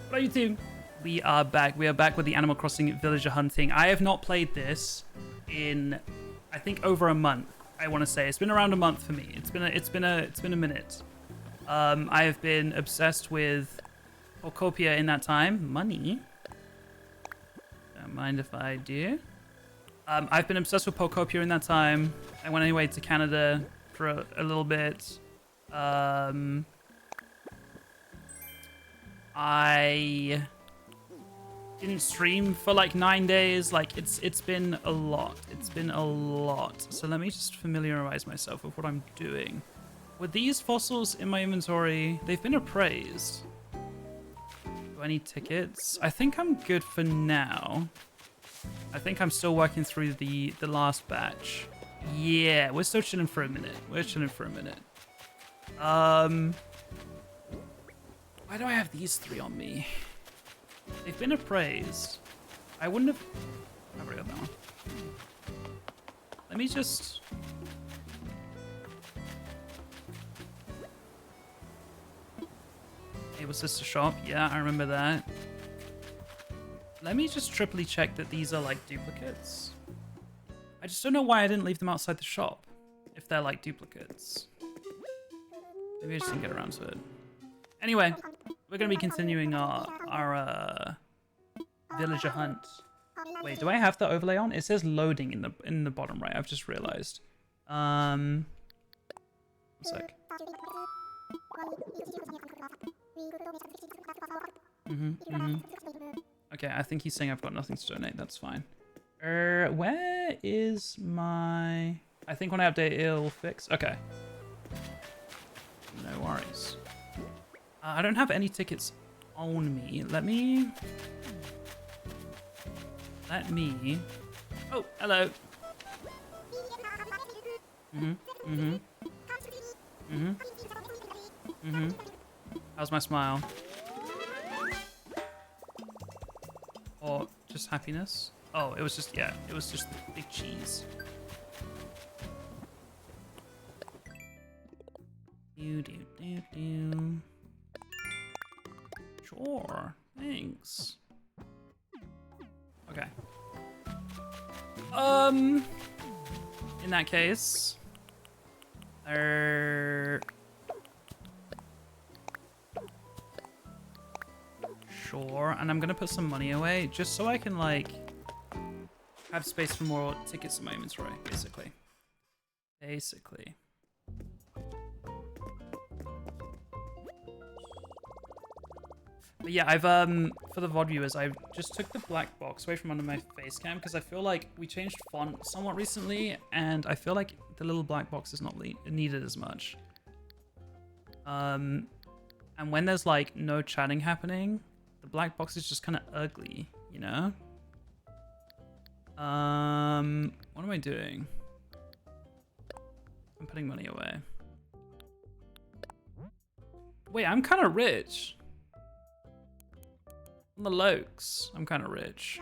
What are you doing? We are back. We are back with the Animal Crossing villager hunting. I have not played this in, I think, over a month. I want to say it's been around a month for me. It's been a minute. I have been obsessed with Phasmophobia in that time. Money. Don't mind if I do. I've been obsessed with Phasmophobia in that time. I went anyway to Canada for a little bit. I didn't stream for like 9 days. Like it's been a lot. It's been a lot. So let me just familiarize myself with what I'm doing. With these fossils in my inventory, they've been appraised. Do I need tickets? I think I'm good for now. I think I'm still working through the last batch. Yeah, we're still chilling for a minute. We're chilling for a minute. Why do I have these three on me? They've been appraised. I wouldn't have... I've already got that one. Let me just... Hey, was this the shop? Yeah, I remember that. Let me just triply check that these are like duplicates. I just don't know why I didn't leave them outside the shop if they're like duplicates. Maybe I just didn't get around to it. Anyway, we're going to be continuing our villager hunt. Wait, do I have the overlay on? It says loading in the bottom right. I've just realized. One sec. Okay, I think he's saying I've got nothing to donate. That's fine. Where is my... I think when I update, it'll fix. Okay. No worries. I don't have any tickets on me. Let me... Oh, hello. How's my smile? Or just happiness? Oh, it was just, yeah, it was just the big cheese. Do. Sure, thanks. Okay. In that case, sure, and I'm gonna put some money away just so I can like have space for more tickets in my inventory, basically. But yeah, I've for the VOD viewers, I just took the black box away from under my face cam because I feel like we changed font somewhat recently, and I feel like the little black box is not needed as much. And when there's like no chatting happening, the black box is just kind of ugly, you know? What am I doing? I'm putting money away. Wait, I'm kind of rich. On the lokes, I'm kind of rich.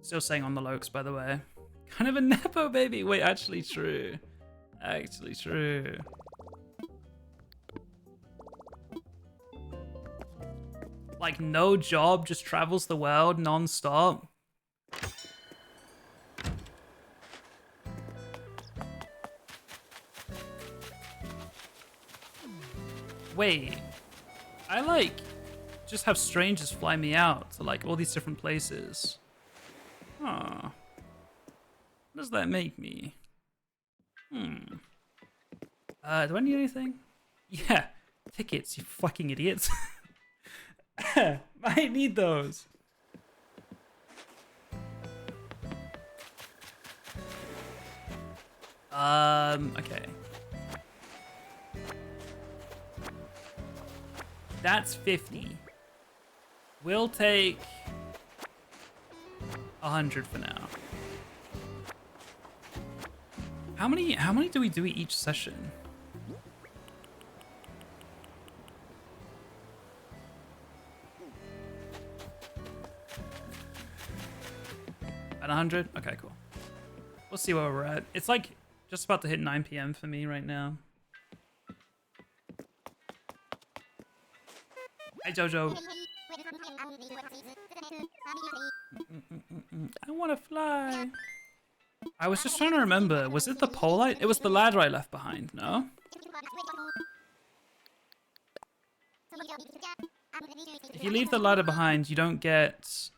Still saying on the lokes, by the way. Kind of a nepo baby. Wait, actually true. Actually true. Like no job, just travels the world non-stop. Wait, I like just have strangers fly me out to like all these different places. Huh. What does that make me? Do I need anything? Yeah, tickets, you fucking idiots. I need those. Okay. That's 50. We'll take 100 for now. How many do we do each session? At 100? Okay, cool. We'll see where we're at. It's like just about to hit 9 p.m. for me right now. Hi, Jojo. I want to fly. I was just trying to remember. Was it the pole It was the ladder I left behind, no? If you leave the ladder behind, you don't get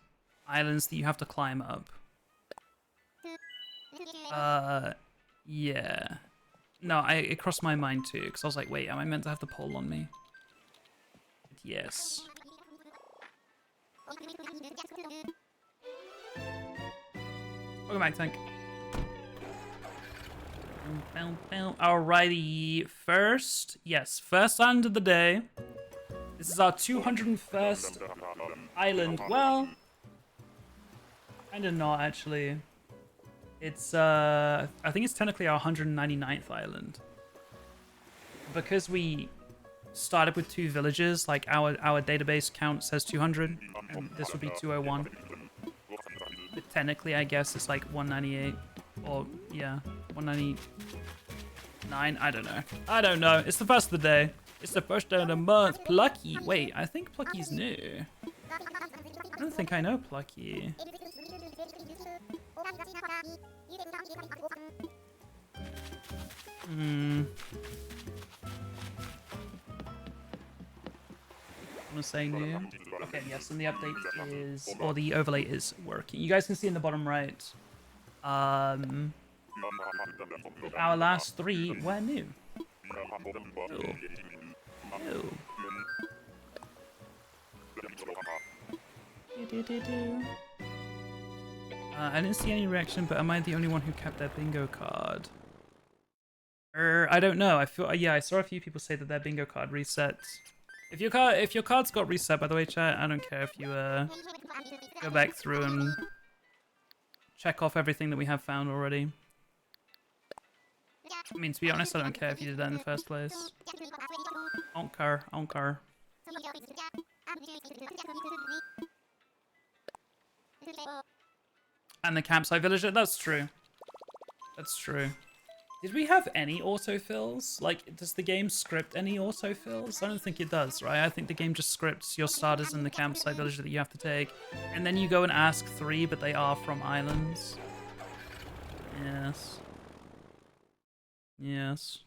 islands that you have to climb up. Yeah. No, it crossed my mind too, because I was like, wait, am I meant to have the pole on me? Yes. Welcome back, Tank. Alrighty, first island of the day. This is our 201st island. Well, kind of not actually. It's I think it's technically our 199th island. Because we started with 2 villages, like our database count says 200, and this would be 201. But technically, I guess it's like 198, or yeah, 199. I don't know. It's the first of the day. It's the first day of the month. Plucky. Wait, I think Plucky's new. I don't think I know Plucky. I'm gonna say new. Okay, yes, and the update is, or the overlay is working. You guys can see in the bottom right. Our last 3 were new. Cool. Ew. I didn't see any reaction, but am I the only one who kept their bingo card? I don't know. I feel I saw a few people say that their bingo card resets. If your card's got reset, by the way, chat, I don't care if you go back through and check off everything that we have found already. I mean, to be honest, I don't care if you did that in the first place. I don't care. And the campsite villager, that's true. That's true. Did we have any autofills? Like, does the game script any autofills? I don't think it does, right? I think the game just scripts your starters and the campsite villager that you have to take. And then you go and ask 3, but they are from islands. Yes. Yes.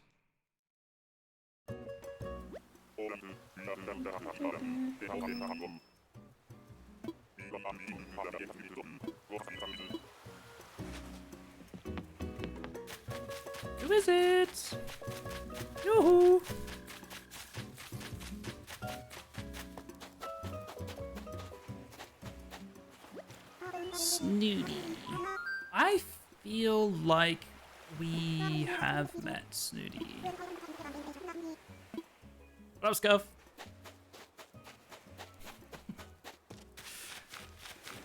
Who is it? Yoo-hoo! Snooty. I feel like we have met Snooty. What up, Scuff?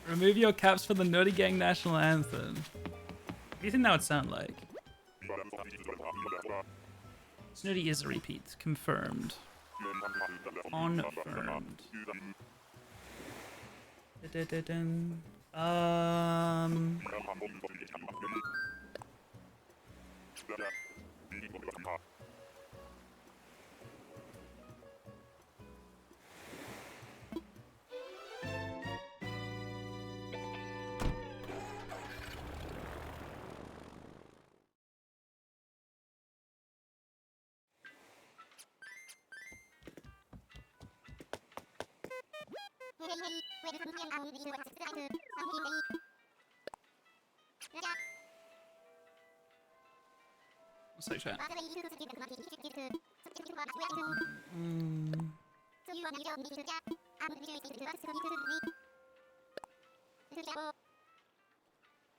Remove your caps for the Nerdy Gang National Anthem. What do you think that would sound like? Snooty is a repeat. Confirmed. Confirmed. So chat.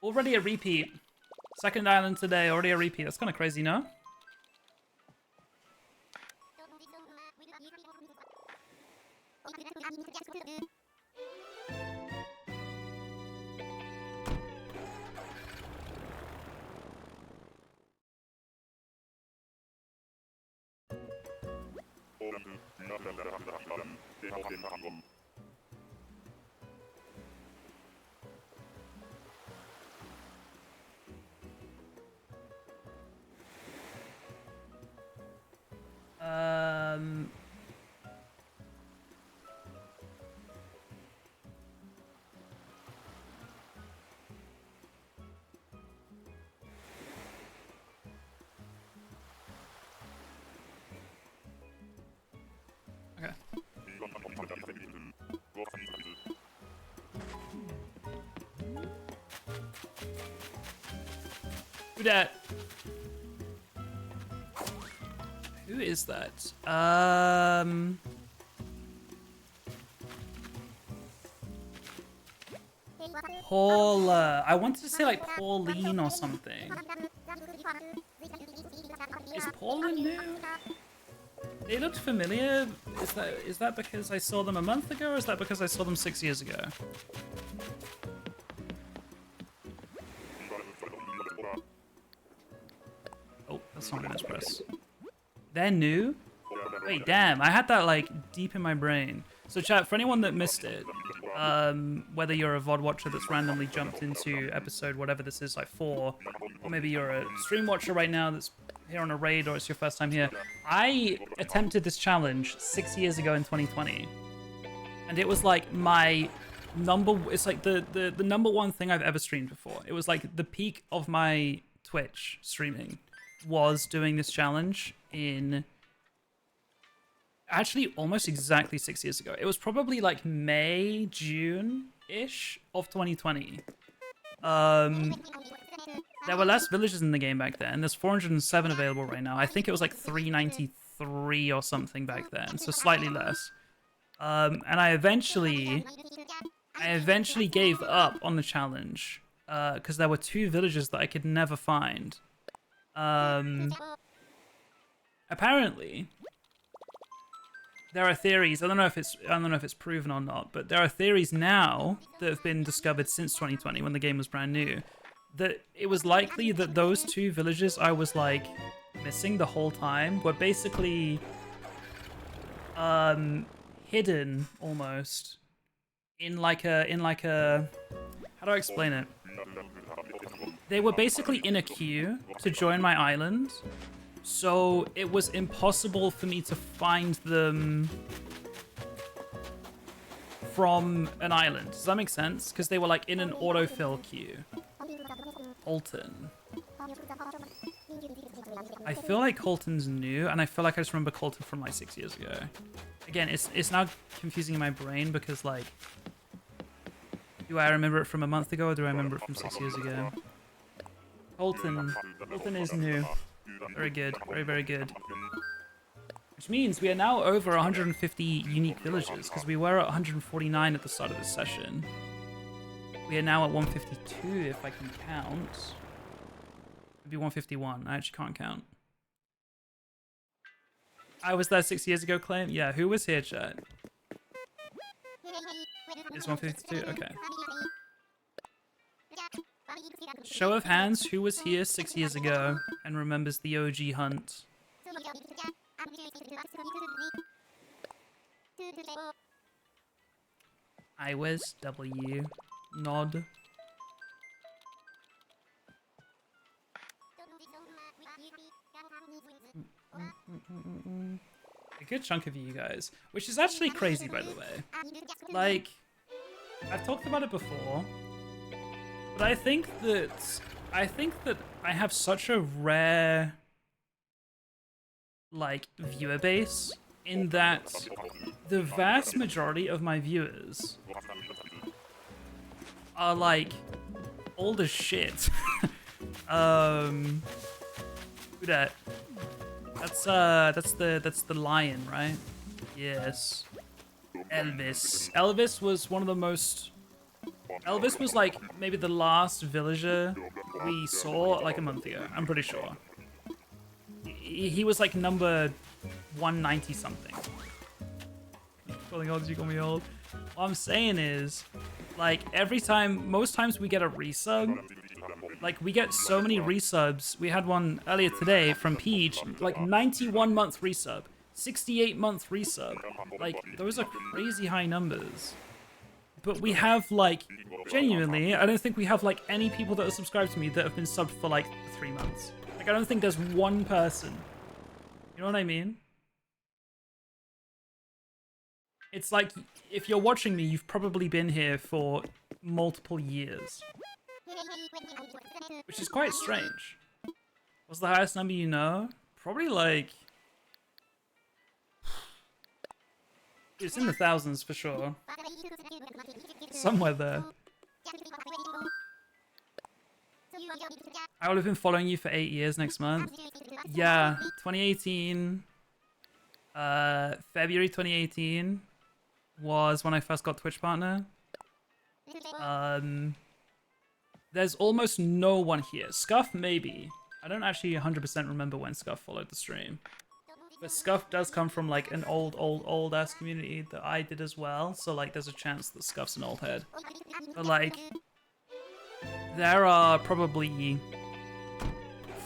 Already a repeat. Second island today, already a repeat. That's kind of crazy, no? Who dat? Who is that? Paula. I wanted to say like Pauline or something. Is Paula new? They looked familiar. Is that because I saw them a month ago, or is that because I saw them 6 years ago? Oh, that's not gonna press. They're new? Wait, damn, I had that like deep in my brain. So chat, for anyone that missed it, whether you're a VOD watcher that's randomly jumped into episode whatever this is, like 4, or maybe you're a stream watcher right now that's here on a raid, or it's your first time here, I attempted this challenge 6 years ago in 2020. And it was like my it's like the number one thing I've ever streamed before. It was like the peak of my Twitch streaming was doing this challenge in actually almost exactly 6 years ago. It was probably like May, June-ish of 2020. There were less villages in the game back then. There's 407 available right now. I think it was like 393 or something back then, so slightly less. And I eventually gave up on the challenge because there were 2 villages that I could never find. Apparently, there are theories. I don't know if it's proven or not, but there are theories now that have been discovered since 2020, when the game was brand new, that it was likely that those 2 villages I was like missing the whole time were basically hidden almost in like a how do I explain it? They were basically in a queue to join my island. So it was impossible for me to find them from an island. Does that make sense? Because they were like in an autofill queue. Colton. I feel like Colton's new, and I feel like I just remember Colton from like 6 years ago. Again, it's now confusing in my brain because like, do I remember it from a month ago or do I remember it from 6 years ago? Colton is new. Very good. Very, very good. Which means we are now over 150 unique villages, because we were at 149 at the start of this session. We are now at 152, if I can count. Maybe 151. I actually can't count. I was there 6 years ago, Claim? Yeah, who was here, chat? It's 152? Okay. Show of hands, who was here 6 years ago and remembers the OG hunt? I was W. Nod. A good chunk of you guys, which is actually crazy, by the way. Like, I've talked about it before, but I think that I have such a rare, like, viewer base in that the vast majority of my viewers are like old as shit. Who that? That's the lion, right? Yes. Elvis. Elvis was one of the most. Elvis was like maybe the last villager we saw like a month ago. I'm pretty sure. He was like number 190 something. Calling old, you call me old. What I'm saying is, like, every time, most times we get a resub. Like, we get so many resubs. We had one earlier today from Peach, like 91-month resub, 68-month resub. Like, those are crazy high numbers. But we have, like, genuinely, I don't think we have, like, any people that are subscribed to me that have been subbed for, like, 3 months. Like, I don't think there's one person. You know what I mean? It's like, if you're watching me, you've probably been here for multiple years. Which is quite strange. What's the highest number you know? Probably like... It's in the thousands for sure. Somewhere there. I will have been following you for 8 years next month. Yeah, 2018. February 2018 was when I first got Twitch partner. There's almost no one here. Scuff, maybe. I don't actually 100% remember when Scuff followed the stream. But Scuff does come from, like, an old ass community that I did as well. So, like, there's a chance that Scuff's an old head. But, like, there are probably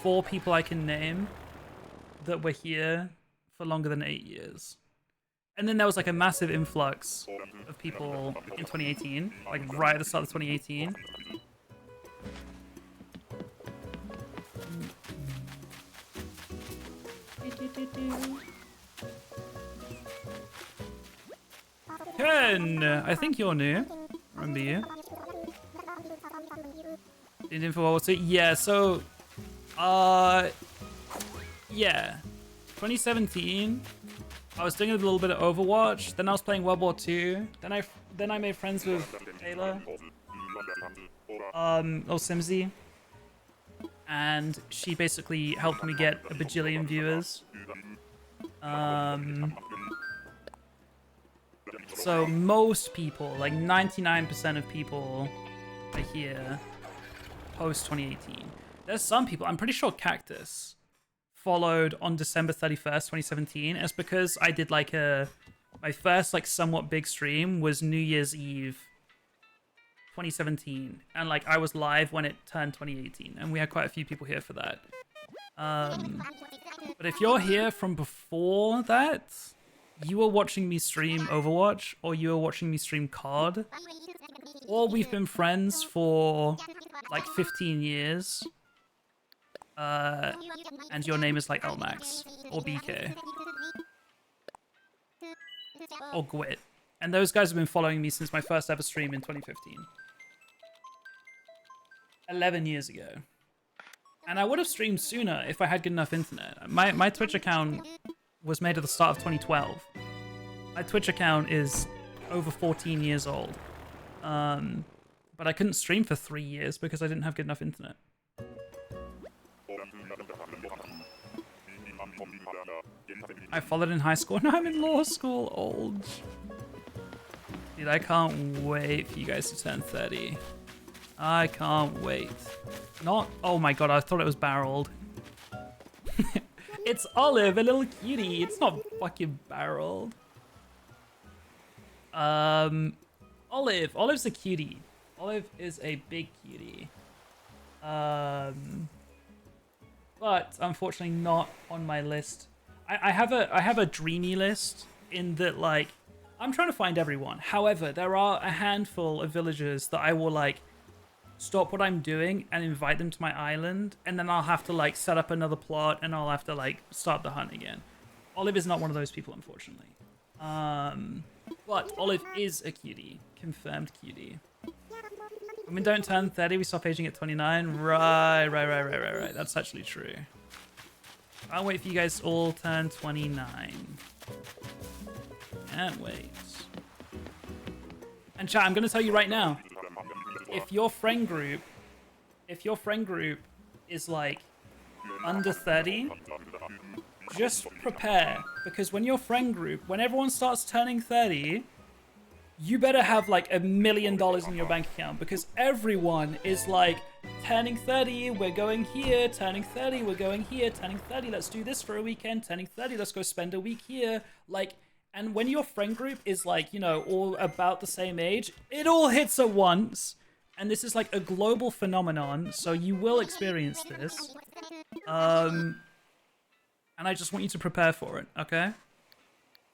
4 people I can name that were here for longer than 8 years. And then there was, like, a massive influx of people in 2018. Like, right at the start of 2018. Ken! I think you're new. Remember you. Indian for World War II? Yeah, so... yeah. 2017, I was doing a little bit of Overwatch, then I was playing World War II, then I made friends with Taylor. Or Simsy. And she basically helped me get a bajillion viewers. So most people, like 99% of people are here post 2018. There's some people, I'm pretty sure Cactus followed on December 31st, 2017. It's because I did like my first like somewhat big stream was New Year's Eve 2017, and like I was live when it turned 2018, and we had quite a few people here for that. But if you're here from before that, you were watching me stream Overwatch, or you were watching me stream COD, or we've been friends for like 15 years, and your name is like Elmax, or BK, or Gwit. And those guys have been following me since my first ever stream in 2015. 11 years ago. And I would have streamed sooner if I had good enough internet. My Twitch account was made at the start of 2012. My Twitch account is over 14 years old. But I couldn't stream for 3 years because I didn't have good enough internet. I followed in high school. Now I'm in law school. Old. Dude, I can't wait for you guys to turn 30. I can't wait. Not... Oh my god, I thought it was barreled. It's Olive, a little cutie. It's not fucking barreled. Olive. Olive's a cutie. Olive is a big cutie. But unfortunately not on my list. I have a dreamy list in that, like, I'm trying to find everyone. However, there are a handful of villagers that I will, like, stop what I'm doing and invite them to my island, and then I'll have to, like, set up another plot, and I'll have to, like, start the hunt again. Olive is not one of those people, unfortunately. But Olive is a cutie. Confirmed cutie. When we don't turn 30, we stop aging at 29. Right. That's actually true. I'll wait for you guys to all turn 29. Can't wait. And chat, I'm gonna tell you right now, if your friend group is like under 30, just prepare, because when everyone starts turning 30, you better have like $1 million in your bank account, because everyone is like, turning 30, we're going here, turning 30, we're going here, turning 30, let's do this for a weekend, turning 30, let's go spend a week here, like. And when your friend group is like, you know, all about the same age, it all hits at once. And this is like a global phenomenon, so you will experience this. And I just want you to prepare for it, okay?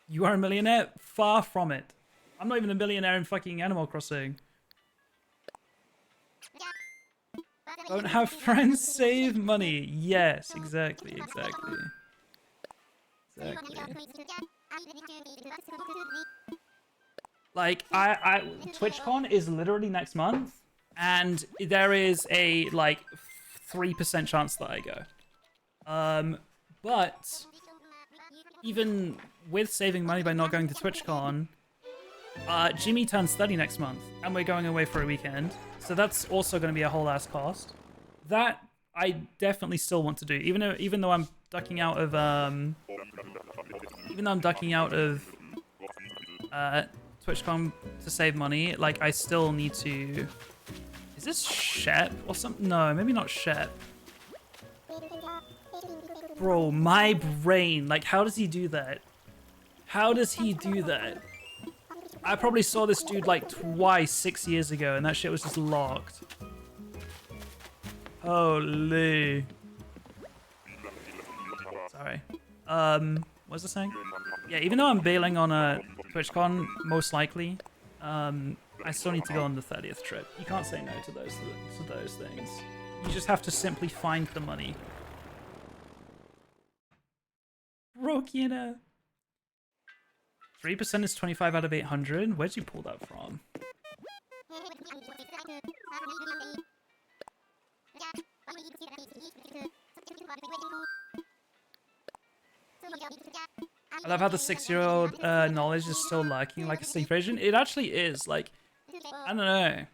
You are a millionaire? Far from it. I'm not even a millionaire in fucking Animal Crossing. Don't have friends, save money. Yes, exactly. Like, TwitchCon is literally next month, and there is a, like, 3% chance that I go. But even with saving money by not going to TwitchCon, Jimmy turns 30 next month, and we're going away for a weekend, so that's also going to be a whole ass cost. That I definitely still want to do, even though I'm ducking out of TwitchCon to save money. Like, I still need to. Is this Shep or something? No, maybe not Shep. Bro, my brain. Like, how does he do that? How does he do that? I probably saw this dude like twice 6 years ago, and that shit was just locked. Holy. Sorry. What was I saying? Yeah, even though I'm bailing on a TwitchCon, most likely, I still need to go on the 30th trip. You can't say no to those things. You just have to simply find the money. Rokiana. 3% is 25 out of 800. Where'd you pull that from? I love how the 6-year-old knowledge is still lacking, like a safe version. It actually is. Like, I don't know.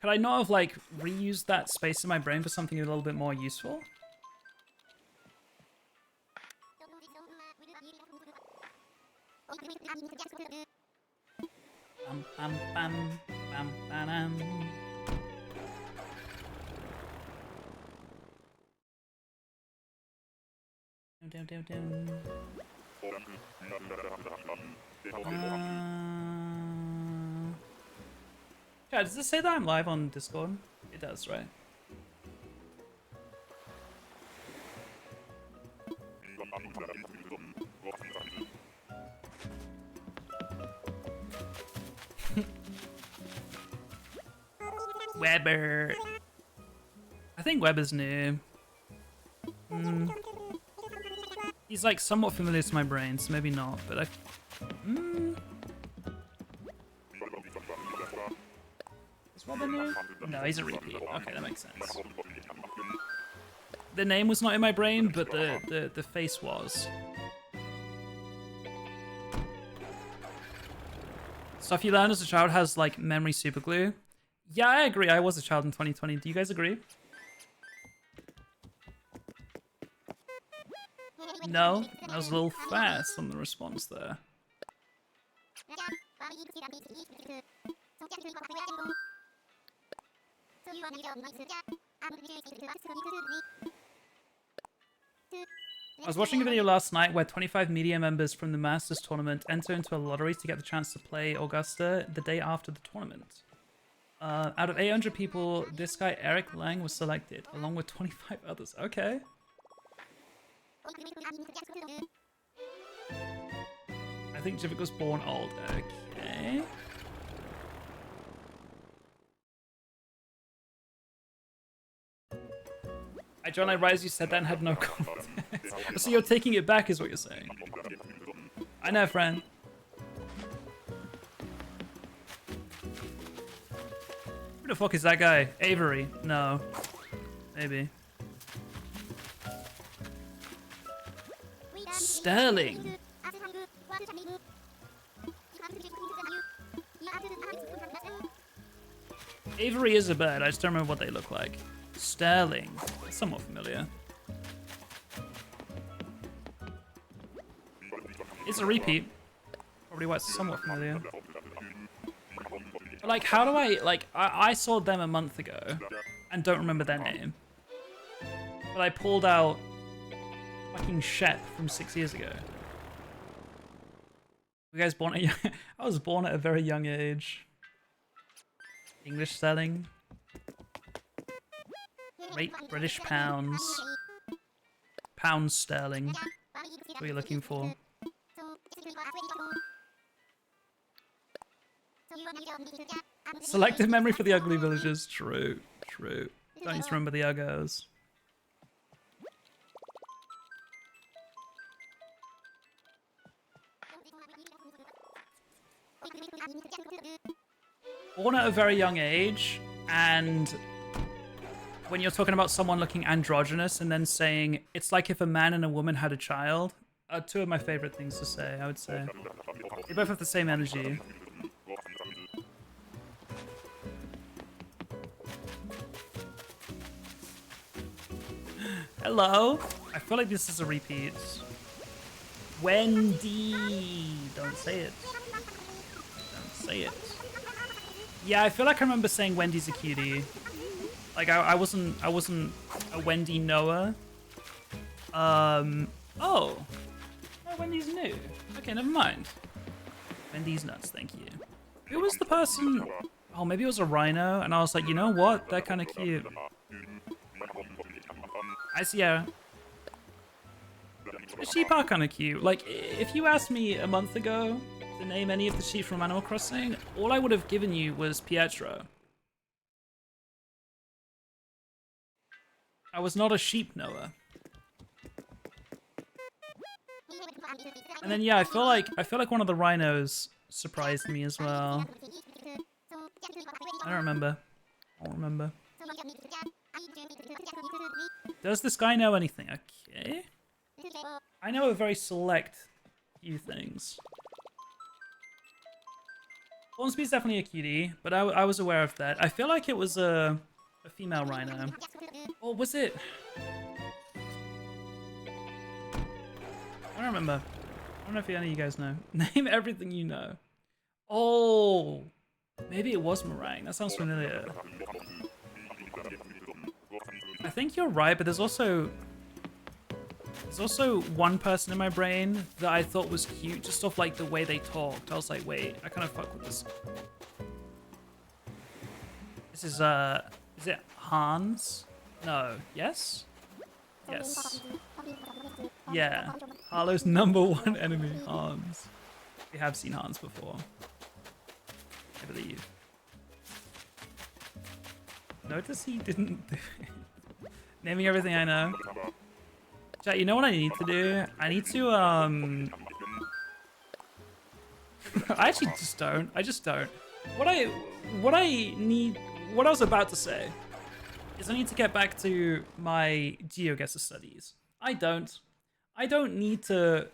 Could I not have like reused that space in my brain for something a little bit more useful? Bam, bam, bam, bam, bam. Down, down, down. Yeah, does this say that I'm live on Discord? It does, right? Weber. I think Weber's new. He's like somewhat familiar to my brain, so maybe not, but I... Is Weber new? No, he's a repeat. Okay, that makes sense. The name was not in my brain, but the face was. Stuff you learned as a child has like memory superglue. Yeah, I agree. I was a child in 2020. Do you guys agree? No, I was a little fast on the response there. I was watching a video last night where 25 media members from the Masters tournament enter into a lottery to get the chance to play Augusta the day after the tournament. Out of 800 people, this guy Eric Lang was selected, along with 25 others. Okay. I think Jivik was born old. Okay. John, I realized you said that and had no context. So you're taking it back is what you're saying. I know, friend. Who the fuck is that guy? Avery? No. Maybe. Sterling. Avery is a bird, I just don't remember what they look like. Sterling. Somewhat familiar. It's a repeat. Probably why it's somewhat familiar. But like, how do I, like, I saw them a month ago and don't remember their name. But I pulled out fucking Shep from 6 years ago. You guys born at I was born at a very young age. English spelling. Rate British pounds. Pounds sterling. That's what you're looking for. Selective memory for the ugly villagers. True. True. Don't need to remember the uggos. Born at a very young age, and when you're talking about someone looking androgynous and then saying it's like if a man and a woman had a child, are two of my favorite things to say, I would say. They both have the same energy. Hello. I feel like this is a repeat. Wendy. Don't say it. Don't say it. Yeah, I feel like I remember saying Wendy's a cutie. Like I wasn't a Wendy knower. Oh. Oh, Wendy's new. Okay, never mind. Wendy's nuts, thank you. Who was the person? Oh, maybe it was a rhino, and I was like, you know what? They're kind of cute. I see. Yeah. The sheep are kind of cute. Like, if you asked me a month ago to name any of the sheep from Animal Crossing, all I would have given you was Pietro. I was not a sheep knower. And then yeah, I feel like one of the rhinos surprised me as well. I don't remember. I don't remember. Does this guy know anything? Okay. I know a very select few things. Hornsby's definitely a cutie, but I was aware of that. I feel like it was a female rhino. Or was it? I don't remember. I don't know if any of you guys know. Name everything you know. Oh, maybe it was meringue. That sounds familiar. I think you're right, but there's also one person in my brain that I thought was cute, just off like the way they talked. I was like, wait, I kind of fuck with this. This is it Hans? No. Yes? Yes. Yeah. Harlow's #1 enemy, Hans. We have seen Hans before. I believe. Notice he didn't do it. Naming everything I know. Chat, you know what I need to do? I need to, I actually just don't. I just don't. What I was about to say is I need to get back to my geoguessr studies. I don't need to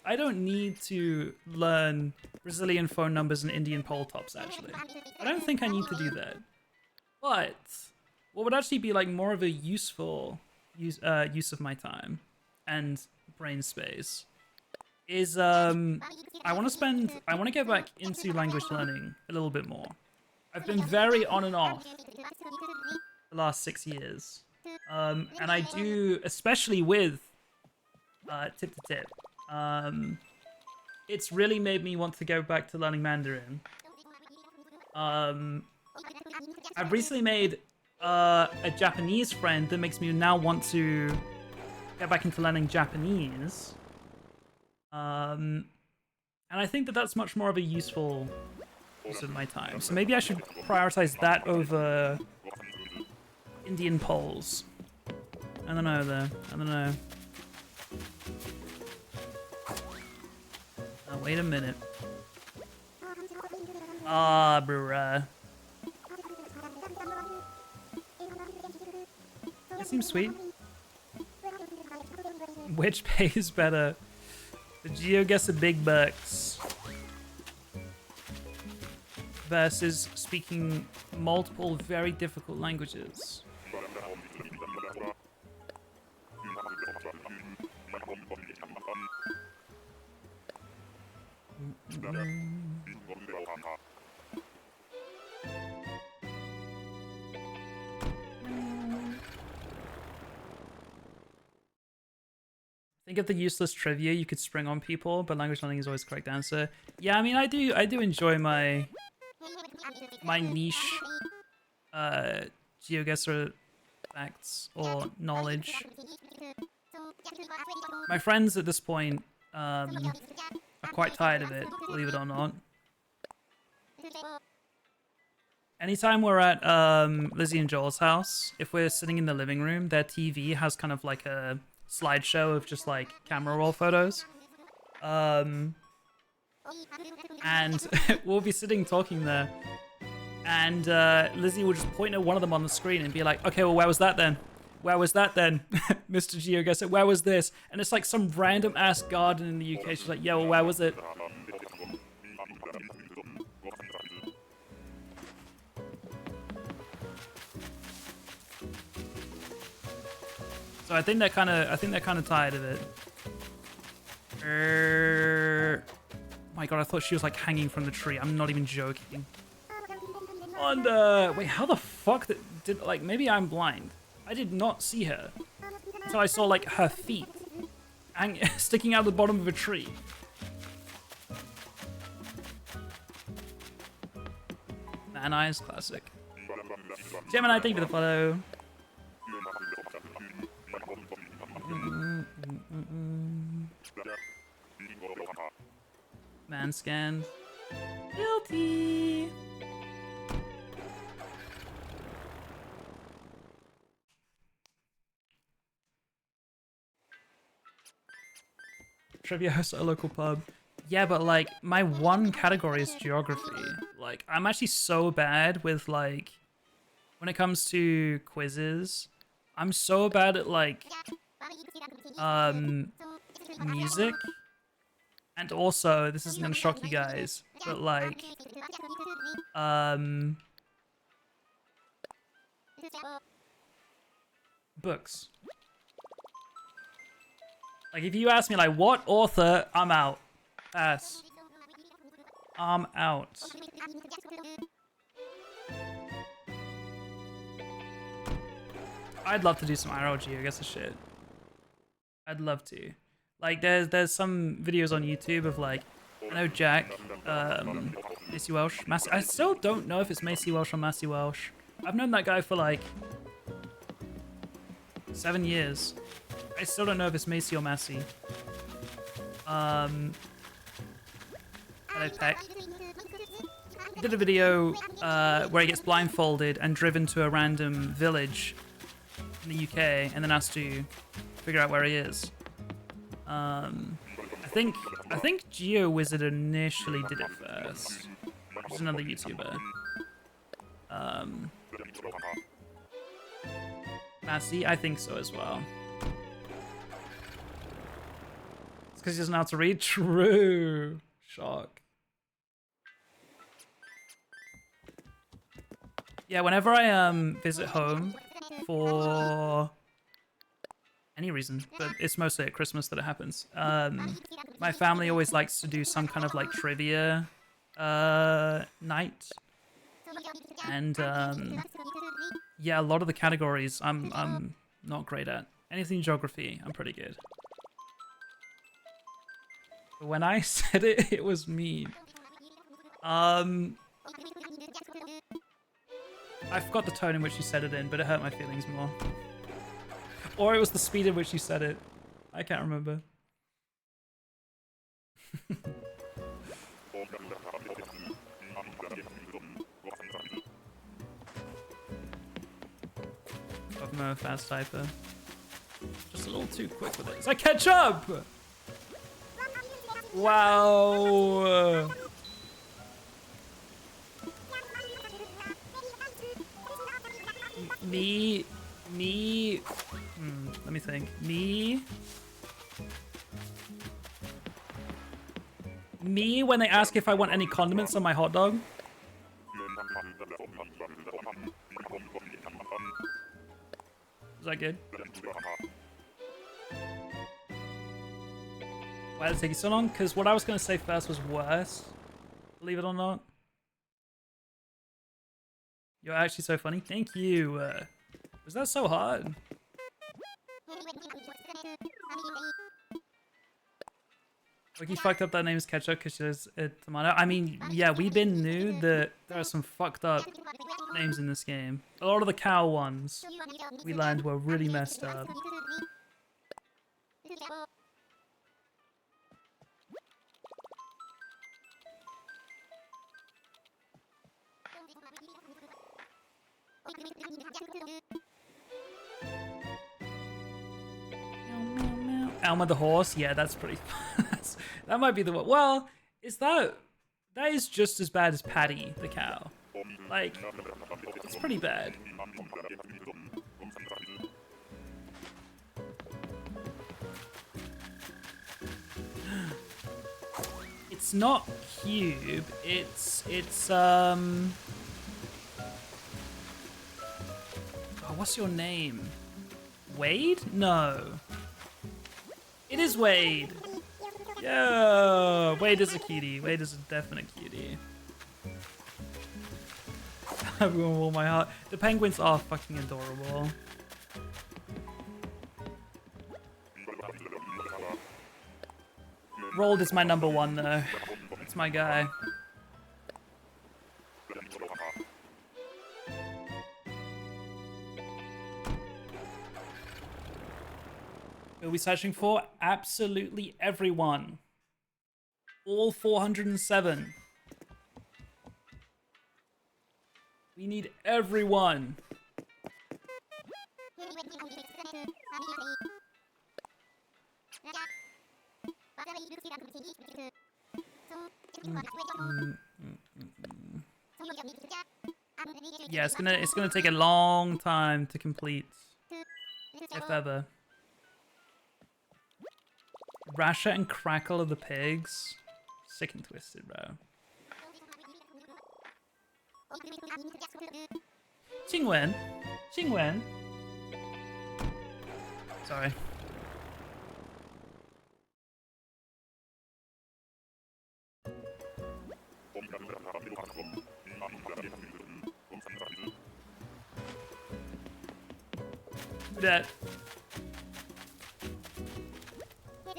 learn Brazilian phone numbers and Indian pole tops, actually. I don't think I need to do that. But what would actually be like more of a useful use of my time and brain space is I want to get back into language learning a little bit more. I've been very on and off the last 6 years. And I do, especially with tip to tip. It's really made me want to go back to learning Mandarin. I've recently made a Japanese friend that makes me now want to get back into learning Japanese. And I think that that's much more of a useful use of my time. So maybe I should prioritize that over Indian poles. I don't know though. I don't know. Oh, wait a minute. Ah, bruh. That seems sweet. Which pays better? The GeoGuessr big bucks versus speaking multiple very difficult languages. Think of the useless trivia you could spring on people, but language learning is always the correct answer. Yeah, I mean, I do enjoy my niche GeoGuessr facts or knowledge. My friends at this point are quite tired of it, believe it or not. Anytime we're at Lizzie and Joel's house, if we're sitting in the living room, their TV has kind of like a slideshow of just like camera roll photos. And we'll be sitting talking there. And Lizzie will just point at one of them on the screen and be like, okay, well, where was that then? Where was that then? Mr. GeoGuessr, where was this? And it's like some random ass garden in the UK. She's like, yeah, well, where was it? So I think they're kind of tired of it. Oh my god, I thought she was like hanging from the tree. I'm not even joking. Wait, how the fuck did like maybe I'm blind. I did not see her until I saw like her feet sticking out the bottom of a tree. Man Eyes classic. Gemini, thank you for the follow. Man scanned. Guilty. Trivia host at a local pub. Yeah, but like my one category is geography. Like I'm actually so bad with like when it comes to quizzes. I'm so bad at like music. And also, this isn't gonna shock you guys, but like books. Like if you ask me like what author, I'm out. Pass. I'm out. I'd love to do some IRL geoguessr shit. I'd love to. Like there's some videos on YouTube of like I know Jack, Macy Welsh. I still don't know if it's Macy Welsh or Massey Welsh. I've known that guy for like 7 years. I still don't know if it's Macy or Massey. Hello Peck. He did a video where he gets blindfolded and driven to a random village in the UK and then has to figure out where he is. I think GeoWizard initially did it first. Which is another YouTuber. Massey, I think so as well. It's because he doesn't know how to read. True. Shock. Yeah, whenever I visit home for any reason, but it's mostly at Christmas that it happens. My family always likes to do some kind of like trivia night, and yeah, a lot of the categories I'm not great at. Anything geography, I'm pretty good. But when I said it, it was mean. I forgot the tone in which you said it in, but it hurt my feelings more. Or it was the speed in which you said it. I can't remember. I'm a fast typer. Just a little too quick with it. It's like ketchup! Wow! Let me think. Me when they ask if I want any condiments on my hot dog. Is that good? Why did it take you so long? Because what I was going to say first was worse. Believe it or not. You're actually so funny. Thank you. Was that so hard? Wiki fucked up that name is ketchup because she says tomato. I mean, yeah, we've been knew that there are some fucked up names in this game. A lot of the cow ones we learned were really messed up. Alma the horse, yeah, that's pretty. That might be the one. Well, that is just as bad as Patty the cow. Like, it's pretty bad. It's not cube. It's oh, what's your name? Wade? No. It is Wade. Yeah, Wade is a cutie. Wade is a definite cutie. Everyone will my heart. The penguins are fucking adorable. Rolled is my number one though. It's my guy. We'll be searching for absolutely everyone. All 407. We need everyone. Yeah, it's gonna take a long time to complete, if ever. Rasha and Crackle are the pigs. Sick and twisted, bro. Qingwen. Qingwen. Sorry. That.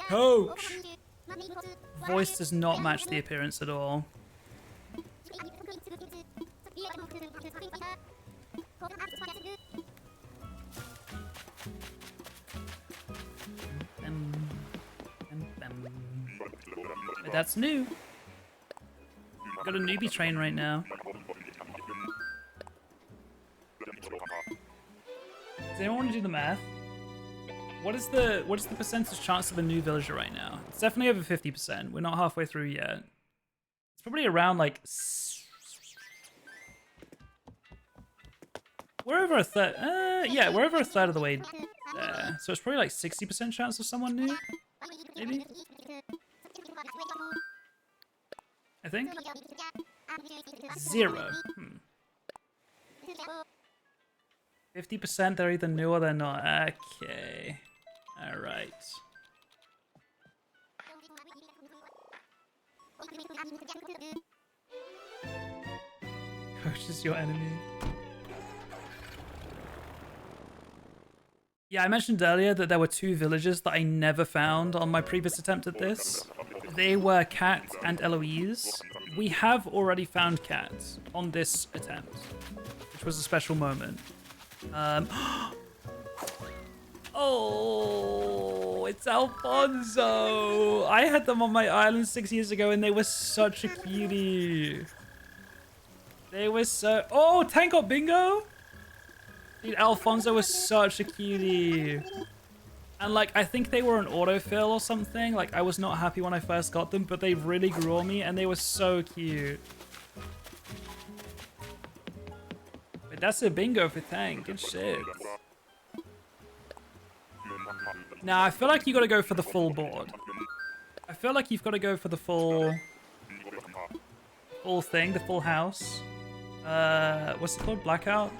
Coach! Voice does not match the appearance at all. But that's new. Got a newbie train right now. Does anyone want to do the math? What is the percentage chance of a new villager right now? It's definitely over 50%. We're not halfway through yet. It's probably around like we're over a third. Yeah, we're over a third of the way there. So it's probably like 60% chance of someone new, maybe. I think 0. 50% they're either new or they're not. Okay. Alright. Coach is your enemy. Yeah, I mentioned earlier that there were 2 villages that I never found on my previous attempt at this. They were Kat and Eloise. We have already found Kat on this attempt, which was a special moment. Oh, it's Alfonso. I had them on my island 6 years ago and they were such a cutie. They were so... Oh, Tank got bingo? Dude, Alfonso was such a cutie. And like, I think they were an autofill or something. Like, I was not happy when I first got them, but they really grew on me and they were so cute. Wait, that's a bingo for Tank. Good shit. Nah, I feel like you gotta go for the full board. I feel like you've got to go for the full thing, the full house. What's it called? Blackout?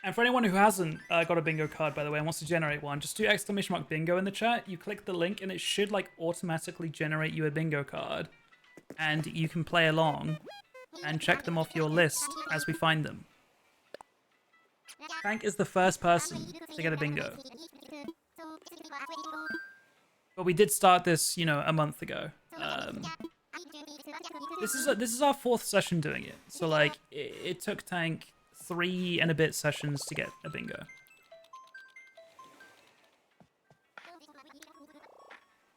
And for anyone who hasn't got a bingo card, by the way, and wants to generate one, just do !bingo in the chat. You click the link and it should like automatically generate you a bingo card. And you can play along and check them off your list as we find them. Frank is the first person to get a bingo. But we did start this, you know, a month ago. This is our 4th session doing it. So like, it took Tank 3 and a bit sessions to get a bingo.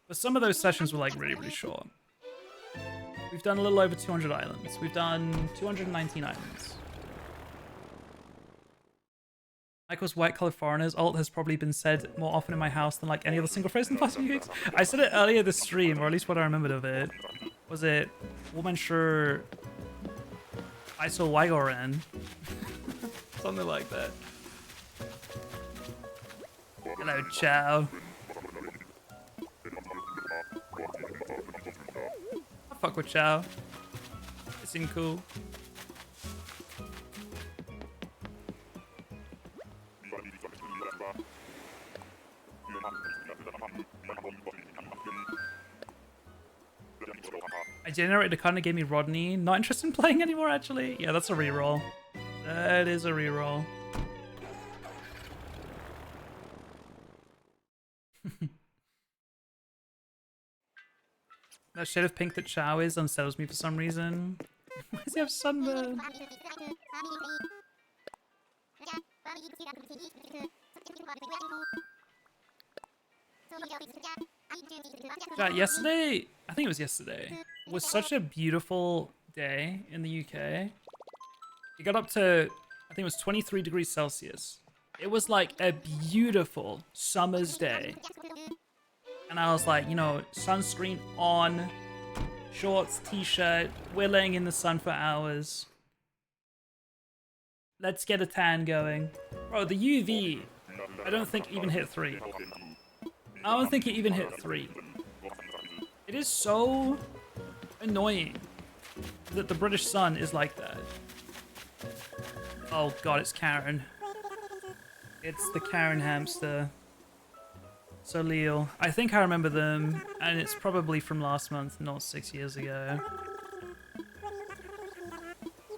But some of those sessions were like really, really short. We've done a little over 200 islands. We've done 219 islands. Michael's white-collared foreigners alt has probably been said more often in my house than like any other single phrase in the past few weeks. I said it earlier this stream, or at least what I remembered of it. Was it woman sure I saw Wygoran? Something like that. Hello, Chow. I fuck with Chow. It seemed cool. I generated a card and it gave me Rodney. Not interested in playing anymore, actually. Yeah, that's a reroll. That is a reroll. That shade of pink that Chow is unsettles me for some reason. Why does he have sunburn? Chat, yesterday, I think it was yesterday, was such a beautiful day in the UK. It got up to, I think it was 23 degrees Celsius. It was like a beautiful summer's day. And I was like, you know, sunscreen on, shorts, t-shirt, we're laying in the sun for hours. Let's get a tan going. Bro, the UV, I don't think even hit 3. I don't think it even hit 3. It is so annoying that the British sun is like that. Oh god, it's Karen. It's the Karen hamster. So Leo, I think I remember them, and it's probably from last month, not 6 years ago.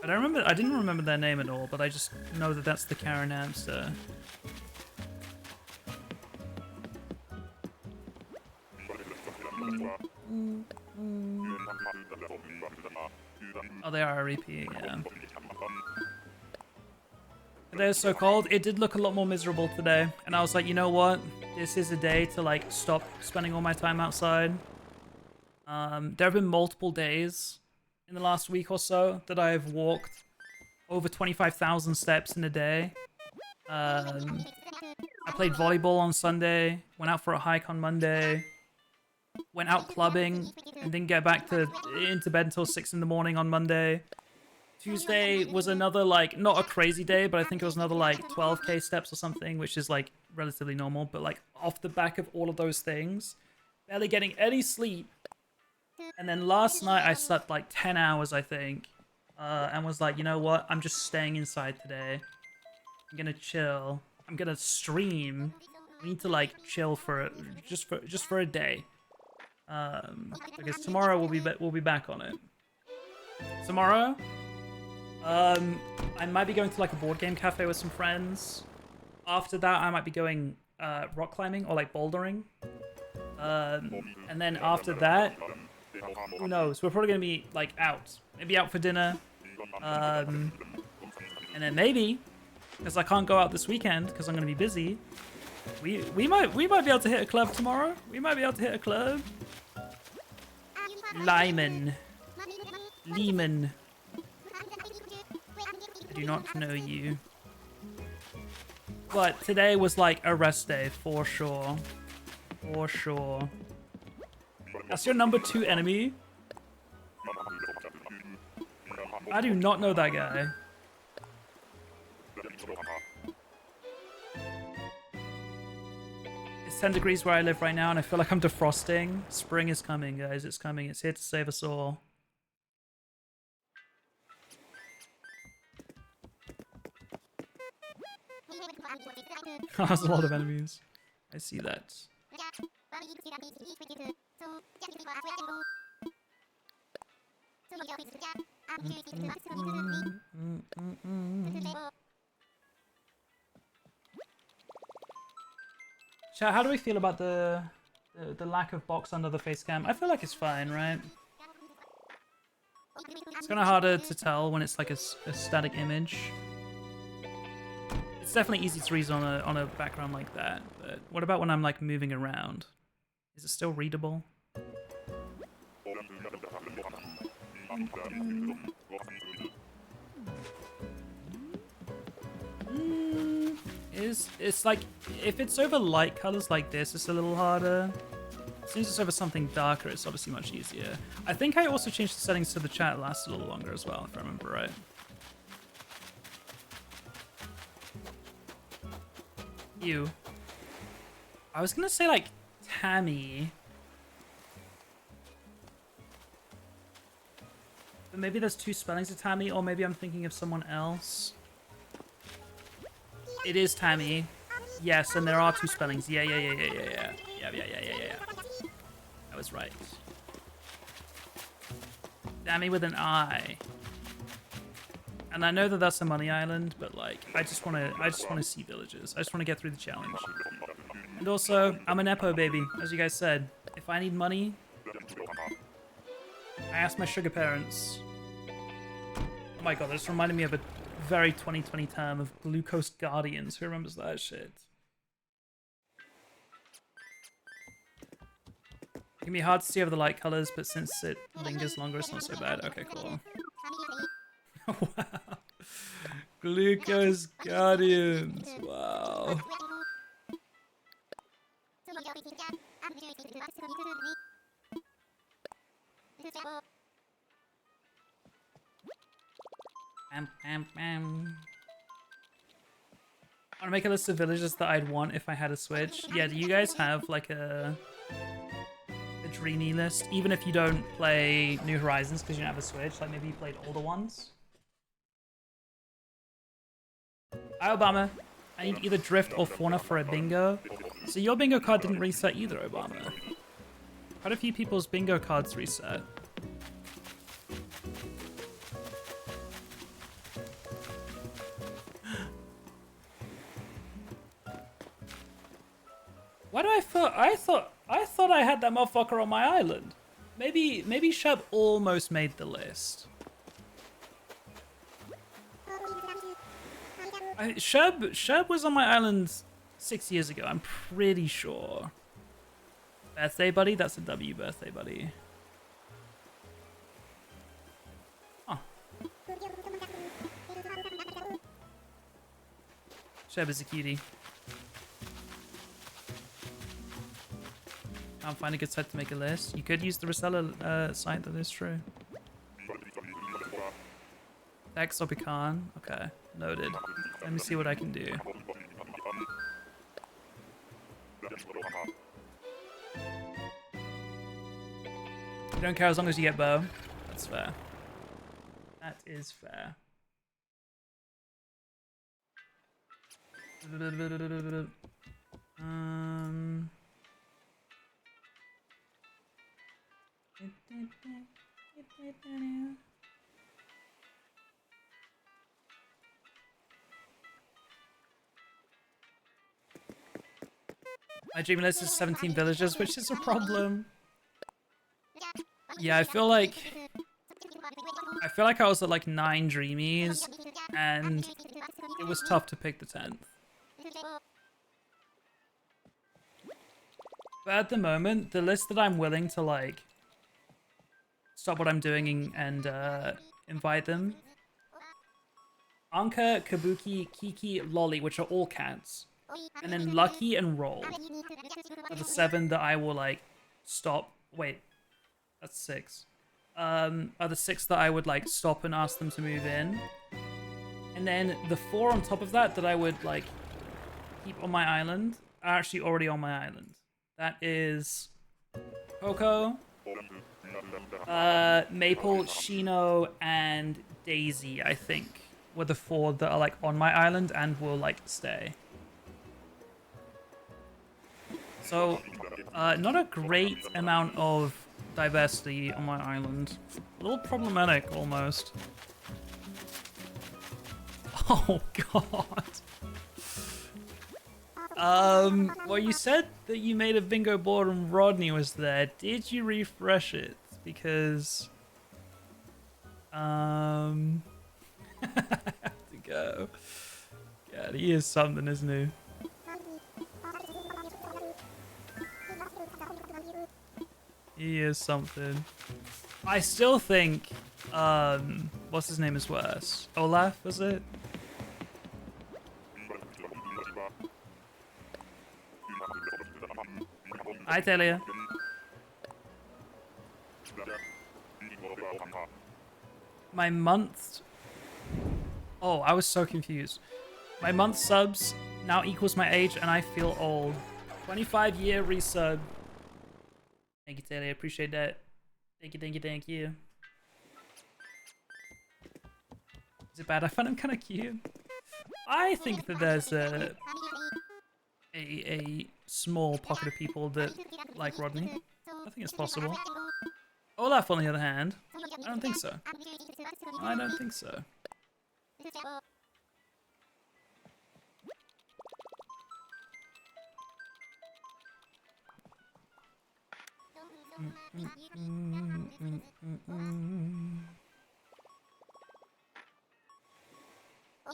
I didn't remember their name at all, but I just know that that's the Karen hamster. Oh, they are a repeat, yeah. Today is so cold. It did look a lot more miserable today, and I was like, you know what? This is a day to like stop spending all my time outside. There have been multiple days in the last week or so that I have walked over 25,000 steps in a day. I played volleyball on Sunday, went out for a hike on Monday, went out clubbing, and didn't get back into bed until 6 in the morning on Monday. Tuesday was another, like, not a crazy day, but I think it was another, like, 12k steps or something, which is, like, relatively normal. But, like, off the back of all of those things, barely getting any sleep. And then last night, I slept, like, 10 hours, I think, and was like, you know what? I'm just staying inside today. I'm gonna chill. I'm gonna stream. We need to, like, chill for just for a day. Because tomorrow we'll be back on it. Tomorrow, I might be going to like a board game cafe with some friends. After that, I might be going rock climbing or like bouldering. And then after that, who knows? We're probably gonna be like out, maybe out for dinner. And then maybe, because I can't go out this weekend because I'm gonna be busy. We might be able to hit a club tomorrow. We might be able to hit a club. Lyman. Lehman. I do not know you. But today was like a rest day for sure. For sure. That's your number 2 enemy? I do not know that guy. It's 10 degrees where I live right now and I feel like I'm defrosting. Spring is coming, guys. It's coming. It's here to save us all. There's a lot of enemies. I see that. Chat, how do we feel about the lack of box under the face cam? I feel like it's fine, right? It's kind of harder to tell when it's like a static image. It's definitely easy to read on a background like that, but what about when I'm like moving around? Is it still readable? It's like, if it's over light colors like this, it's a little harder. As soon as it's over something darker, it's obviously much easier. I think I also changed the settings so the chat lasts a little longer as well, if I remember right. You. I was gonna say like Tammy. But maybe there's 2 spellings of Tammy, or maybe I'm thinking of someone else. It is Tammy. Yes, and there are 2 spellings. Yeah. I was right. Dammy with an I. And I know that that's a money island, but like, I just want to see villages. I just want to get through the challenge. And also, I'm a nepo baby, as you guys said. If I need money, I ask my sugar parents. Oh my god, this reminded me of a very 2020 term of Glucose Guardians. Who remembers that shit? It can be hard to see over the light colors, but since it lingers longer, it's not so bad. Okay, cool. Wow. Glucose Guardians. Wow. I want to make a list of villages that I'd want if I had a Switch. Yeah, do you guys have like a dreamy list? Even if you don't play New Horizons because you don't have a Switch, like maybe you played older ones? Hi, Obama. I need either Drift or Fauna for a bingo. So your bingo card didn't reset either, Obama. Quite a few people's bingo cards reset. Why do I thought I had that motherfucker on my island? Maybe Sheb almost made the list. Sheb was on my island 6 years ago, I'm pretty sure. Birthday buddy? That's a W, birthday buddy. Huh. Sheb is a cutie. Can't find a good site to make a list. You could use the reseller site, that is true. X or pecan? Okay, noted. Let me see what I can do. You don't care as long as you get bow. That's fair. That is fair. My dream list is 17 villages, which is a problem. Yeah, I feel like I was at like 9 dreamies, and it was tough to pick the 10th. But at the moment, the list that I'm willing to like stop what I'm doing and invite them: Anka, Kabuki, Kiki, Lolly, which are all cats, and then Lucky and Roll are the 7 that I will like stop. Wait, that's 6. Are the 6 that I would like stop and ask them to move in, and then the 4 on top of that I would like keep on my island are actually already on my island. That is Coco, Maple, Shino, and Daisy, I think, were the 4 that are like on my island and will like stay. So, not a great amount of diversity on my island. A little problematic, almost. Oh, God. Well, you said that you made a bingo board and Rodney was there. Did you refresh it? Because, I have to go. God, he is something, isn't he? He is something. I still think, what's his name is worse? Olaf, was it? Hi, Talia. My month... Oh, I was so confused. My month subs now equals my age and I feel old. 25-year resub. Thank you, Talia. Appreciate that. Thank you, thank you, thank you. Is it bad? I find him kind of cute. I think that there's a small pocket of people that like Rodney. I think it's possible. Olaf, on the other hand, I don't think so. I don't think so.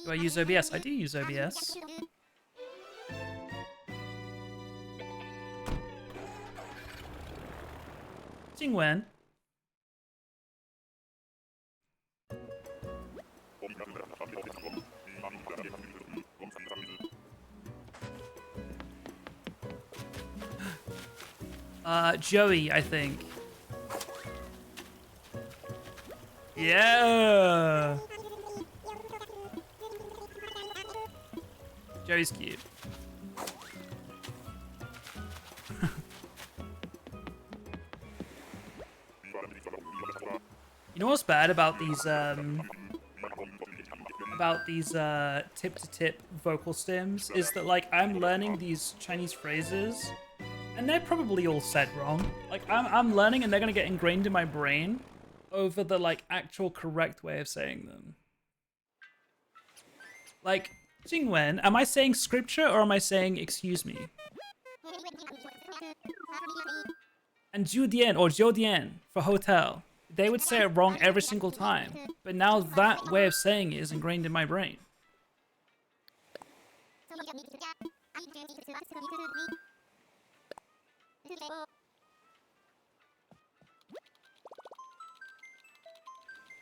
Do I use OBS? I do use OBS. Jingwen. Joey, I think. Yeah. Joey's cute. You know what's bad about these tip-to-tip vocal stems is that like I'm learning these Chinese phrases and they're probably all said wrong. Like I'm learning and they're gonna get ingrained in my brain over the like actual correct way of saying them. Like Jingwen, am I saying scripture or am I saying excuse me? And Judian or Jodian for hotel. They would say it wrong every single time. But now that way of saying it is ingrained in my brain.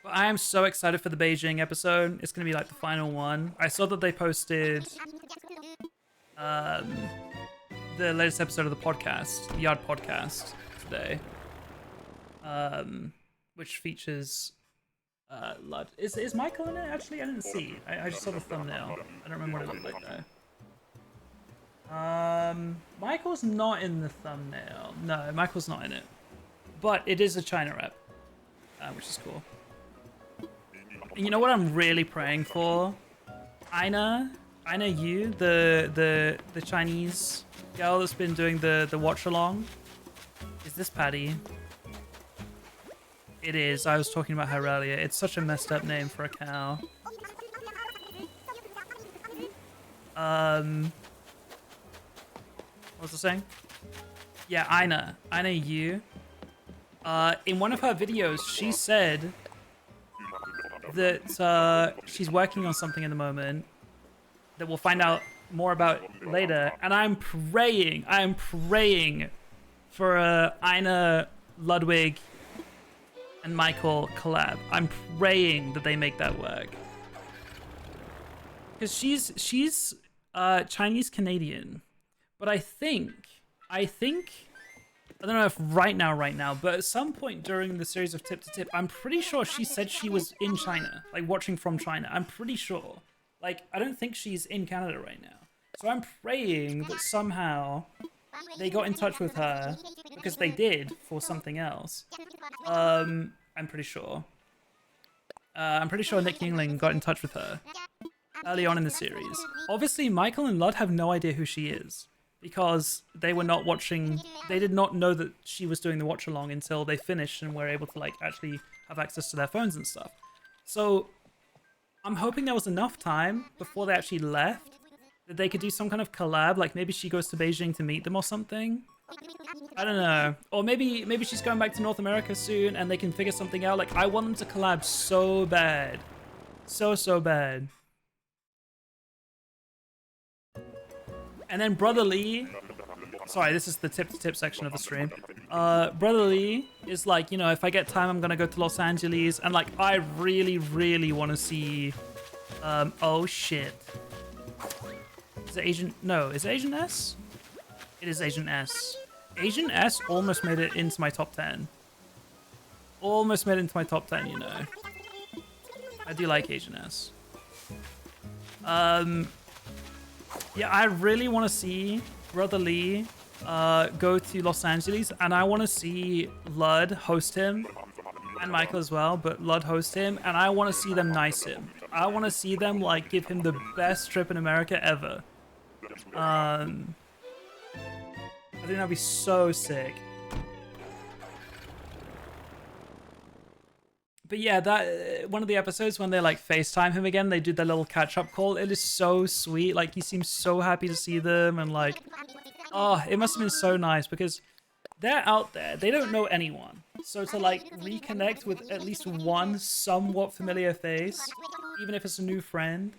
But I am so excited for the Beijing episode. It's going to be like the final one. I saw that they posted the latest episode of the podcast, the Yard podcast, today. Which features Lud. Is Michael in it? Actually, I didn't see. I just saw the thumbnail. I don't remember what it looked like though. Michael's not in the thumbnail. No, Michael's not in it. But it is a China rep, which is cool. And you know what I'm really praying for? Aina Yu, the Chinese girl that's been doing the watch along. Is this Patty? It is. I was talking about her earlier. It's such a messed up name for a cow. What was I saying? Yeah, Aina Yu. In one of her videos, she said that she's working on something at the moment that we'll find out more about later. And I'm praying for a Aina, Ludwig, and Michael collab. I'm praying that they make that work. Because she's Chinese Canadian. But I think I don't know if right now, but at some point during the series of Tip to Tip, I'm pretty sure she said she was in China, like watching from China. I'm pretty sure. Like, I don't think she's in Canada right now. So I'm praying that somehow they got in touch with her, because they did for something else. I'm pretty sure. I'm pretty sure Nick Yingling got in touch with her early on in the series. Obviously, Michael and Lud have no idea who she is, because they were not watching, they did not know that she was doing the watch along until they finished and were able to like actually have access to their phones and stuff. So I'm hoping there was enough time before they actually left that they could do some kind of collab, like maybe she goes to Beijing to meet them or something. I don't know. Or maybe she's going back to North America soon and they can figure something out. Like, I want them to collab so bad. So bad. And then Brother Lee, sorry, this is the tip to tip section of the stream. Brother Lee is like, you know, if I get time, I'm gonna go to Los Angeles, and like, I really want to see. Oh shit. Is it Asian? No, is it Asian S? It is Asian S. Asian S almost made it into my top 10. Almost made it into my top 10, you know. I do like Asian S. Yeah, I really want to see Brother Lee go to Los Angeles, and I want to see Lud host him, and Michael as well, but Lud host him, and I want to see them nice him. I want to see them, like, give him the best trip in America ever. I think that'd be so sick. But yeah, that one of the episodes when they like FaceTime him again, they did their little catch-up call. It is so sweet. Like he seems so happy to see them, and like, oh, it must have been so nice because they're out there. They don't know anyone. So to like reconnect with at least one somewhat familiar face, even if it's a new friend,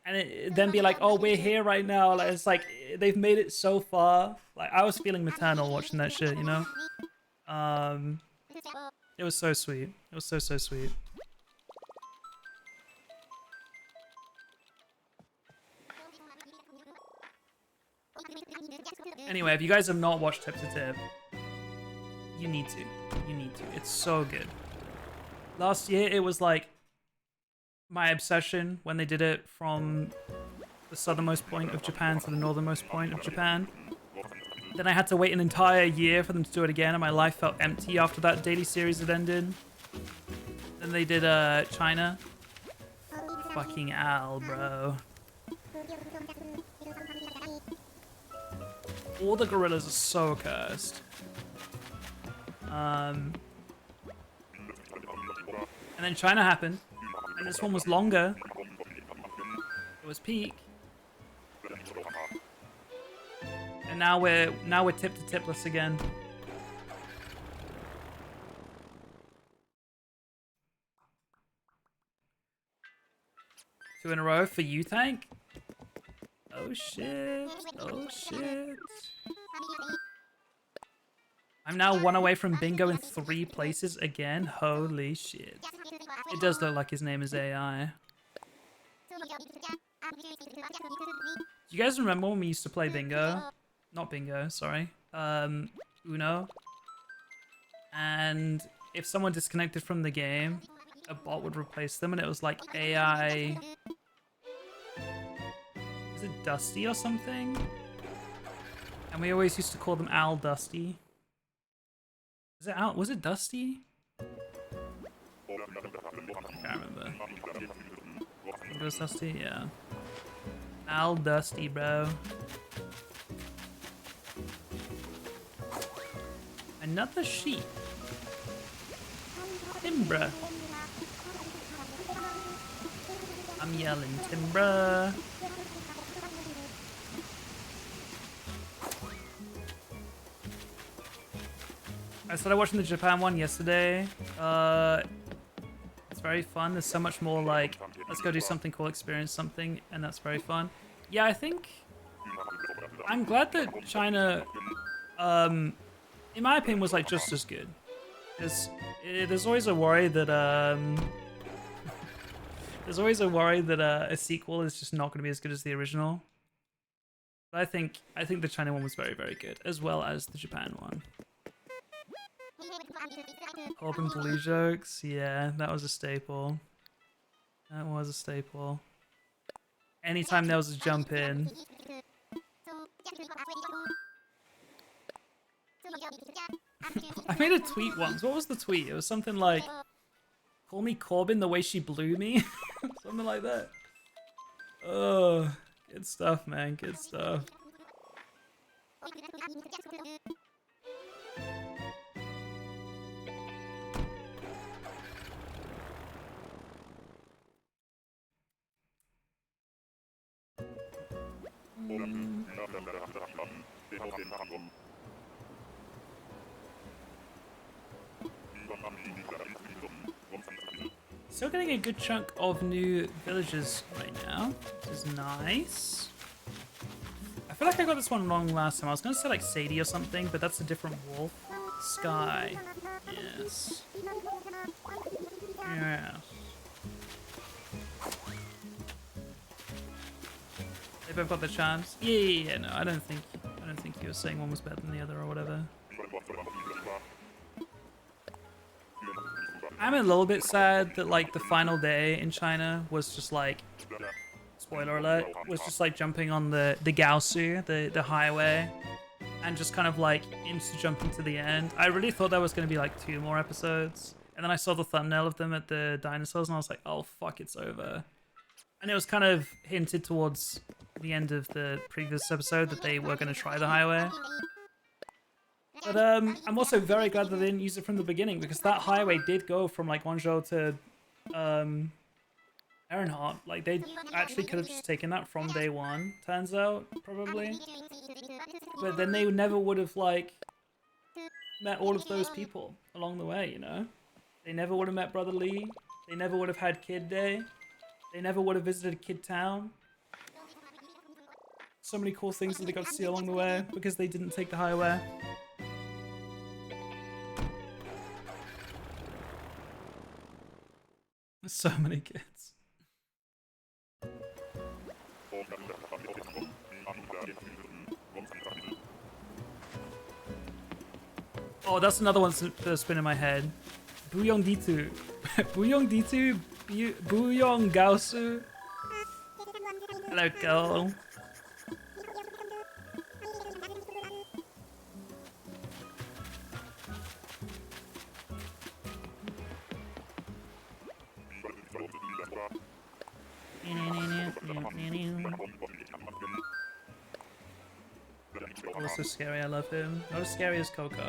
and then be like, oh, we're here right now. Like it's like they've made it so far. Like I was feeling maternal watching that shit, you know? It was so sweet. It was so, so sweet. Anyway, if you guys have not watched Tip to Tip, you need to. You need to. It's so good. Last year, it was like my obsession when they did it from the southernmost point of Japan to the northernmost point of Japan. Then I had to wait an entire year for them to do it again, and my life felt empty after that daily series had ended. Then they did China. Fucking Al, bro. All the gorillas are so cursed. And then China happened, and this one was longer. It was peak. And now we're tip to tipless again. 2 in a row for you, Tank? Oh shit. Oh shit. I'm now 1 away from bingo in 3 places again. Holy shit. It does look like his name is AI. Do you guys remember when we used to play bingo? Not bingo, sorry. Uno. And if someone disconnected from the game, a bot would replace them, and it was like AI... Is it Dusty or something? And we always used to call them Al Dusty. Is it Al? Was it Dusty? I can't remember. It was Dusty? Yeah. Al Dusty, bro. Another sheep. Timbra. I'm yelling Timbra. I started watching the Japan one yesterday. It's very fun. There's so much more like, let's go do something cool, experience something, and that's very fun. Yeah, I think I'm glad that China, in my opinion, was like just as good. Because there's always a worry that a sequel is just not going to be as good as the original. But I think the China one was very, very good, as well as the Japan one. Corbin Blue jokes, yeah, that was a staple. That was a staple. Anytime there was a jump in. I made a tweet once. What was the tweet? It was something like, "Call me Corbin the way she blew me," something like that. Oh, good stuff, man. Good stuff. Still getting a good chunk of new villagers right now, which is nice. I feel like I got this one wrong last time. I was going to say like Sadie or something, but that's a different wolf. Sky. Yes. Yeah. They both got the charms. Yeah, no, I don't think you were saying one was better than the other or whatever. I'm a little bit sad that like the final day in China was just like, spoiler alert, was just like jumping on the Gaosu, the highway, and just kind of like jumping to the end. I really thought there was going to be like 2 more episodes, and then I saw the thumbnail of them at the dinosaurs, and I was like, oh fuck, it's over. And it was kind of hinted towards the end of the previous episode that they were going to try the highway. But I'm also very glad that they didn't use it from the beginning, because that highway did go from like Guangzhou to Earnhardt. Like they actually could have just taken that from day one, turns out, probably. But then they never would have like met all of those people along the way, you know? They never would have met Brother Lee. They never would have had Kid Day. They never would have visited Kid Town. So many cool things that they got to see along the way because they didn't take the highway. There's so many kids. Oh, that's another one that's been in my head. Buyong Ditu. Buyong Ditu. Buyong Gaosu. Hello, girl. Oh, that's so scary. I love him. Not as scary as Coco.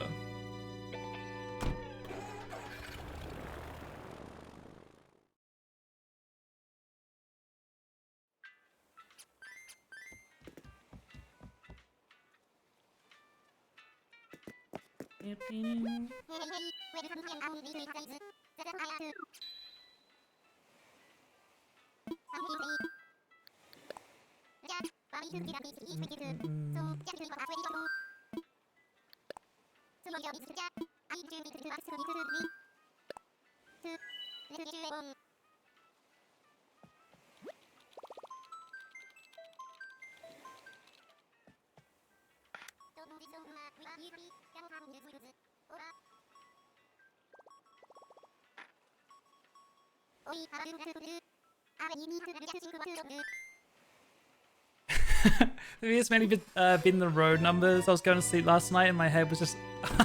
Maybe it's mainly been the road numbers. I was going to sleep last night and my head was just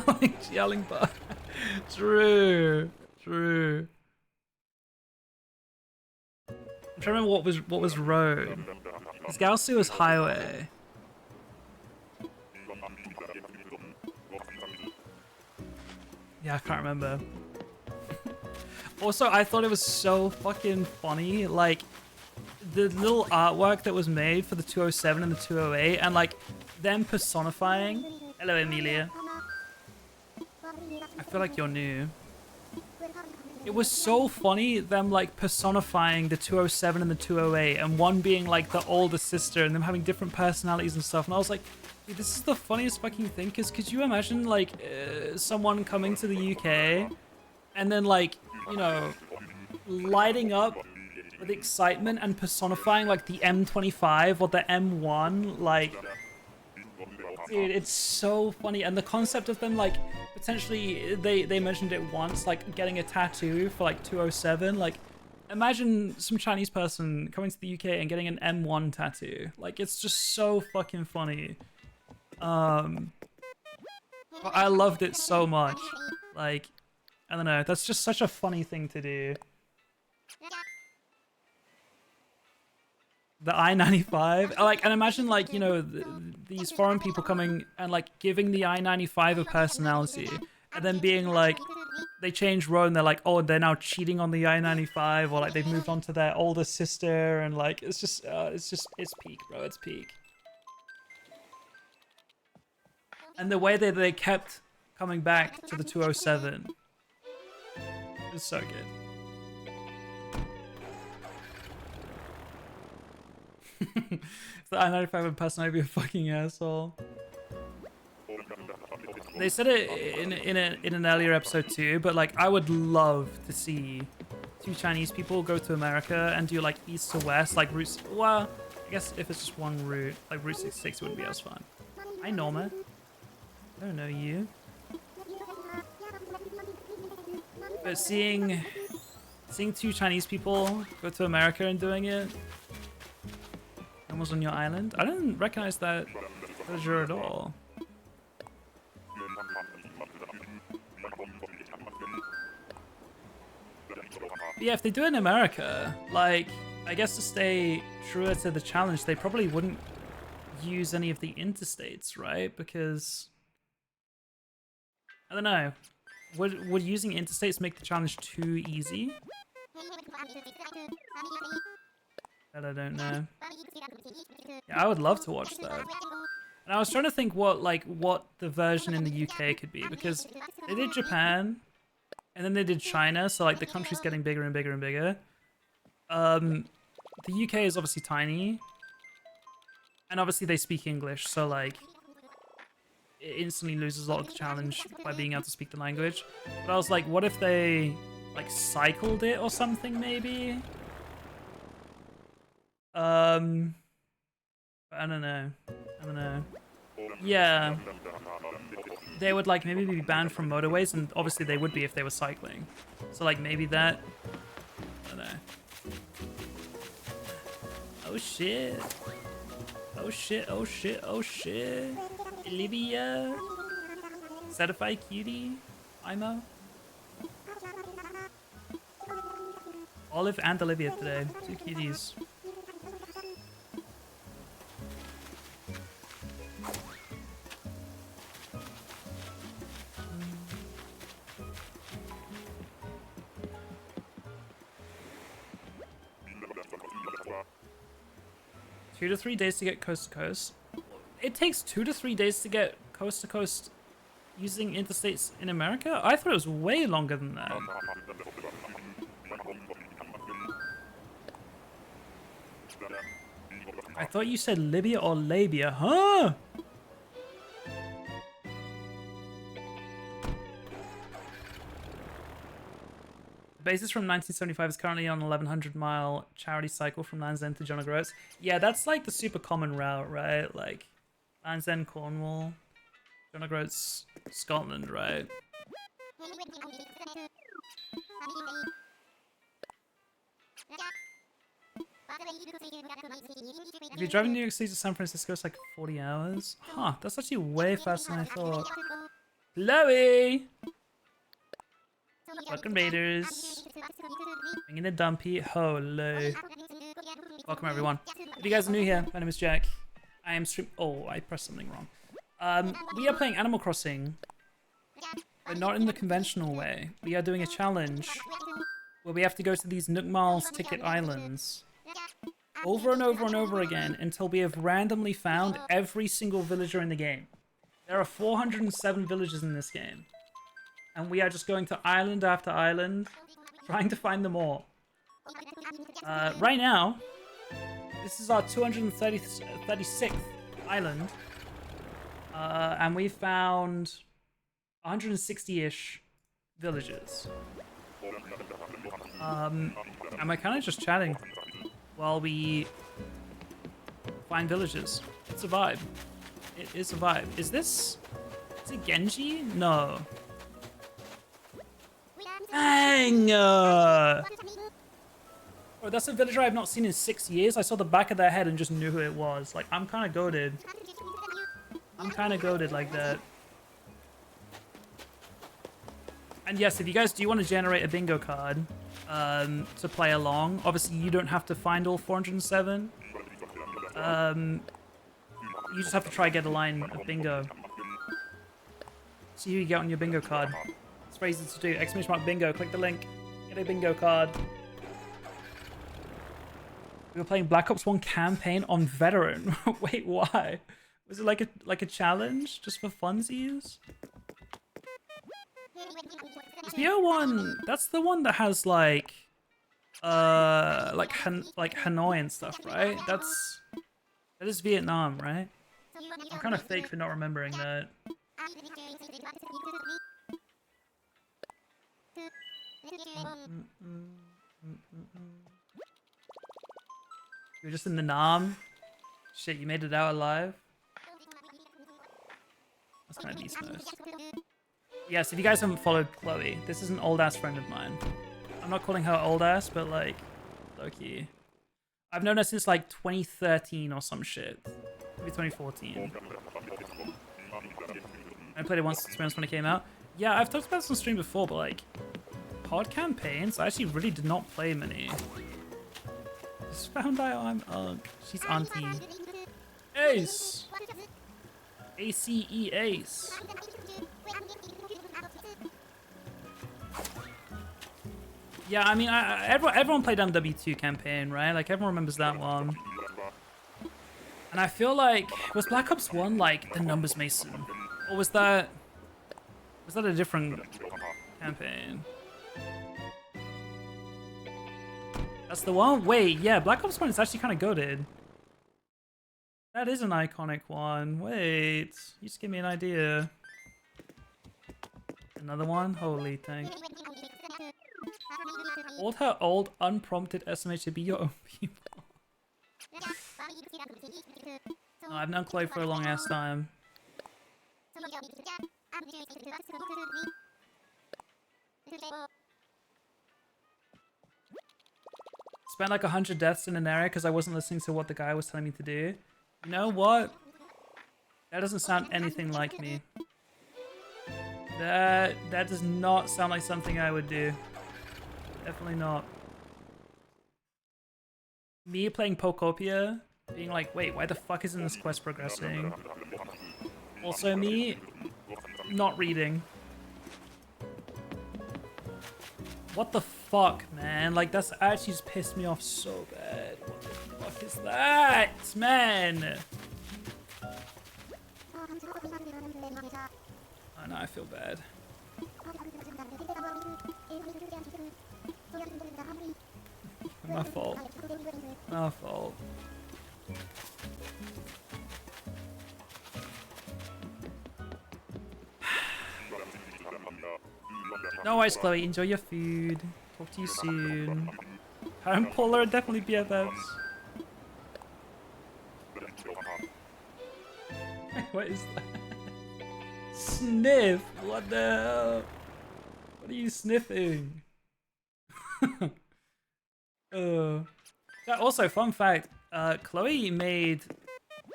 like yelling, but true. I'm trying to remember what was road. Because Gaosu was highway. Yeah, I can't remember. Also, I thought it was so fucking funny, like, the little artwork that was made for the 207 and the 208, and, like, them personifying... Hello, Emilia. I feel like you're new. It was so funny, them, like, personifying the 207 and the 208, and one being, like, the older sister, and them having different personalities and stuff, and I was like, dude, this is the funniest fucking thing, because could you imagine, like, someone coming to the UK, and then, like, you know, lighting up with excitement and personifying like the M25 or the M1, like, dude, it's so funny. And the concept of them, like, potentially, they mentioned it once, like, getting a tattoo for like 207. Like, imagine some Chinese person coming to the UK and getting an M1 tattoo. Like, it's just so fucking funny. But I loved it so much. Like, I don't know, that's just such a funny thing to do. The I-95, like, and imagine, like, you know, these foreign people coming and, like, giving the I-95 a personality, and then being like, they change road and they're like, oh, they're now cheating on the I-95, or like they've moved on to their older sister, and like, it's peak, bro, it's peak. And the way that they kept coming back to the 207 is so good. If the I-95 in person, I'd be a fucking asshole. They said it in an earlier episode too, but like, I would love to see two Chinese people go to America and do like east to west, like routes. Well, I guess if it's just one route, like Route 66, it wouldn't be as fun. Hi, Norma. I don't know you. But seeing two Chinese people go to America and doing it. Almost on your island? I didn't recognize that treasure at all. But yeah, if they do it in America, like, I guess to stay truer to the challenge, they probably wouldn't use any of the interstates, right? Because I don't know. Would using interstates make the challenge too easy? That I don't know. Yeah, I would love to watch that. And I was trying to think what the version in the UK could be, because they did Japan, and then they did China, so like the country's getting bigger and bigger and bigger. The UK is obviously tiny, and obviously they speak English, so like it instantly loses a lot of the challenge by being able to speak the language. But I was like, what if they like cycled it or something maybe? But I don't know. I don't know. Yeah. They would like maybe be banned from motorways, and obviously they would be if they were cycling. So like maybe that. I don't know. Oh shit. Oh shit, oh shit, oh shit. Olivia. Certified cutie. Imo. Olive and Olivia today. 2 cuties. Two to 3 days to get coast to coast. It takes 2 to 3 days to get coast to coast using interstates in America? I thought it was way longer than that. I thought you said Libya or Labia, huh? The basis from 1975 is currently on an 1100-mile charity cycle from Land's End to John O'Groats. Yeah, that's like the super common route, right? Like Land's End, Cornwall, John O'Groats, Scotland, right? If you're driving New York City to San Francisco, it's like 40 hours. Huh, that's actually way faster than I thought. Chloe! Welcome, Raiders. Bringing the dumpy. Hello. Welcome, everyone. If you guys are new here, my name is Jack. I am Oh, I pressed something wrong. We are playing Animal Crossing, but not in the conventional way. We are doing a challenge where we have to go to these Nook Miles ticket islands over and over and over again until we have randomly found every single villager in the game. There are 407 villagers in this game. And we are just going to island after island, trying to find them all. Right now, this is our 236th island. And we found 160-ish villages. And we're kind of just chatting while we find villages. It's a vibe. It is a vibe. Is it Genji? No. Dang! Oh, that's a villager I've not seen in 6 years. I saw the back of their head and just knew who it was. Like, I'm kind of goated. I'm kind of goated like that. And yes, if you guys do want to generate a bingo card to play along, obviously you don't have to find all 407. You just have to try get a line of bingo. See who you get on your bingo card. It's very easy to do. Exclamation mark bingo. Click the link. Get a bingo card. We were playing Black Ops 1 campaign on veteran. Wait, why? Was it like a challenge just for funsies? Is BO1? That's the one that has like Hanoi and stuff, right? That is Vietnam, right? I'm kind of fake for not remembering that. You're just in the Nam. Shit, you made it out alive. That's kind of decent. Yes, if you guys haven't followed Chloe, this is an old-ass friend of mine. I'm not calling her old-ass, but like, low-key. I've known her since like 2013 or some shit. Maybe 2014. I played it once when it came out. Yeah, I've talked about this on stream before, but like, pod campaigns, I actually really did not play many. Just found out I'm Unk. She's auntie. Ace! ACE Ace. Yeah, I mean, everyone played MW2 campaign, right? Like, everyone remembers that one. And I feel like, was Black Ops 1 like the Numbers Mason? Or was that a different campaign? That's the one? Wait, yeah, Black Ops 1 is actually kind of goated. That is an iconic one. Wait, you just gave me an idea. Another one? Holy thing. All her old, unprompted estimates to be your own people. Oh, I've known Chloe for a long ass time. Spent like 100 deaths in an area because I wasn't listening to what the guy was telling me to do. You know what? That doesn't sound anything like me. That does not sound like something I would do. Definitely not. Me playing Pokopia, being like, wait, why the fuck isn't this quest progressing? Also me not reading. What the fuck, man? Like, that's actually just pissed me off so bad. What the fuck is that, man? Oh no, I feel bad. My fault. My fault. No worries, Chloe. Enjoy your food. Talk to you soon. Her and Paula are definitely BFFs. What is that? Sniff? What the hell? What are you sniffing? Also, fun fact, Chloe made,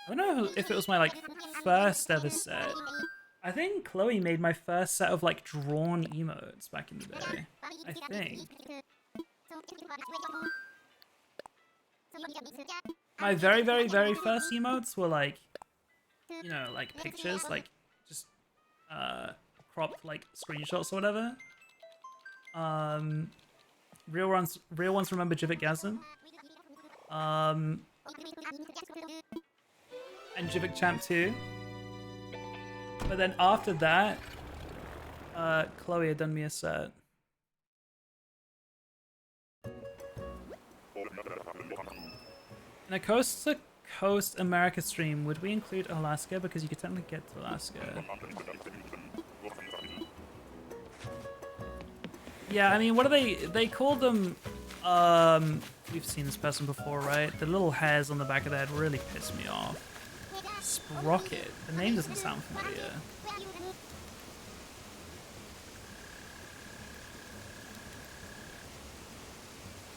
I don't know if it was my like first ever set. I think Chloe made my first set of like drawn emotes back in the day. I think. My very, very, very first emotes were like, you know, like pictures, like just cropped like screenshots or whatever. Real ones remember jvckk. And jvckk 2. But then after that, Chloe had done me a set. In a coast to coast America stream, would we include Alaska? Because you could technically get to Alaska. Yeah, I mean, what are they? They call them, we've seen this person before, right? The little hairs on the back of the head really piss me off. Sprocket. The name doesn't sound familiar.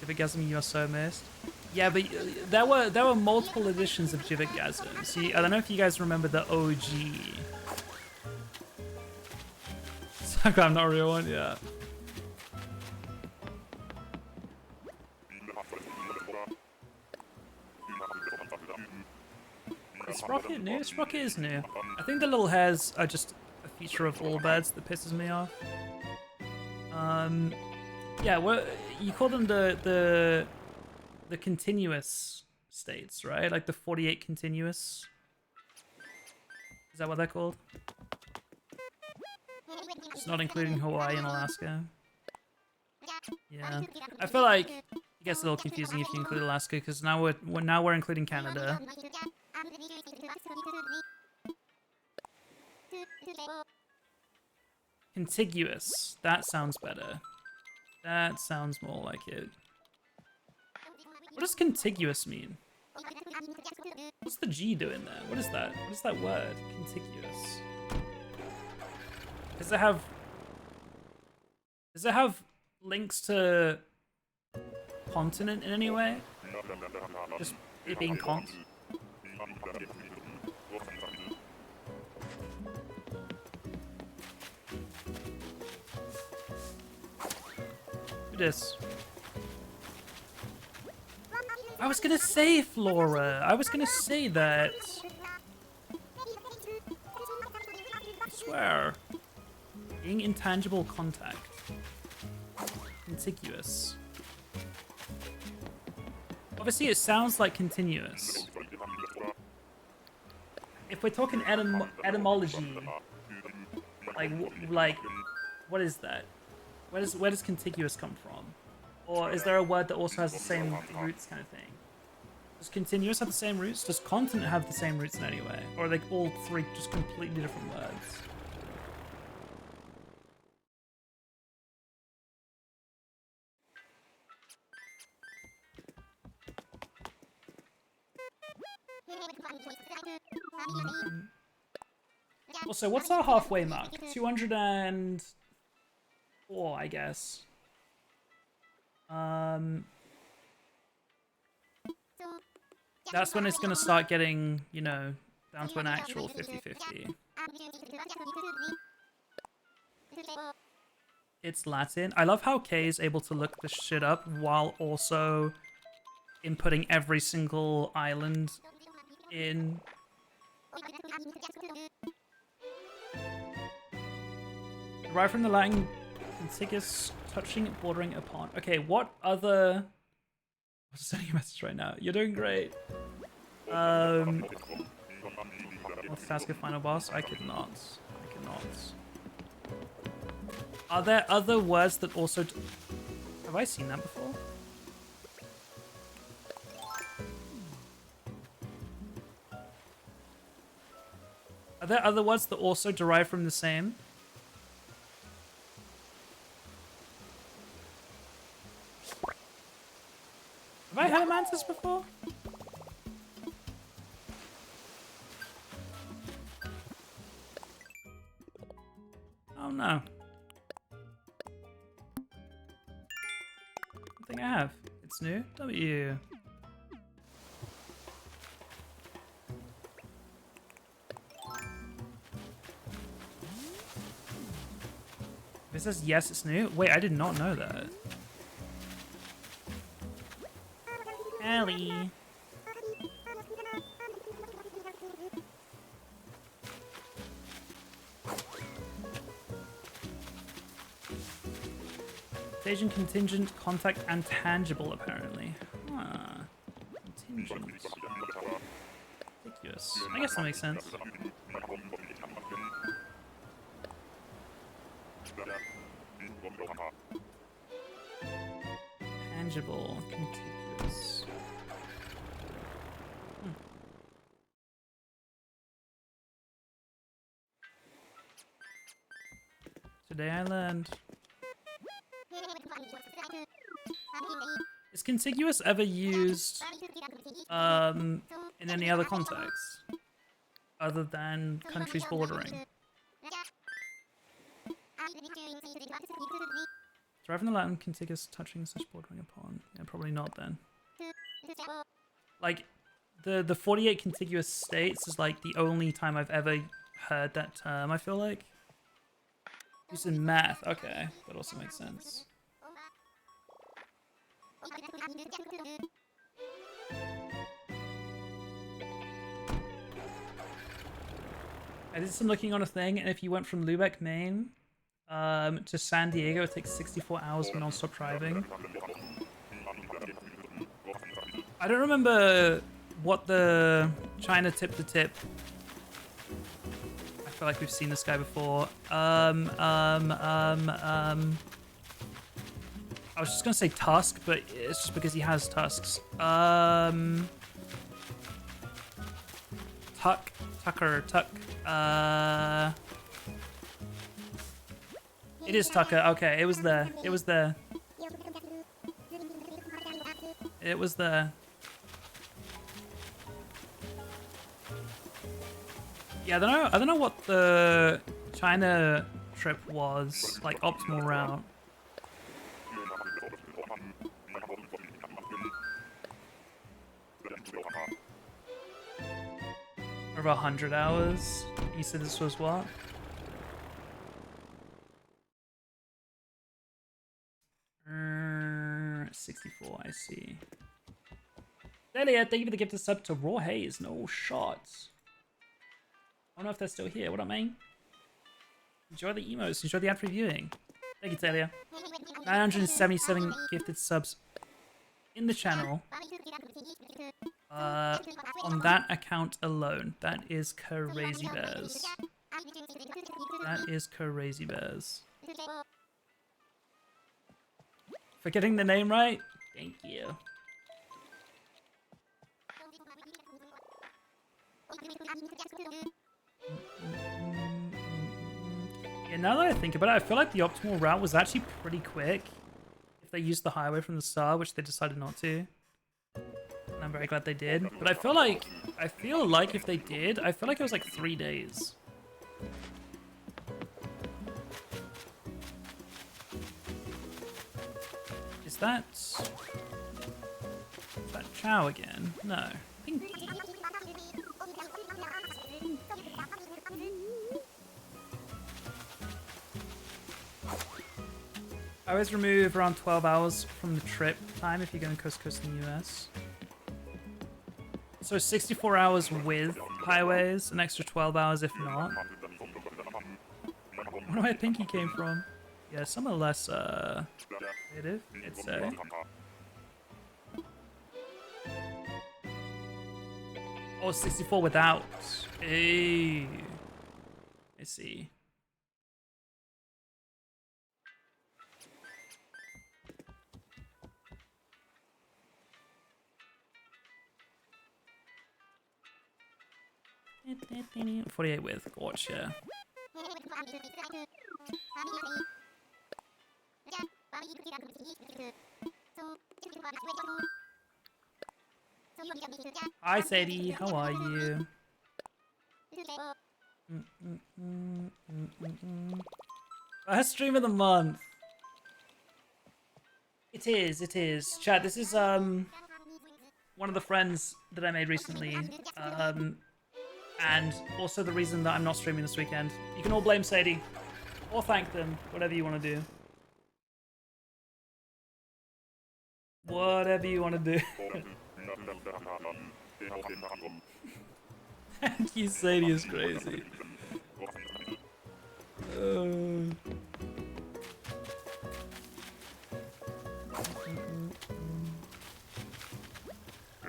Jvckk, you are so missed. Yeah, but there were multiple editions of Jvckk. See, I don't know if you guys remember the OG. Sakura, I'm not a real one, yeah. Is Sprocket new? Sprocket is new. I think the little hairs are just a feature of all birds that pisses me off. Yeah, what you call them the continuous states, right? Like the 48 continuous. Is that what they're called? It's not including Hawaii and Alaska. Yeah, I feel like it gets a little confusing if you include Alaska because now we're including Canada. Contiguous. That sounds better. That sounds more like it. What does contiguous mean? What's the G doing there? What is that? What is that word? Contiguous. Does it have links to continent in any way? Just it being cont? This. I was gonna say Flora. I was gonna say that. I swear. Being intangible contact. Contiguous. Obviously, it sounds like continuous. If we're talking etymology, like, what is that? Where does contiguous come from? Or is there a word that also has the same roots, kind of thing? Does continuous have the same roots? Does continent have the same roots in any way? Or are they all three just completely different words? Also, what's our halfway mark? 204, I guess. That's when it's gonna start getting, you know, down to an actual 50-50. It's Latin. I love how Kay is able to look this shit up while also inputting every single island in. Derived from the Latin contiguous, touching, bordering upon. Okay, what other... I'm just sending you a message right now. You're doing great. Multitask a final boss? I could not. I cannot. Are there other words that also... Have I seen that before? Are there other words that also derive from the same? Have I had a mantis before? Oh no. I think I have. It's new. W. If it says yes, it's new. Wait, I did not know that. Allie. Asian contingent, contact, and tangible, apparently. Ah, contingent. Ridiculous. I guess that makes sense. Tangible, contiguous. Today I learned. Is contiguous ever used in any other context other than countries bordering? Derived from the Latin contiguous, touching such bordering upon. Yeah, probably not then. Like the 48 contiguous states is like the only time I've ever heard that term, I feel like. Used in math. Okay, that also makes sense. I did some looking on a thing, and if you went from Lubeck, Maine, to San Diego, it takes 64 hours of non-stop driving. I don't remember what the China tip-to-tip. I feel like we've seen this guy before. I was just gonna say Tusk, but it's just because he has tusks. Tucker. It is Tucker. Okay, it was there. It was there. It was there. Yeah, I don't know what the China trip was, like optimal route. Over 100 hours. You said this was what? Uh, 64, I see. Delia, thank you for the gift of sub to Raw Haze. No shots. I don't know if they're still here. What up, man? Enjoy the emotes. Enjoy the ad-free viewing. Thank you, Talia. 977 gifted subs in the channel. On that account alone. That is crazy bears. That is crazy bears. For getting the name right? Thank you. Yeah, now that I think about it, I feel like the optimal route was actually pretty quick. If they used the highway from the start, which they decided not to. And I'm very glad they did. But I feel like if they did, I feel like it was like 3 days. Is that Chow again? No. I think... I always remove around 12 hours from the trip time if you're going coast to coast in the US. So 64 hours with highways, an extra 12 hours if not. I wonder where Pinky came from. Yeah, some are less creative, I'd say. Oh, 64 without. Hey. I see. $48 with, gotcha. Hi Sadie, how are you? First stream of the month. It is. Chat, this is one of the friends that I made recently. And also the reason that I'm not streaming this weekend. You can all blame Sadie. Or thank them. Whatever you want to do. Whatever you want to do. Thank you, Sadie is crazy.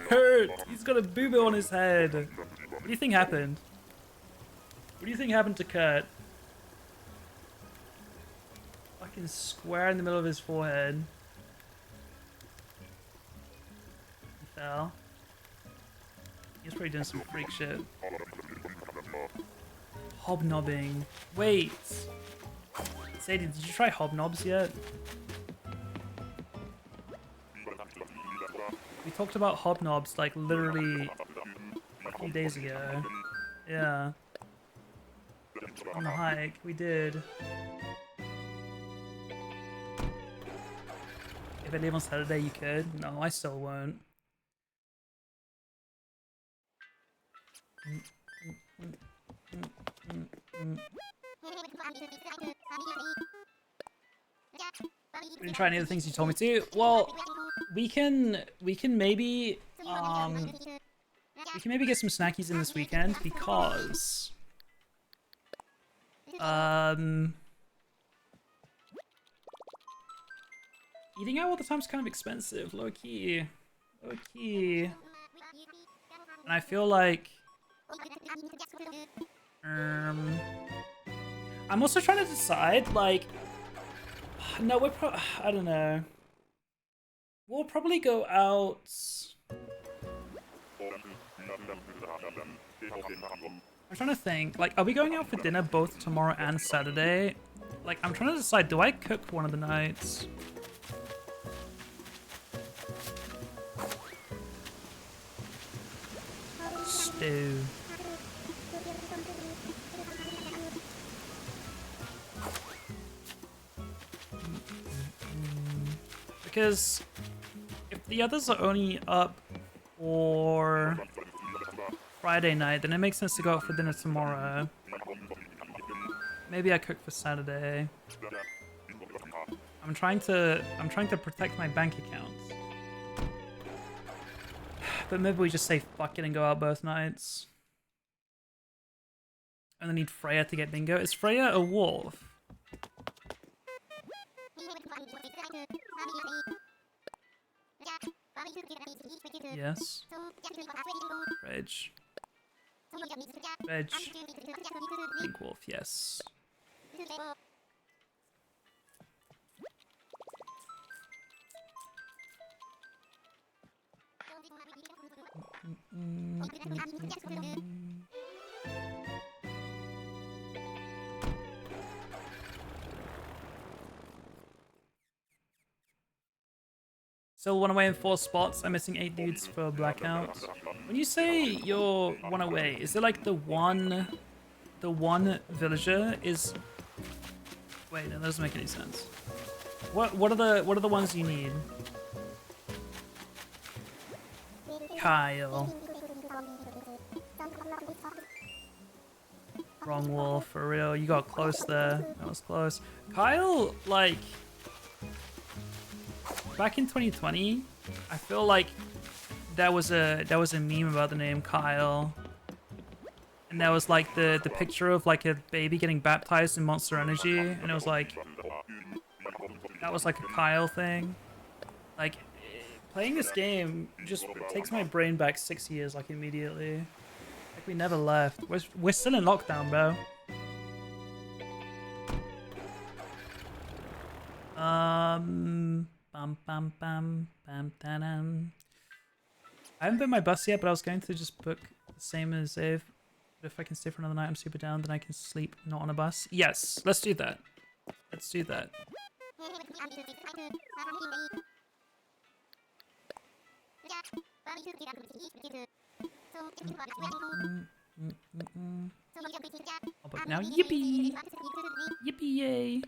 Kurt! He's got a boo-boo on his head. What do you think happened? What do you think happened to Kurt? Fucking square in the middle of his forehead. He fell. He was probably doing some freak shit. Hobnobbing. Wait. Sadie, did you try hobnobs yet? We talked about hobnobs like literally a few days ago. Yeah. On the hike, we did. If I leave on Saturday, you could. No, I still won't. We didn't try any of the things you told me to. Well, we can maybe get some snackies in this weekend because eating out all the time is kind of expensive, low key. And I feel like I'm also trying to decide, like, no, I don't know. We'll probably go out. I'm trying to think, like, are we going out for dinner both tomorrow and Saturday? Like, I'm trying to decide, do I cook one of the nights? Stew. Because if the others are only up for Friday night, then it makes sense to go out for dinner tomorrow. Maybe I cook for Saturday. I'm trying to protect my bank accounts. But maybe we just say fuck it and go out both nights. And I need Freya to get bingo. Is Freya a wolf? Yes. Reg. Reg. Pink wolf, yes. Still one away in 4 spots. I'm missing 8 dudes for blackout. When you say you're one away, is it like the one villager is? Wait, no, that doesn't make any sense. What are the ones you need? Kyle. Wrong wolf, for real. You got close there. That was close. Kyle, like, back in 2020, I feel like there was a meme about the name Kyle, and there was like the picture of like a baby getting baptized in Monster Energy, and it was like that was like a Kyle thing. Like, playing this game just takes my brain back 6 years, like, immediately. Like, we never left. We're still in lockdown, bro. Bam, bam, bam, bam, da-dam. I haven't booked my bus yet, but I was going to just book the same as Zave. But if I can stay for another night, I'm super down, then I can sleep not on a bus. Yes, let's do that. Let's do that. I'll book now. Yippee! Yippee yay!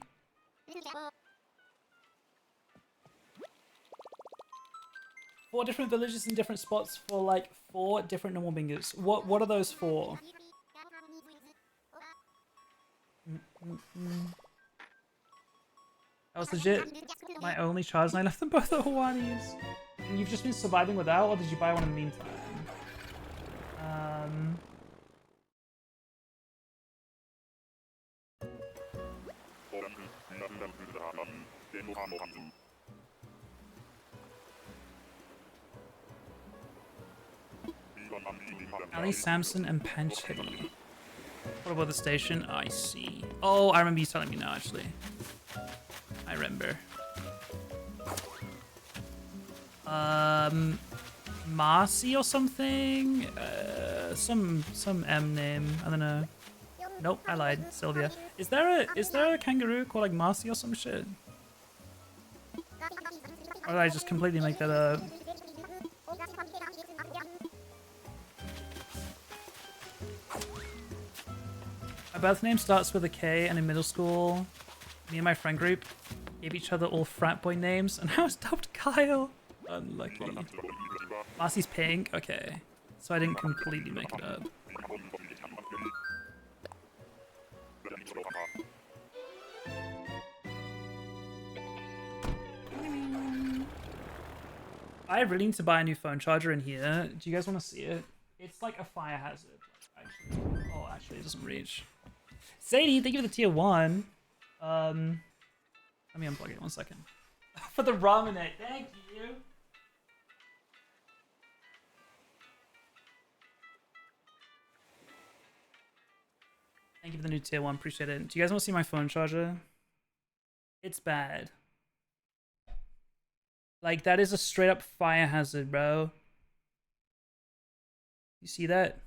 Four different villages in different spots for like 4 different normal bingers. What are those for? That was legit my only charge, and I left them both at Hawaii's. And you've just been surviving without, or did you buy one in the meantime? Ali Samson and Panchetti. What about the station? I see. Oh, I remember you telling me now, actually. I remember. Marcy or something? Some M name. I don't know. Nope, I lied. Sylvia. Is there a kangaroo called like Marcy or some shit? Or did I just completely make that up? My birth name starts with a K, and in middle school, me and my friend group gave each other all frat boy names, and I was dubbed Kyle. Unlucky. Marcy's pink? Okay. So I didn't completely make it up. I really need to buy a new phone charger in here. Do you guys want to see it? It's like a fire hazard. Actually. Oh, actually, it doesn't reach. Sadie, thank you for the tier 1. Let me unplug it 1 second. For the ramenette, thank you. Thank you for the new tier 1, appreciate it. Do you guys want to see my phone charger? It's bad. Like, that is a straight up fire hazard, bro. You see that?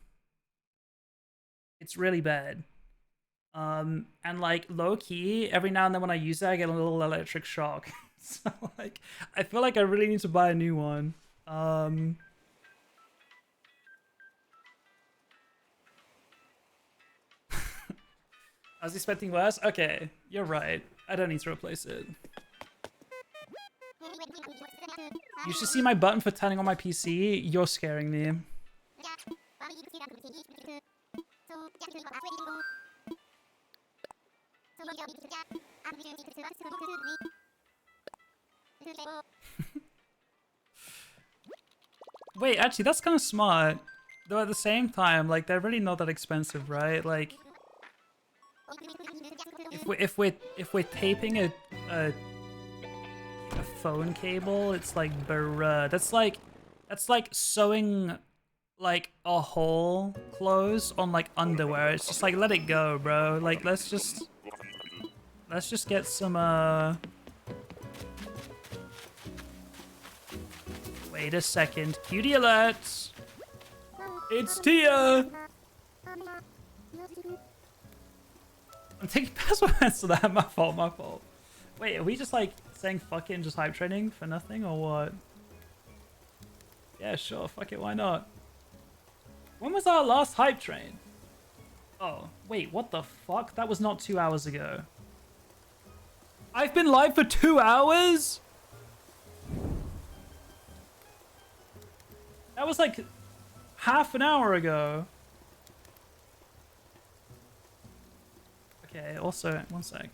It's really bad. And like, low key, every now and then when I use it, I get a little electric shock. So like, I feel like I really need to buy a new one. I was expecting worse? Okay, you're right. I don't need to replace it. You should see my button for turning on my PC. You're scaring me. Wait, actually, that's kind of smart. Though at the same time, like, they're really not that expensive, right? Like, if we're taping a a phone cable. It's like, bruh. That's like sewing like a hole closed on like underwear. It's just like, let it go, bro. Like, let's just get some, wait a second. Cutie alert! It's Tia! I'm taking passwords to that. My fault. Wait, are we just like saying fuck it and just hype training for nothing or what? Yeah, sure. Fuck it. Why not? When was our last hype train? Oh, wait. What the fuck? That was not 2 hours ago. I've been live for 2 hours? That was like half an hour ago. Okay, also, one sec.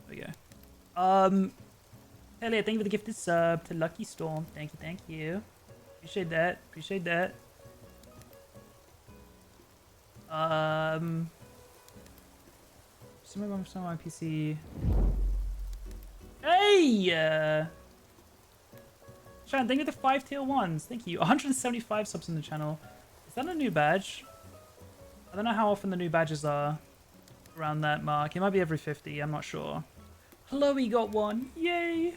There we go. Palia, thank you for the gifted sub to Lucky Storm. Thank you. Appreciate that. Some of my PC. Hey! Shan, thank you for the 5 tier 1s. Thank you. 175 subs in the channel. Is that a new badge? I don't know how often the new badges are around that mark. It might be every 50. I'm not sure. Chloe got one. Yay!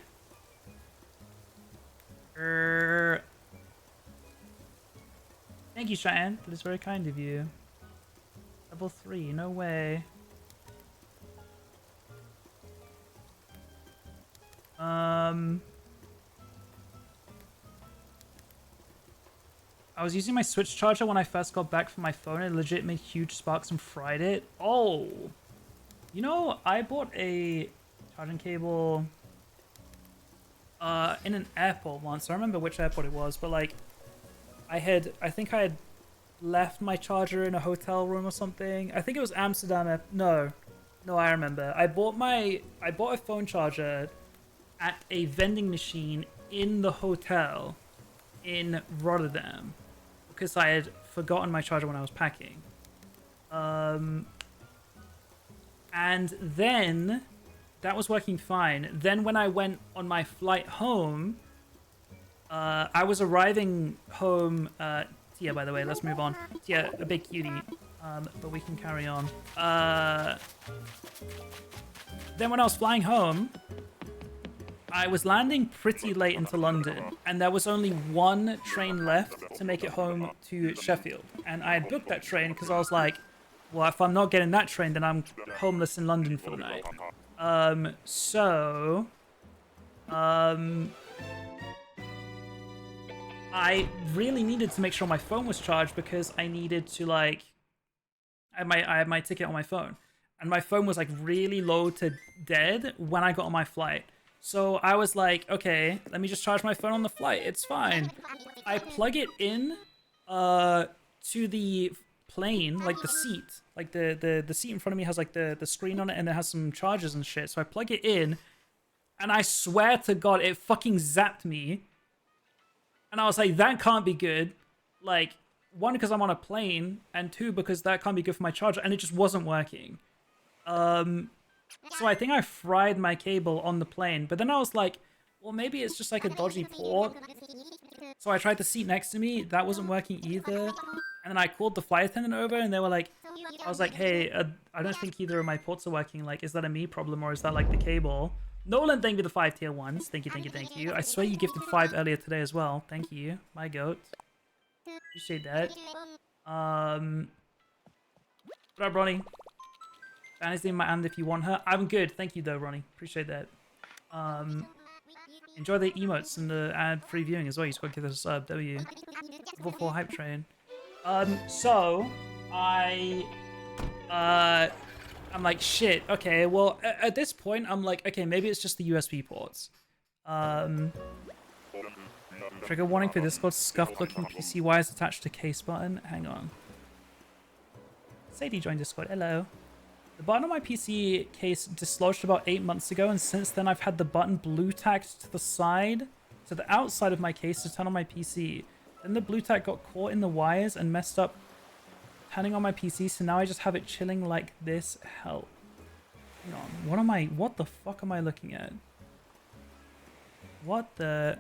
Thank you, Cheyenne. That is very kind of you. Level 3. No way. I was using my Switch charger when I first got back from my phone and legit made huge sparks and fried it. Oh! You know, I bought a charging cable in an airport once. I don't remember which airport it was, but like I think I had left my charger in a hotel room or something. I think it was Amsterdam. No, I remember. I bought a phone charger at a vending machine in the hotel in Rotterdam because I had forgotten my charger when I was packing. And then that was working fine. Then when I went on my flight home, I was arriving home. Tia, by the way, let's move on. Tia, a big cutie, but we can carry on. Then when I was flying home, I was landing pretty late into London, and there was only one train left to make it home to Sheffield. And I had booked that train because I was like, well, if I'm not getting that train, then I'm homeless in London for the night. I really needed to make sure my phone was charged because I needed to, like, I had my ticket on my phone. And my phone was, like, really low to dead when I got on my flight. So I was like, okay, let me just charge my phone on the flight. It's fine. I plug it in to the plane, like the seat. Like the seat in front of me has like the screen on it and it has some chargers and shit. So I plug it in and I swear to God, it fucking zapped me. And I was like, that can't be good. Like, one, because I'm on a plane, and two, because that can't be good for my charger, and it just wasn't working. So I think I fried my cable on the plane, but then I was like, well, maybe it's just like a dodgy port. So I tried the seat next to me, that wasn't working either. And then I called the flight attendant over, and they were like, I was like, hey, I don't think either of my ports are working. Like, is that a me problem, or is that like the cable? Nolan, thank you for the 5 tier 1s. Thank you. I swear you gifted 5 earlier today as well. Thank you, my goat. Appreciate that. What up, Ronnie? Fanny's in my hand if you want her. I'm good. Thank you, though, Ronnie. Appreciate that. Enjoy the emotes and the ad-free viewing as well. You just got to give us a sub, W. Level 4 hype train. So, I'm like, shit, okay, well, at this point, I'm like, okay, maybe it's just the USB ports. Trigger warning for Discord, scuffed looking PC wires attached to case button. Hang on. Sadie joined Discord, hello. The button on my PC case dislodged about 8 months ago, and since then I've had the button blue tacked to the side, to the outside of my case to turn on my PC. Then the blue tack got caught in the wires and messed up turning on my PC, so now I just have it chilling like this. Help. Hang on. What the fuck am I looking at? What the...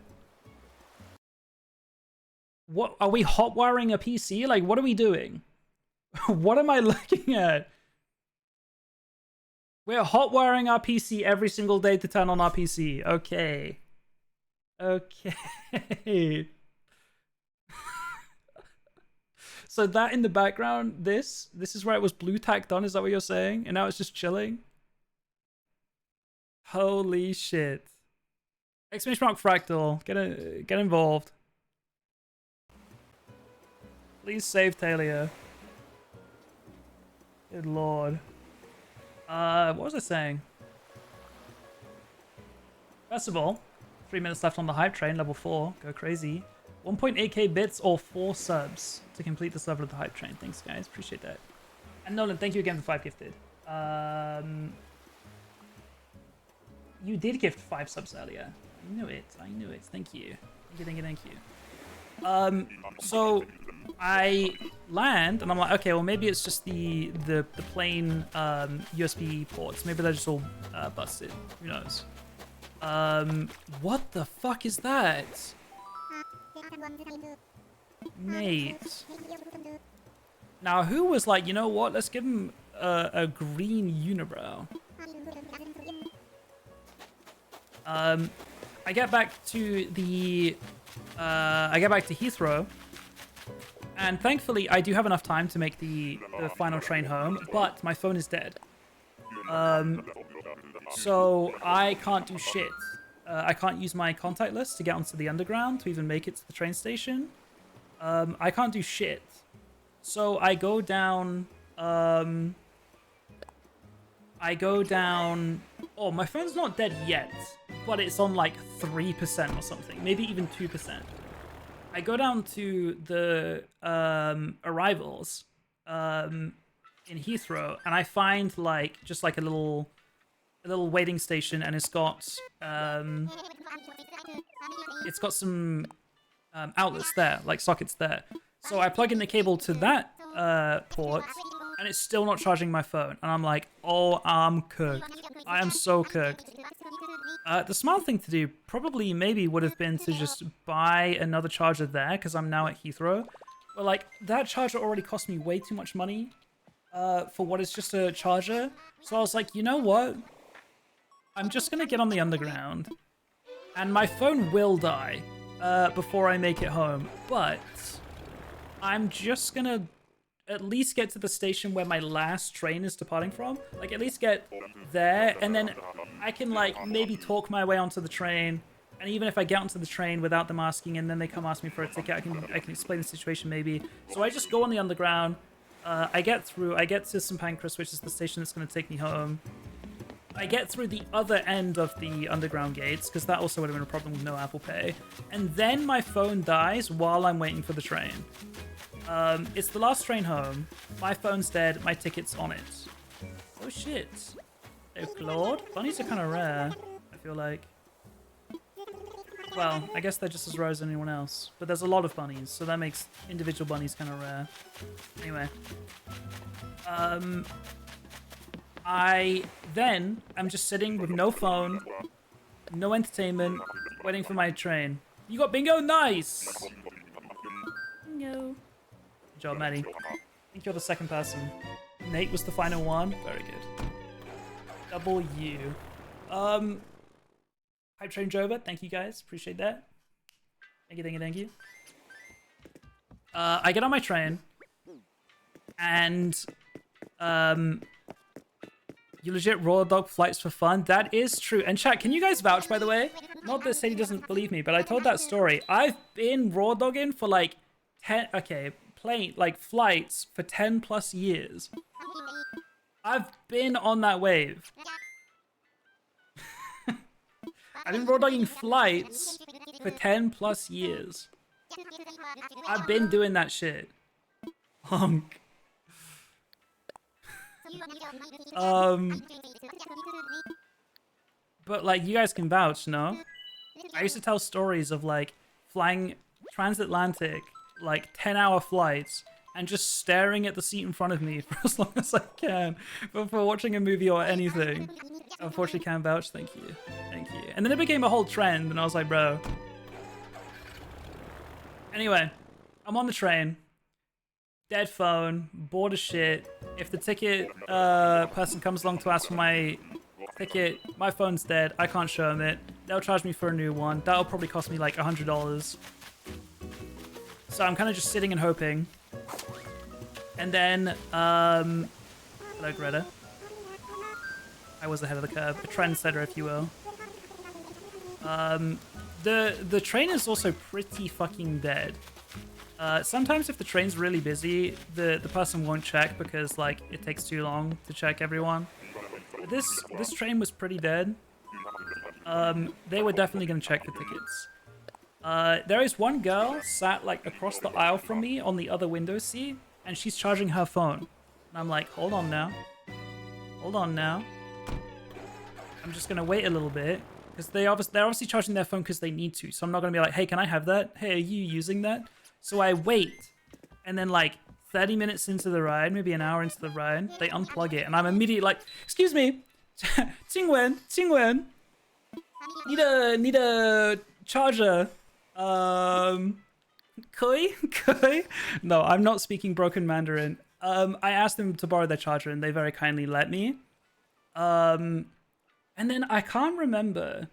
What, are we hot wiring a PC? Like, what are we doing? What am I looking at? We're hot wiring our PC every single day to turn on our PC. Okay. Okay. So that in the background, this is where it was blue tacked on, is that what you're saying? And now it's just chilling? Holy shit. Exclamation mark fractal. Get involved. Please save Talia. Good lord. What was I saying? First of all, 3 minutes left on the hype train, level 4. Go crazy. 1.8k bits or 4 subs to complete this level of the hype train. Thanks, guys. Appreciate that. And Nolan, thank you again for 5 gifted. You did gift 5 subs earlier. I knew it. Thank you. Thank you. So I land and I'm like, okay, well maybe it's just the plain USB ports. Maybe they're just all busted. Who knows? What the fuck is that? Mate. Now who was like, you know what? Let's give him a green unibrow. I get back to Heathrow, and thankfully I do have enough time to make the final train home, but my phone is dead. So I can't do shit. I can't use my contact list to get onto the underground to even make it to the train station. I can't do shit. So I go down... Oh, my phone's not dead yet, but it's on like 3% or something, maybe even 2%. I go down to the arrivals in Heathrow, and I find like just like a little waiting station, and it's got some outlets there, like sockets there. So I plug in the cable to that port, and it's still not charging my phone. And I'm like, oh, I'm cooked. I am so cooked. The smart thing to do probably maybe would have been to just buy another charger there, because I'm now at Heathrow. But like, that charger already cost me way too much money for what is just a charger. So I was like, you know what? I'm just going to get on the underground, and my phone will die before I make it home. But I'm just going to at least get to the station where my last train is departing from. Like, at least get there, and then I can, like, maybe talk my way onto the train. And even if I get onto the train without them asking, and then they come ask me for a ticket, I can explain the situation maybe. So I just go on the underground. I get through. I get to St. Pancras, which is the station that's going to take me home. I get through the other end of the underground gates, because that also would have been a problem with no Apple Pay. And then my phone dies while I'm waiting for the train. It's the last train home. My phone's dead. My ticket's on it. Oh shit. Oh, Claude? Bunnies are kind of rare, I feel like. Well, I guess they're just as rare as anyone else. But there's a lot of bunnies, so that makes individual bunnies kind of rare. Anyway. I'm just sitting with no phone, no entertainment, waiting for my train. You got bingo? Nice! Bingo. Good job, Maddie. I think you're the second person. Nate was the final one. Very good. W. Hype Train Joba, thank you guys. Appreciate that. Thank you. I get on my train, and you legit raw dog flights for fun. That is true. And chat, can you guys vouch, by the way? Not that Sadie doesn't believe me, but I told that story. I've been raw dogging for like 10, okay, flights for 10 plus years. I've been on that wave. I've been raw dogging flights for 10 plus years. I've been doing that shit. Honk. But like, you guys can vouch, no? I used to tell stories of like flying transatlantic, like 10-hour flights, and just staring at the seat in front of me for as long as I can for watching a movie or anything. Unfortunately, can't vouch. Thank you. Thank you. And then it became a whole trend, and I was like, bro. Anyway, I'm on the train. Dead phone. Bored as shit. If the ticket person comes along to ask for my ticket, my phone's dead. I can't show them it. They'll charge me for a new one. That'll probably cost me like $100. So I'm kind of just sitting and hoping. And then, hello Greta. I was ahead of the curve. A trendsetter, if you will. The train is also pretty fucking dead. Sometimes if the train's really busy, the person won't check because like it takes too long to check everyone. This train was pretty dead. They were definitely gonna check the tickets. There is one girl sat like across the aisle from me on the other window seat, and she's charging her phone. And I'm like, hold on now. Hold on now. I'm just gonna wait a little bit. Because they're obviously charging their phone because they need to. So I'm not gonna be like, hey, can I have that? Hey, are you using that? So I wait. And then like 30 minutes into the ride, maybe an hour into the ride, they unplug it. And I'm immediately like, excuse me, Qingwen, need a charger. Koi? No, I'm not speaking broken Mandarin. I asked them to borrow their charger and they very kindly let me. And then I can't remember,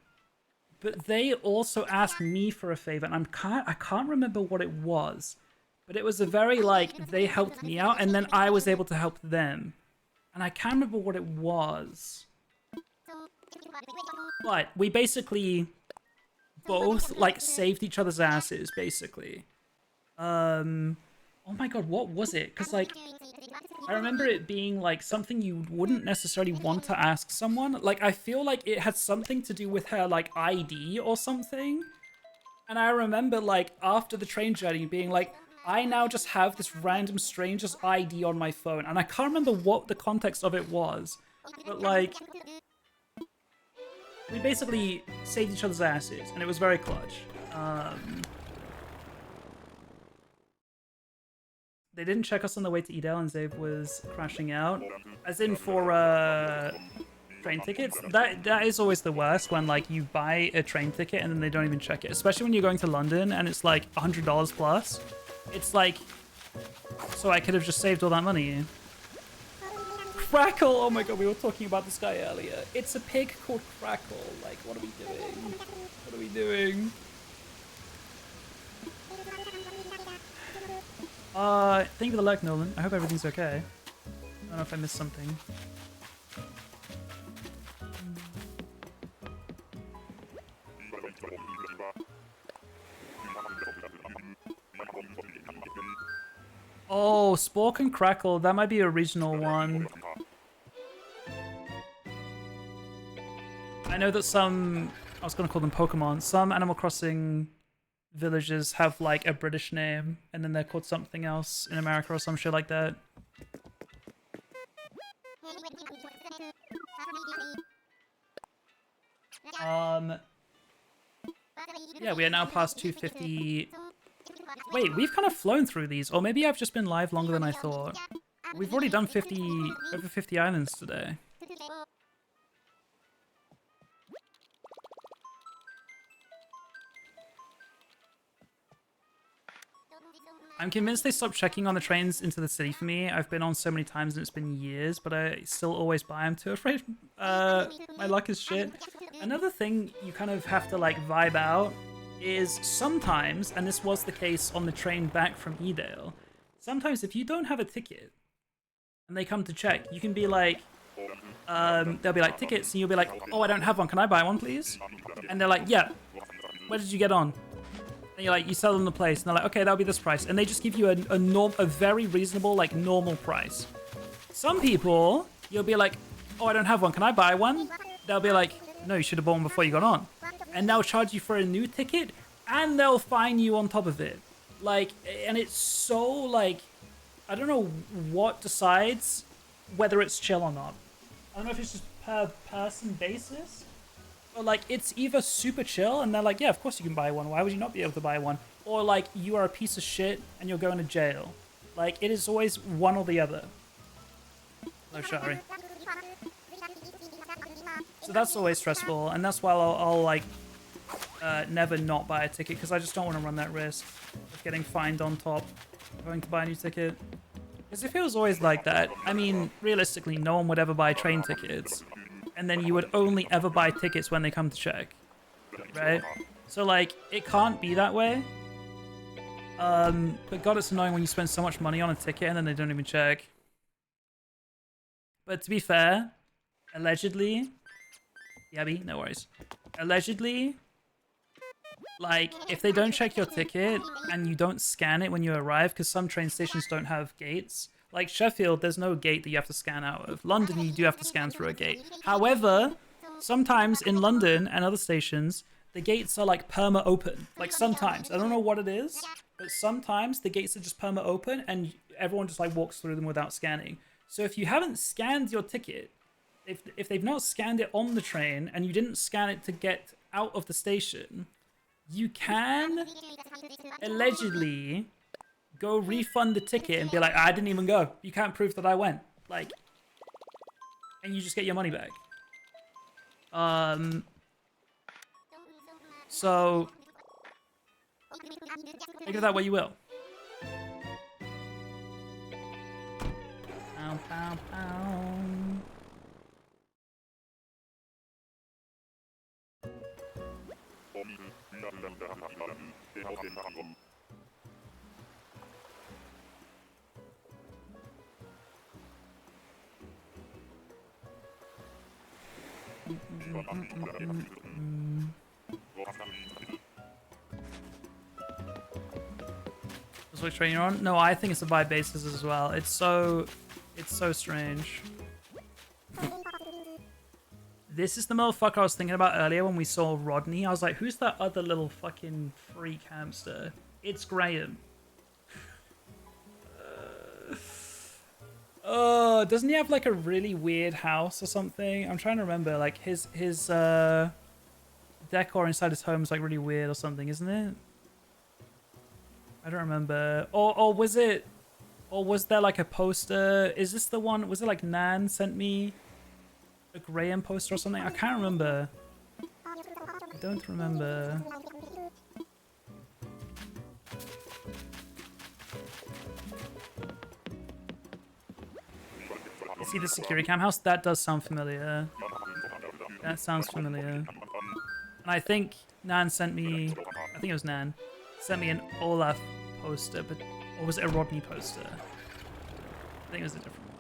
but they also asked me for a favor, and I can't remember what it was, but it was a very like they helped me out, and then I was able to help them, and I can't remember what it was. But we basically both like saved each other's asses, basically. Oh my god, what was it? Because like I remember it being like something you wouldn't necessarily want to ask someone. Like I feel like it had something to do with her like ID or something. And I remember like after the train journey being like, I now just have this random stranger's ID on my phone. And I can't remember what the context of it was. But like we basically saved each other's asses and it was very clutch. They didn't check us on the way to Edel and Zave was crashing out. As in for train tickets. That is always the worst when like you buy a train ticket and then they don't even check it. Especially when you're going to London and it's like $100 plus. It's like, so I could have just saved all that money. Crackle! Oh my god, we were talking about this guy earlier. It's a pig called Crackle. Like, what are we doing? What are we doing? Thank you for the like, Nolan. I hope everything's okay. I don't know if I missed something. Oh, Spork and Crackle. That might be a regional one. I know that some... I was going to call them Pokemon. Some Animal Crossing villages have like a British name and then they're called something else in America or some shit like that. Yeah, we are now past 250. Wait, we've kind of flown through these, or maybe I've just been live longer than I thought. We've already done over 50 islands today. I'm convinced they stopped checking on the trains into the city for me. I've been on so many times and it's been years, but I still always buy. I'm too afraid. My luck is shit. Another thing you kind of have to like vibe out is sometimes, and this was the case on the train back from Edale, sometimes if you don't have a ticket and they come to check, you can be like, they'll be like, tickets, and you'll be like, oh, I don't have one, can I buy one please? And they're like, yeah, where did you get on? And you're like, you sell them the place, and they're like, okay, that'll be this price. And they just give you a very reasonable, like, normal price. Some people, you'll be like, oh, I don't have one, can I buy one? They'll be like, no, you should have bought one before you got on. And they'll charge you for a new ticket, and they'll fine you on top of it. Like, and it's so, like, I don't know what decides whether it's chill or not. I don't know if it's just per person basis. But like, it's either super chill and they're like, yeah, of course you can buy one. Why would you not be able to buy one? Or like, you are a piece of shit and you're going to jail. Like, it is always one or the other. Hello, Shari. So that's always stressful, and that's why I'll like, never not buy a ticket, because I just don't want to run that risk of getting fined on top of having to buy a new ticket. Because if it was always like that, I mean, realistically, no one would ever buy train tickets, and then you would only ever buy tickets when they come to check, right? So, like, it can't be that way. But God, it's annoying when you spend so much money on a ticket and then they don't even check. But to be fair, allegedly... Yabby, no worries. Allegedly, like, if they don't check your ticket and you don't scan it when you arrive, because some train stations don't have gates. Like Sheffield, there's no gate that you have to scan out of. London, you do have to scan through a gate. However, sometimes in London and other stations, the gates are like perma-open. Like sometimes. I don't know what it is, but sometimes the gates are just perma-open and everyone just like walks through them without scanning. So if you haven't scanned your ticket, if they've not scanned it on the train and you didn't scan it to get out of the station, you can allegedly go refund the ticket and be like, I didn't even go. You can't prove that I went. Like, and you just get your money back. So think of that what you will. Pow, pow, pow. That's which train you're on? No, I think it's a by basis as well. It's so strange. This is the motherfucker I was thinking about earlier when we saw Rodney. I was like, who's that other little fucking freak hamster? It's Graham. Oh, doesn't he have like a really weird house or something? I'm trying to remember. Like his decor inside his home is like really weird or something, isn't it? I don't remember. Or was it? Or was there like a poster? Is this the one? Was it like Nan sent me a Graham poster or something? I can't remember. I don't remember. See the security cam house? That does sound familiar. That sounds familiar. And I think Nan sent me... I think it was Nan. Sent me an Olaf poster, but... Or was it a Rodney poster? I think it was a different one.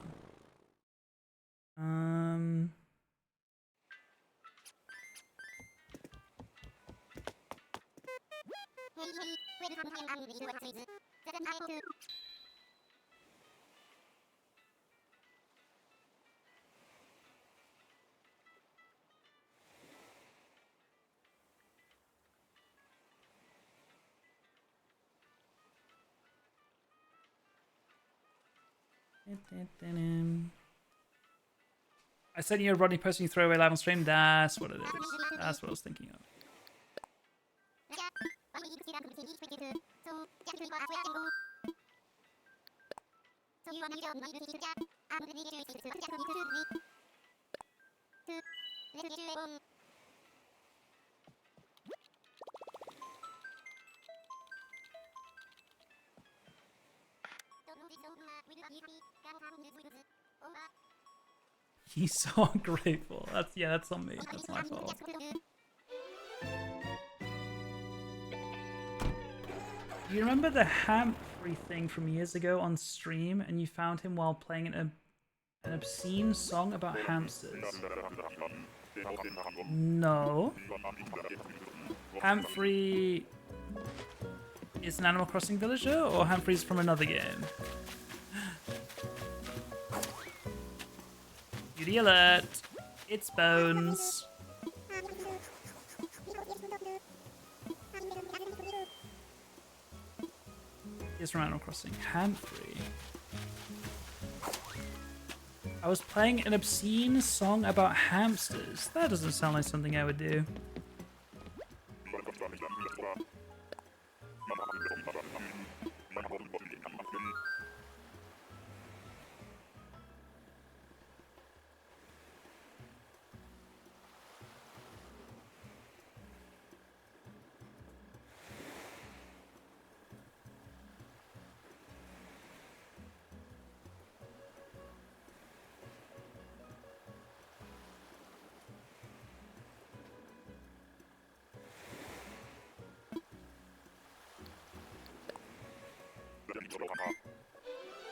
I sent you a Rodney poster you throw away live on stream. That's what it is. That's what I was thinking of. He's so ungrateful. That's on me. That's my fault. Do you remember the Humphrey thing from years ago on stream, and you found him while playing an obscene song about hamsters? No. Humphrey is an Animal Crossing villager, or Humphrey's from another game? Beauty alert! It's Bones. He's from Animal Crossing. Humphrey. I was playing an obscene song about hamsters. That doesn't sound like something I would do.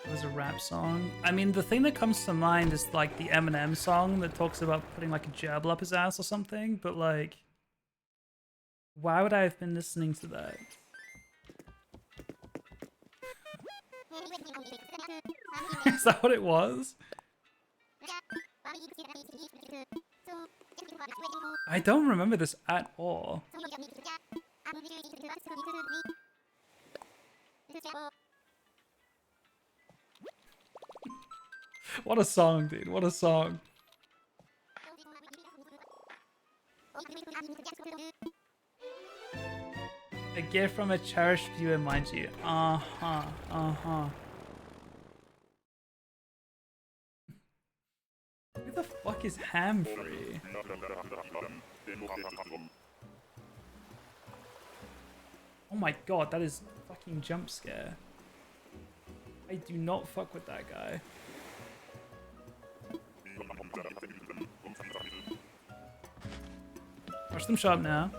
It was a rap song. I mean, the thing that comes to mind is like the Eminem song that talks about putting like a gerbil up his ass or something, but like, why would I have been listening to that? Is that what it was? I don't remember this at all. What a song, dude. What a song. A gift from a cherished viewer, mind you. Uh-huh. Uh-huh. Who the fuck is Hamfrey? Oh my god, that is a fucking jump scare. I do not fuck with that guy. Watch them shop now.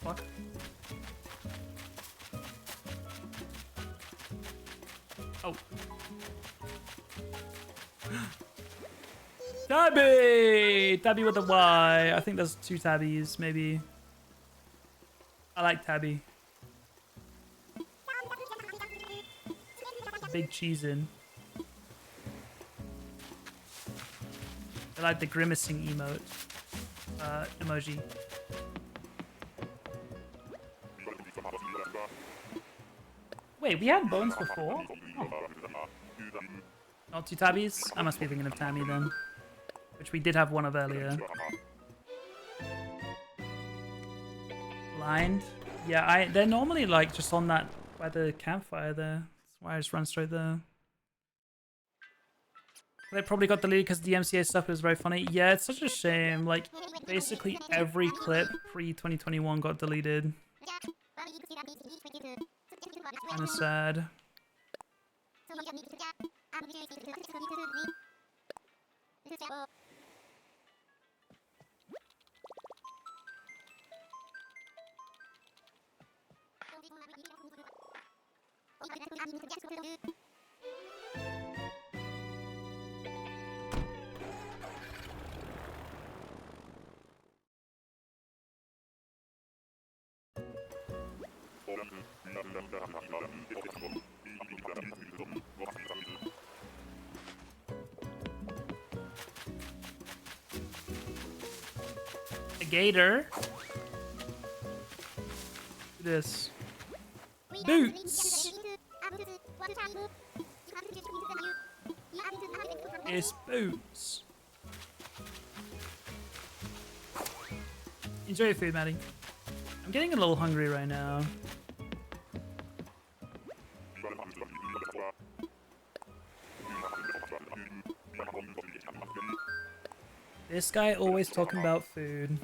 Fuck. Oh. Tabby! Tabby with a Y. I think there's 2 tabbies, maybe. I like Tabby. Big cheese in. I like the grimacing emote. Emoji. Wait, we had bones before? Oh. Not 2 tabbies? I must be thinking of Tammy then. Which we did have one of earlier. Blind? Yeah, they're normally like just on that by the campfire there. That's why I just run straight there. They probably got deleted because the MCA stuff was very funny. Yeah, it's such a shame. Like, basically every clip pre-2021 got deleted. Kinda sad. A gator. This. Boots. It's boots. Enjoy your food, Maddie. I'm getting a little hungry right now. This guy always talking about food.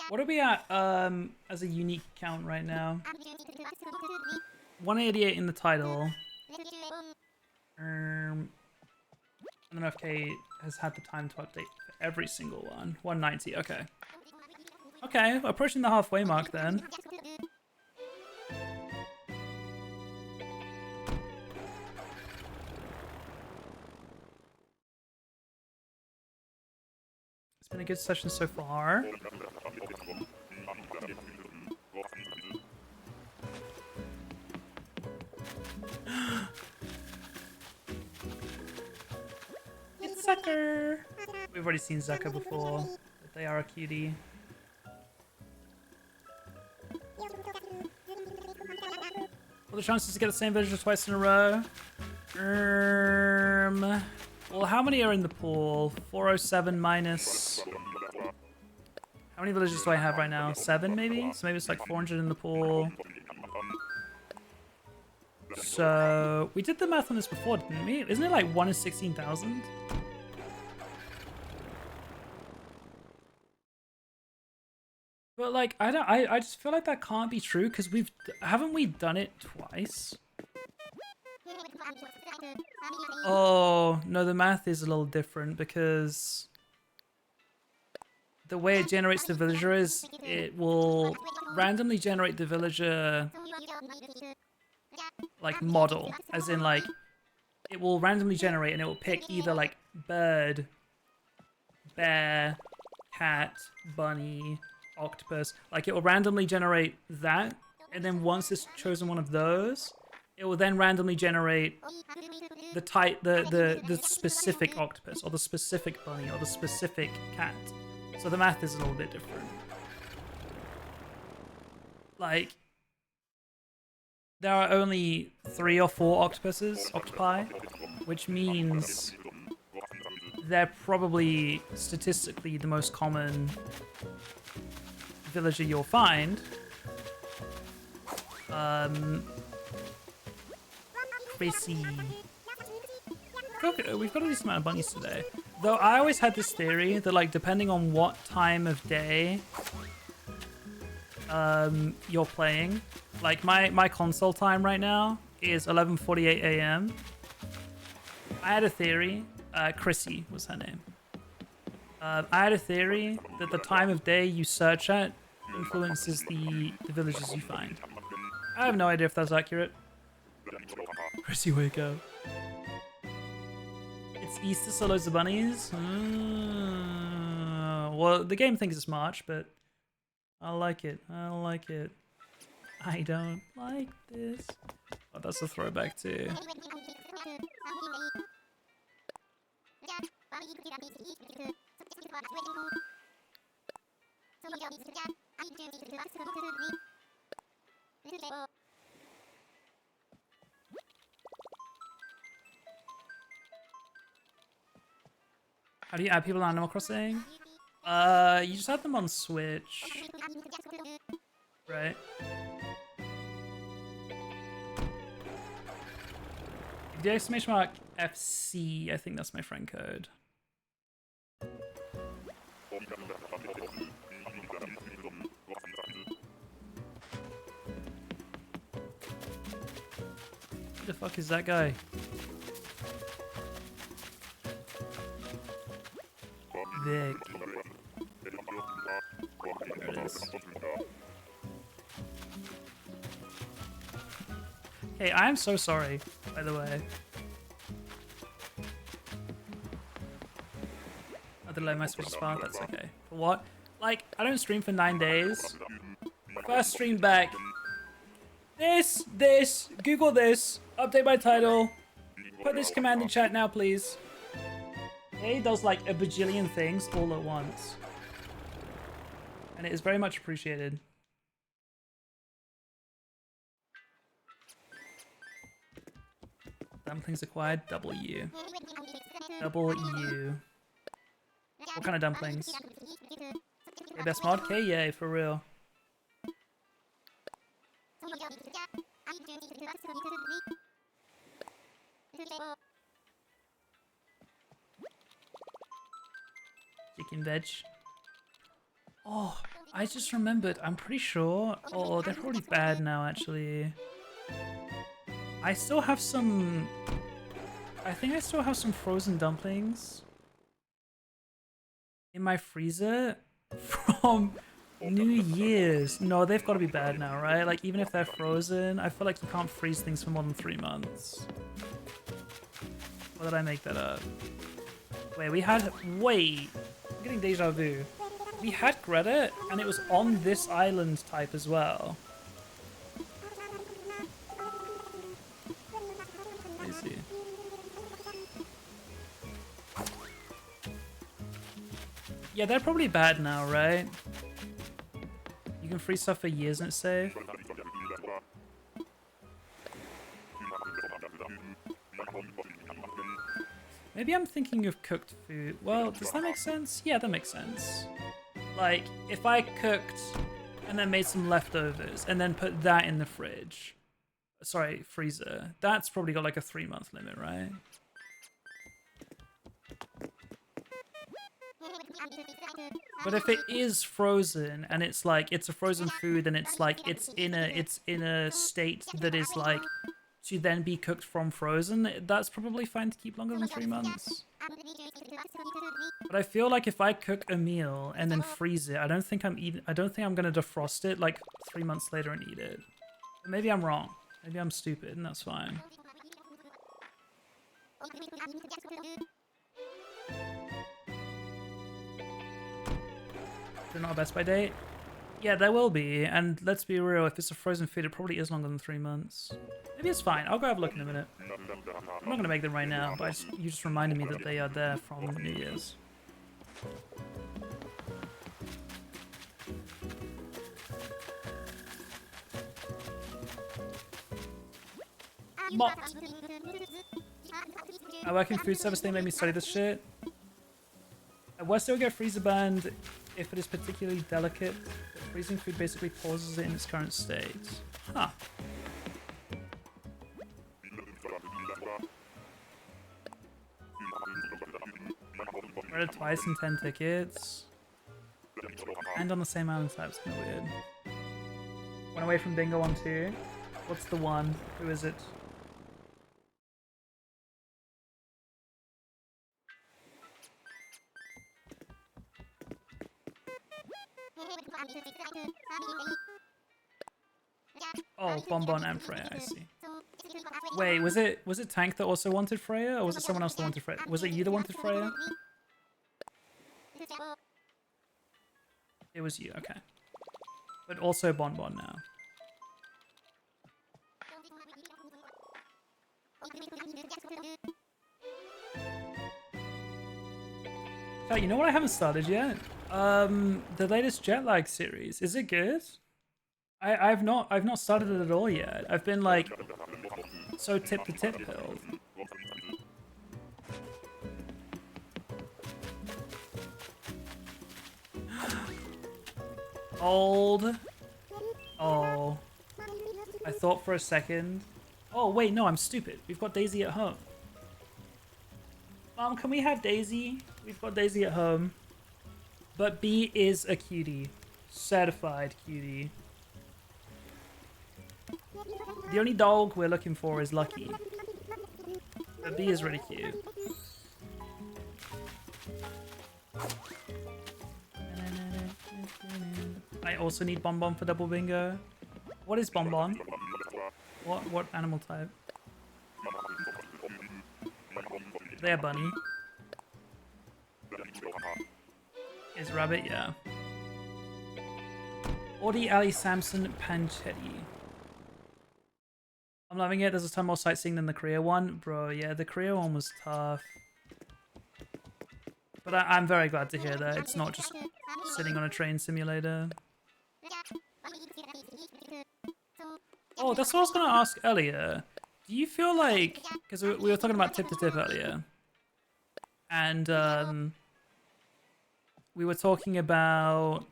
What are we at as a unique count right now? 188 in the title. And then FK has had the time to update for every single one. 190, okay. Okay, approaching the halfway mark then. It's been a good session so far. It's Zucker! We've already seen Zucker before, but they are a cutie. All the chances to get the same villager twice in a row. Well, how many are in the pool? 407 minus... How many villagers do I have right now? 7 maybe? So maybe it's like 400 in the pool. So we did the math on this before, didn't we? Isn't it like 1 in 16,000? But like, I just feel like that can't be true because haven't we done it twice? Oh, no, the math is a little different because the way it generates the villager is it will randomly generate the villager like model, as in like it will randomly generate and it will pick either like bird, bear, cat, bunny, octopus. Like it will randomly generate that, and then once it's chosen one of those, it will then randomly generate the type, the specific octopus or the specific bunny or the specific cat. So the math is a little bit different. Like there are only 3 or 4 octopi, which means they're probably statistically the most common villager you'll find. Crazy. We've got a decent amount of bunnies today. Though I always had this theory that like depending on what time of day you're playing, like my console time right now is 11:48 a.m. I had a theory, Chrissy was her name. I had a theory that the time of day you search at influences the villages you find. I have no idea if that's accurate. Chrissy, wake up. It's Easter, so loads of bunnies? Well, the game thinks it's March, but I like it. I like it. I don't like this. Oh, that's a throwback too. How do you add people on Animal Crossing? You just add them on Switch. Right? The exclamation mark FC, I think that's my friend code. Who the fuck is that guy? Vic. There it is. Hey, I am so sorry, by the way. I delay my Switch file, that's okay. For what? Like, I don't stream for 9 days. First stream back. This, Google this, update my title, put this command in chat now, please. He does like a bajillion things all at once. And it is very much appreciated. Dumplings acquired, W. W. What kind of dumplings? Okay, best mod? Okay, yay, for real. Chicken veg. Oh, I just remembered. I'm pretty sure. Oh, they're probably bad now, actually. I still have some. I think I still have some frozen dumplings in my freezer from New Year's. No, they've got to be bad now, right? Like, even if they're frozen, I feel like you can't freeze things for more than 3 months. Or did I make that up? Wait, we had. Wait. I'm getting deja vu. We had Greta, and it was on this island type as well. Let me see. Yeah, they're probably bad now, right? You can freeze stuff for years and it's safe. Maybe I'm thinking of cooked food. Well, does that make sense? Yeah, that makes sense. Like, if I cooked and then made some leftovers and then put that in the fridge. Sorry, freezer. That's probably got like a 3-month limit, right? But if it is frozen and it's like it's a frozen food and it's like it's in a state that is like to then be cooked from frozen, that's probably fine to keep longer than 3 months. But I feel like if I cook a meal and then freeze it, I don't think I'm gonna defrost it like 3 months later and eat it. But maybe I'm wrong. Maybe I'm stupid and that's fine. They're not a Best By date? Yeah, there will be, and let's be real, if it's a frozen food, it probably is longer than 3 months. Maybe it's fine. I'll go have a look in a minute. I'm not going to make them right now, but you just reminded me that they are there from New Year's. Mocked. I work in food service, they made me study this shit. At worst, they will get freezer banned if it is particularly delicate. But freezing food basically pauses it in its current state. Huh. Read it twice in 10 tickets. And on the same island type. It's kind of weird. Went away from bingo on 2. What's the one? Who is it? Oh, Bonbon and Freya, I see. Wait, was it Tank that also wanted Freya, or was it someone else that wanted Freya? Was it you that wanted Freya? It was you, okay. But also Bonbon now. Oh, you know what I haven't started yet? The latest jet lag series. Is it good? I've not started it at all yet. I've been like so tip to tip pilled. Old. Oh. I thought for a second. Oh wait, no, I'm stupid. We've got Daisy at home. Mom, can we have Daisy? We've got Daisy at home. But B is a cutie. Certified cutie. The only dog we're looking for is Lucky. But B is really cute. I also need Bonbon for double bingo. What is Bonbon? What animal type? They're bunny. Is rabbit, yeah. Audi Ali Samson Panchetti. I'm loving it. There's a ton more sightseeing than the Korea one. Bro, yeah, the Korea one was tough. But I'm very glad to hear that it's not just sitting on a train simulator. Oh, that's what I was going to ask earlier. Do you feel like... Because we were talking about tip to tip earlier. And we were talking about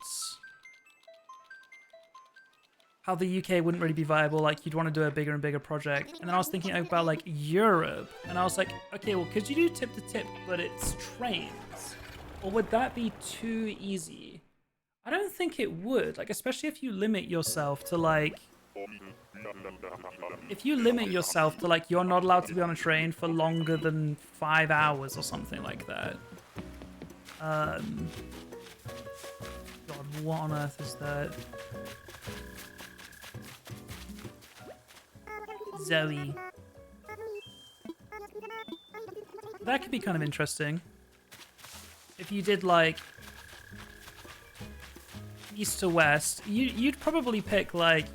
how the UK wouldn't really be viable, like you'd want to do a bigger and bigger project. And then I was thinking about like Europe, and I was like, okay, well, could you do tip to tip, but it's trains? Or would that be too easy? I don't think it would, like, especially if you limit yourself to like, you're not allowed to be on a train for longer than 5 hours or something like that. God, what on earth is that? Zoe. That could be kind of interesting. If you did like east to west, you'd probably pick like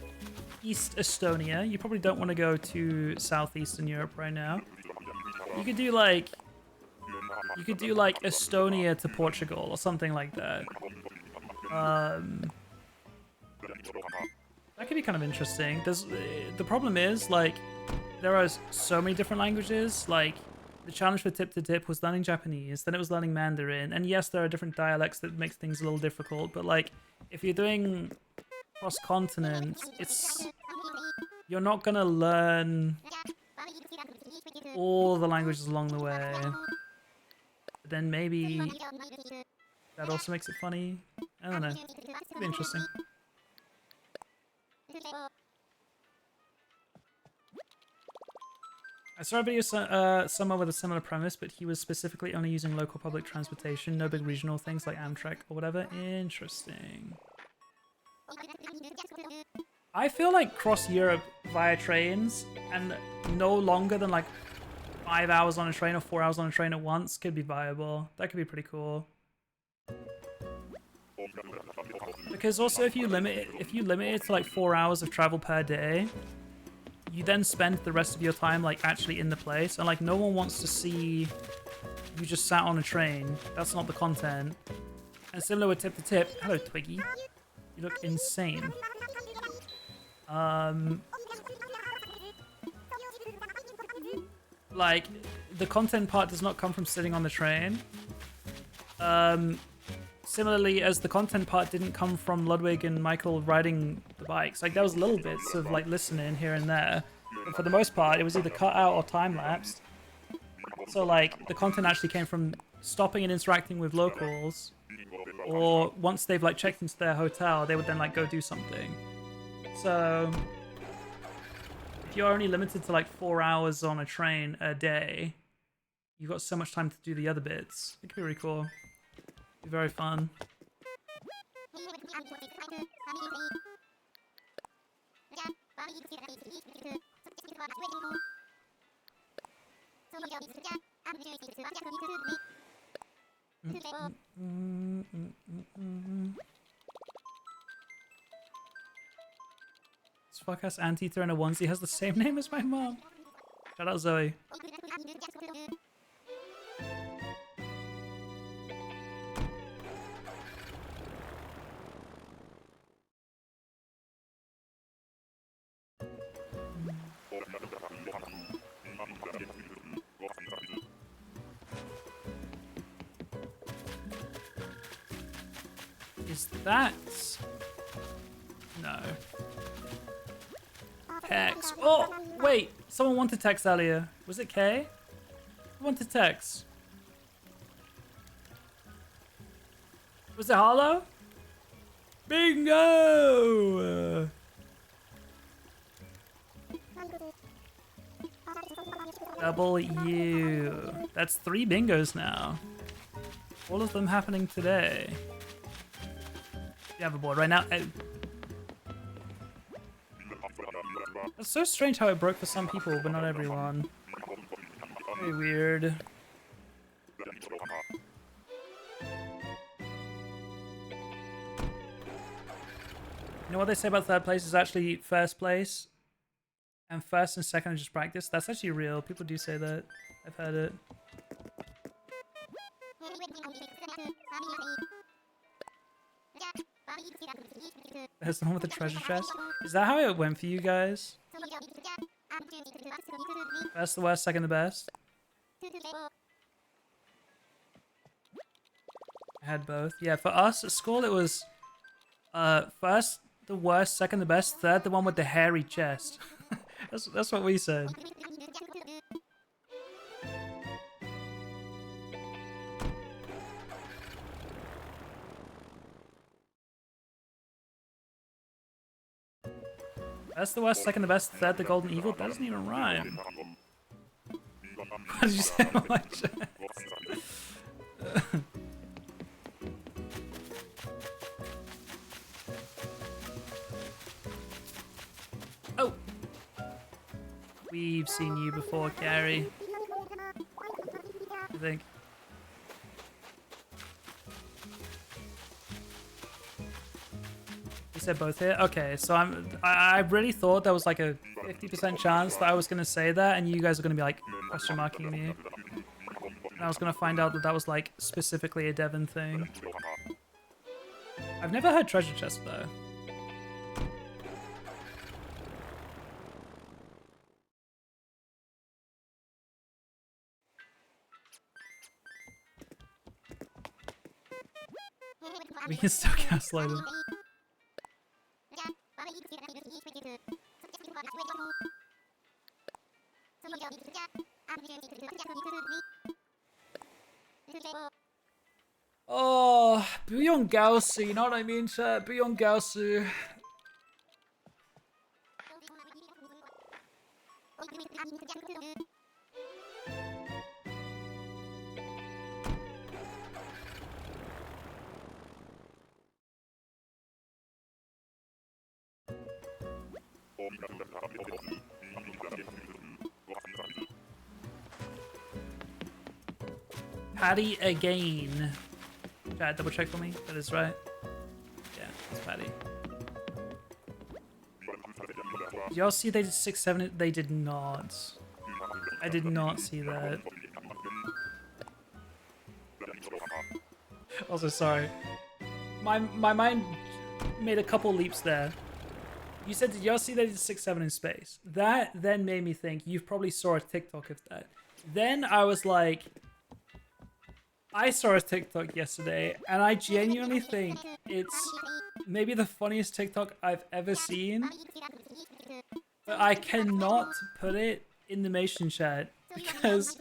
East Estonia. You probably don't want to go to Southeastern Europe right now. You could do like Estonia to Portugal or something like that. That could be kind of interesting. The problem is, like, there are so many different languages. Like, the challenge for tip to tip was learning Japanese, then it was learning Mandarin. And yes, there are different dialects that makes things a little difficult. But like, if you're doing cross-continent, it's you're not gonna learn all the languages along the way. But then maybe that also makes it funny. I don't know. It'd be interesting. I saw a video somewhere with a similar premise, but he was specifically only using local public transportation, no big regional things like Amtrak or whatever. Interesting. I feel like cross Europe via trains and no longer than like 5 hours on a train or 4 hours on a train at once could be viable. That could be pretty cool. Because also if you limit it to like 4 hours of travel per day, you then spend the rest of your time like actually in the place, and like no one wants to see you just sat on a train. That's not the content. And similar with Tip to Tip. Hello, Twiggy. You look insane. Like the content part does not come from sitting on the train. Similarly, as the content part didn't come from Ludwig and Michael riding the bikes. Like, there was little bits of, like, listening here and there. But for the most part, it was either cut out or time-lapsed. So, like, the content actually came from stopping and interacting with locals. Or once they've, like, checked into their hotel, they would then, like, go do something. So, if you're only limited to, like, 4 hours on a train a day, you've got so much time to do the other bits. It could be really cool. Be very fun. This fuck-ass anteater in a onesie has the same name as my mom. Shout out Zoe. Is that... No. Tex. Oh, wait. Someone wanted Tex earlier. Was it Kay? Who wanted Tex? Was it Harlow? Bingo! Double U. That's 3 bingos now. All of them happening today. You have a board right now. That's so strange how it broke for some people, but not everyone. Very weird. You know what they say about third place is actually first place? And first and second are just practice? That's actually real. People do say that. I've heard it. There's the one with the treasure chest. Is that how it went for you guys? First the worst, second the best? I had both. Yeah, for us at school it was first the worst, second the best, third the one with the hairy chest. That's what we said. That's the worst, second the best, third the golden eagle. That doesn't even rhyme. What did you say on my chest? Oh! We've seen you before, Gary. I think. You said both here? Okay, so I really thought there was like a 50% chance that I was gonna say that and you guys are gonna be like question marking me. And I was gonna find out that that was like specifically a Devon thing. I've never heard treasure chest though. We can still gaslight him. Oh, Bouillon Gausu, you know what I mean, chat? Bouillon Gausu. Patty again. Chat, double check for me. That is right. Yeah, it's Patty. Did y'all see they did 6, 7? They did not. I did not see that. Also, sorry. My mind made a couple leaps there. You said, did y'all see they did 6, 7 in space? That then made me think you probably saw a TikTok of that. Then I was like, I saw a TikTok yesterday, and I genuinely think it's maybe the funniest TikTok I've ever seen. But I cannot put it in the Mation chat because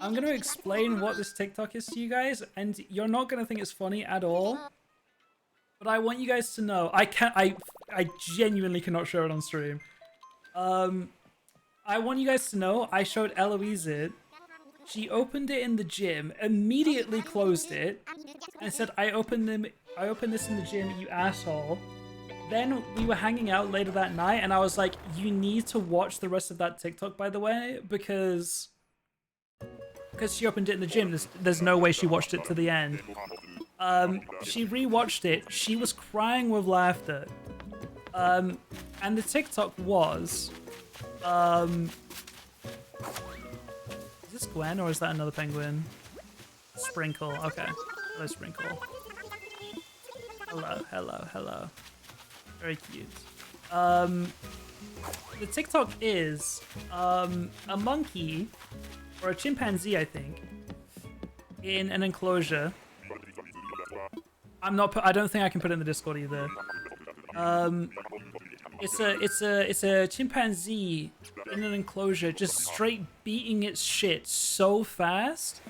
I'm going to explain what this TikTok is to you guys, and you're not going to think it's funny at all. But I want you guys to know, I genuinely cannot show it on stream. I want you guys to know, I showed Eloise it. She opened it in the gym, immediately closed it, and said, I opened this in the gym, you asshole. Then we were hanging out later that night, and I was like, you need to watch the rest of that TikTok, by the way, because she opened it in the gym. There's no way she watched it to the end. She rewatched it. She was crying with laughter. And the TikTok was... is this Gwen, or is that another penguin? Sprinkle. Okay. Hello, Sprinkle. Hello, hello, hello. Very cute. The TikTok is a monkey, or a chimpanzee, I think, in an enclosure. I don't think I can put it in the Discord either. It's a chimpanzee in an enclosure, just straight beating its shit so fast.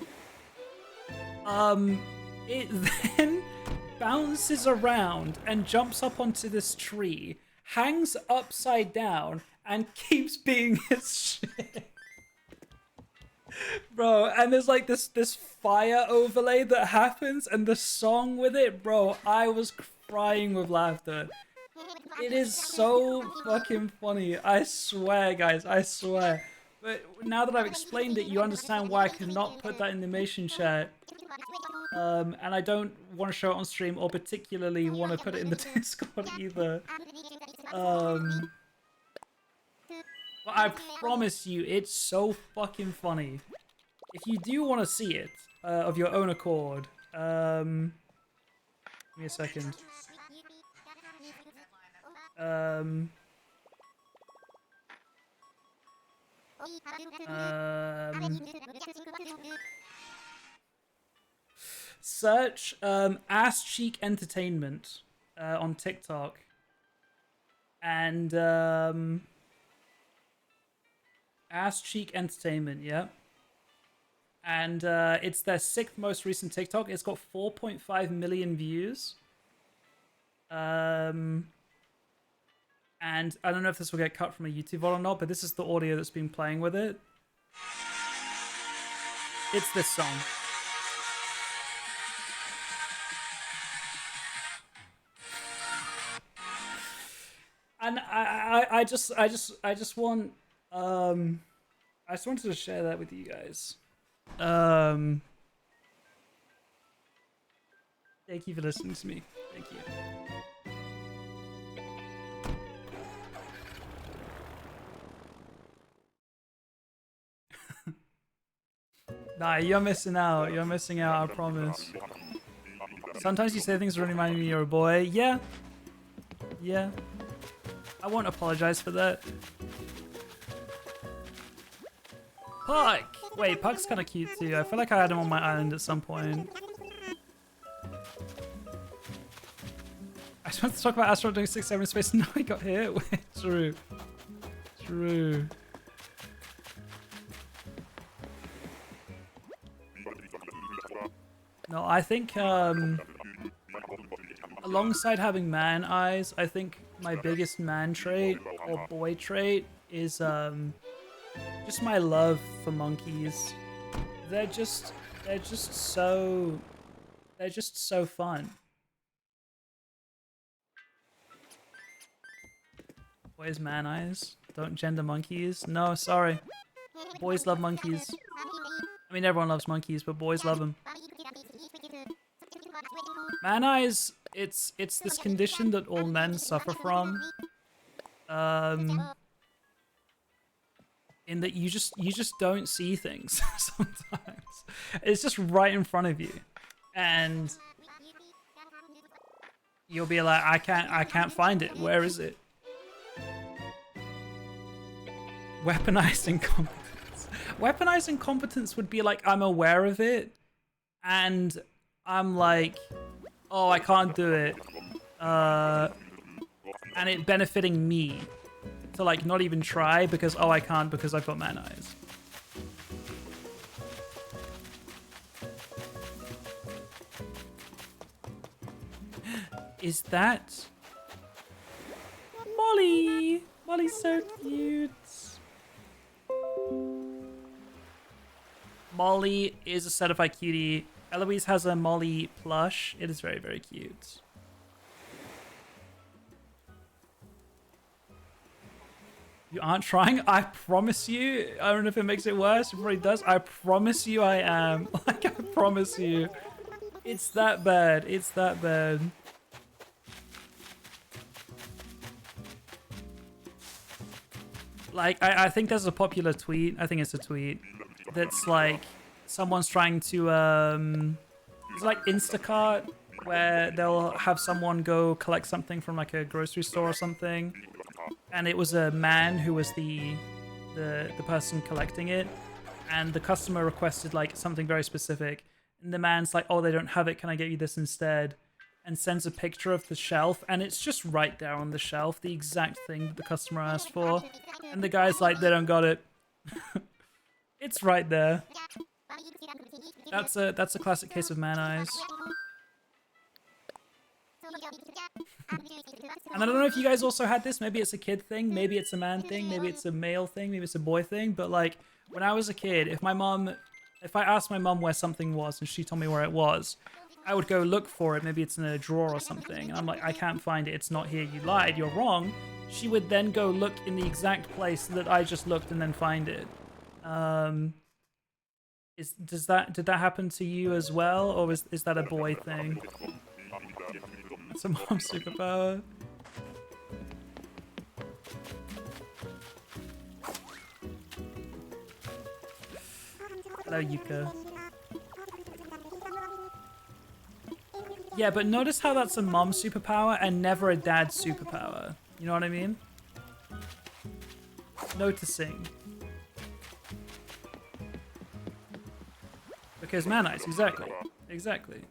It then bounces around and jumps up onto this tree, hangs upside down, and keeps beating its shit. Bro, and there's like this fire overlay that happens, and the song with it, bro, I was crying with laughter. It is so fucking funny. I swear, guys, I swear. But now that I've explained it, you understand why I cannot put that in the Mation chat. And I don't want to show it on stream, or particularly want to put it in the Discord either. But I promise you, it's so fucking funny. If you do want to see it, of your own accord, give me a second. Search Ass Cheek Entertainment on TikTok, and Ass Cheek Entertainment, yeah. And it's their 6th most recent TikTok. It's got 4.5 million views. And I don't know if this will get cut from a YouTube VOD or not, but this is the audio that's been playing with it. It's this song. And I just want I just wanted to share that with you guys. Thank you for listening to me. Thank you. Nah, you're missing out. You're missing out, I promise. Sometimes you say things that remind me of your boy. Yeah. Yeah. I won't apologize for that. Puck! Wait, Puck's kind of cute too. I feel like I had him on my island at some point. I just wanted to talk about Astronaut doing 6-7 in space. No, he got hit. True. True. No, I think alongside having man eyes, I think my biggest man trait or boy trait is just my love for monkeys. They're just so fun. Boys man eyes. Don't gender monkeys. No, sorry. Boys love monkeys. I mean, everyone loves monkeys, but boys love them. Man eyes, it's this condition that all men suffer from. In that you just don't see things sometimes. It's just right in front of you. And you'll be like, I can't find it. Where is it? Weaponized incompetence. Weaponized incompetence would be like, I'm aware of it, and I'm like, oh, I can't do it. And it benefiting me to like not even try because, oh, I can't because I've got man eyes. Is that Molly? Molly's so cute. Molly is a certified cutie. Eloise has a Molly plush. It is very, very cute. You aren't trying? I promise you. I don't know if it makes it worse. It probably does. I promise you I am. Like, I promise you. It's that bad. It's that bad. Like, I think there's a popular tweet. I think it's a tweet. That's like, someone's trying to, it's like Instacart, where they'll have someone go collect something from like a grocery store or something. And it was a man who was the person collecting it. And the customer requested like something very specific. And the man's like, oh, they don't have it. Can I get you this instead? And sends a picture of the shelf. And it's just right there on the shelf. The exact thing that the customer asked for. And the guy's like, they don't got it. It's right there. That's a classic case of man eyes. And I don't know if you guys also had this. Maybe it's a kid thing. Maybe it's a man thing. Maybe it's a male thing. Maybe it's a boy thing. But like, when I was a kid, if I asked my mom where something was and she told me where it was, I would go look for it. Maybe it's in a drawer or something. And I'm like, I can't find it. It's not here. You lied. You're wrong. She would then go look in the exact place that I just looked and then find it. Did that happen to you as well, or is that a boy thing? It's a mom superpower. Hello, Yuka. Yeah, but notice how that's a mom superpower and never a dad superpower. You know what I mean? Noticing. Because man eyes, exactly. Exactly.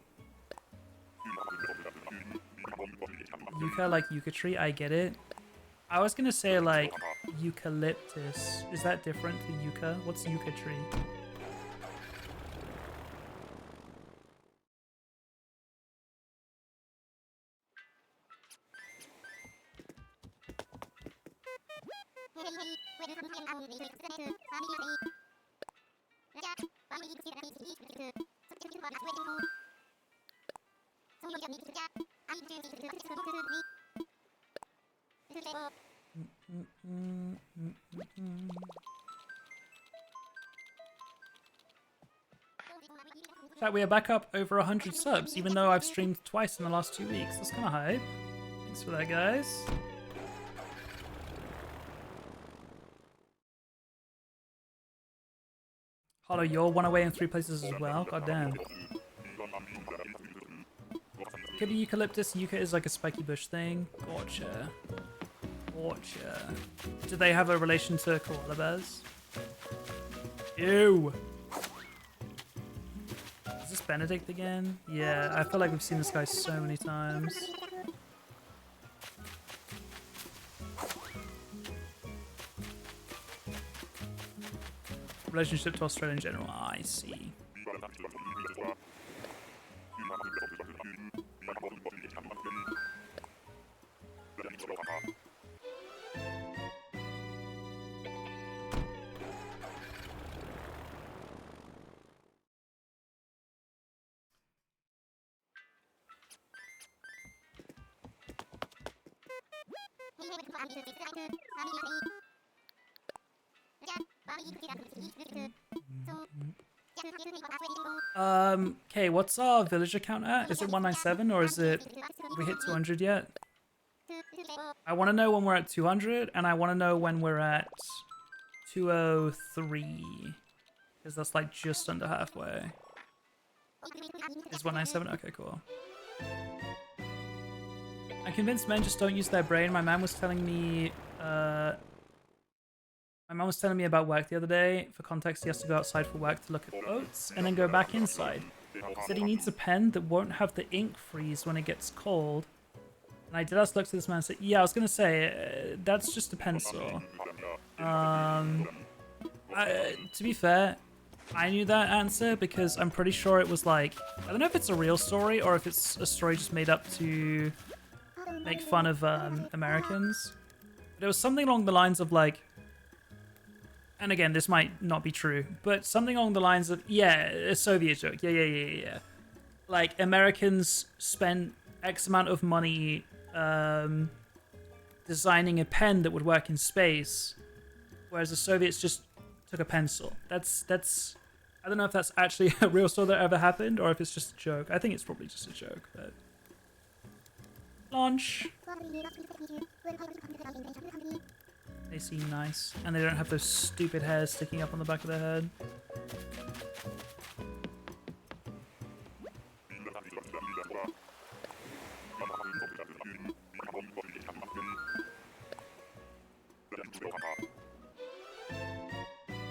Yucca, like yucca tree, I get it. I was gonna say like eucalyptus. Is that different to yucca? What's yucca tree? Chat, we are back up over 100 subs, even though I've streamed twice in the last 2 weeks. That's kind of hype. Thanks for that, guys. Hollow, you're one away in 3 places as well. God damn. Could be eucalyptus. Yucca is like a spiky bush thing. Gotcha. Gotcha. Do they have a relation to koala bears? Ew. Is this Benedict again? Yeah, I feel like we've seen this guy so many times. Relationship to Australia in general. I see. Okay, what's our villager count at? Is it 197 or is it... Have we hit 200 yet? I want to know when we're at 200 and I want to know when we're at 203. Because that's like just under halfway. Is 197? Okay, cool. I'm convinced men just don't use their brain. My mom was telling me about work the other day. For context, he has to go outside for work to look at boats and then go back inside. He said he needs a pen that won't have the ink freeze when it gets cold. And I did ask look to this man and said, yeah, I was going to say, that's just a pencil. To be fair, I knew that answer because I'm pretty sure it was like, I don't know if it's a real story or if it's a story just made up to make fun of Americans. But it was something along the lines of like, and again, this might not be true, but something along the lines of, yeah, a Soviet joke. Yeah. Like, Americans spent X amount of money designing a pen that would work in space, whereas the Soviets just took a pencil. That's I don't know if that's actually a real story that ever happened or if it's just a joke. I think it's probably just a joke, but... Launch! They seem nice, and they don't have those stupid hairs sticking up on the back of their head.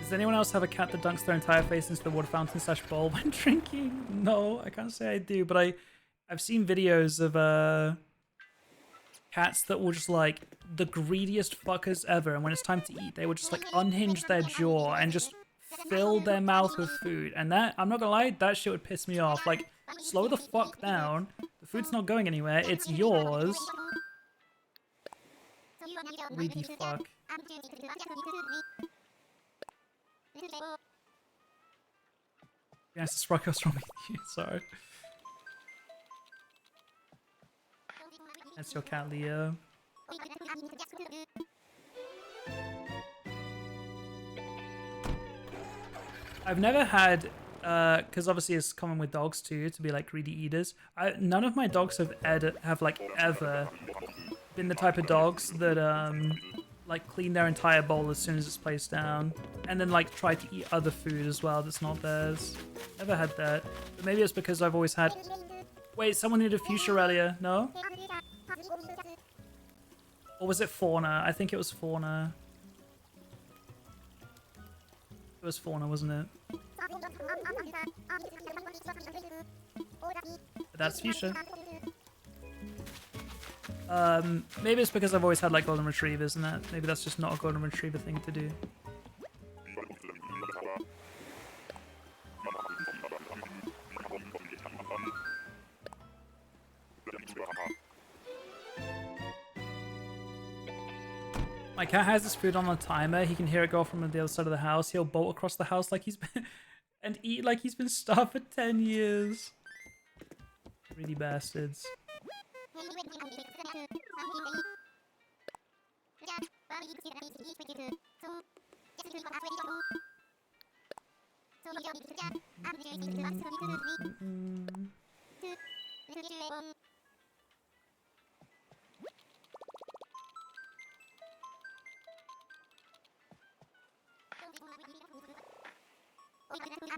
Does anyone else have a cat that dunks their entire face into the water fountain / bowl when drinking? No, I can't say I do, but I've seen videos of cats that will just like the greediest fuckers ever, and when it's time to eat, they will just like unhinge their jaw and just fill their mouth with food. And that, I'm not gonna lie, that shit would piss me off. Like, slow the fuck down. The food's not going anywhere. It's yours. Greedy fuck. Yes, it's Rock, what's wrong with you? Sorry. That's your cat, Leo. I've never had, because obviously it's common with dogs too, to be like greedy eaters. None of my dogs have ever been the type of dogs that like clean their entire bowl as soon as it's placed down, and then like try to eat other food as well that's not theirs. Never had that. But maybe it's because I've always had... Wait, someone needed fuchsia earlier. No? Or was it fauna? I think it was fauna. It was fauna, wasn't it? But that's fuchsia. Maybe it's because I've always had like golden retrievers and that. Maybe that's just not a golden retriever thing to do. My cat has his food on a timer. He can hear it go from the other side of the house. He'll bolt across the house like he's been and eat like he's been starved for 10 years. Greedy bastards.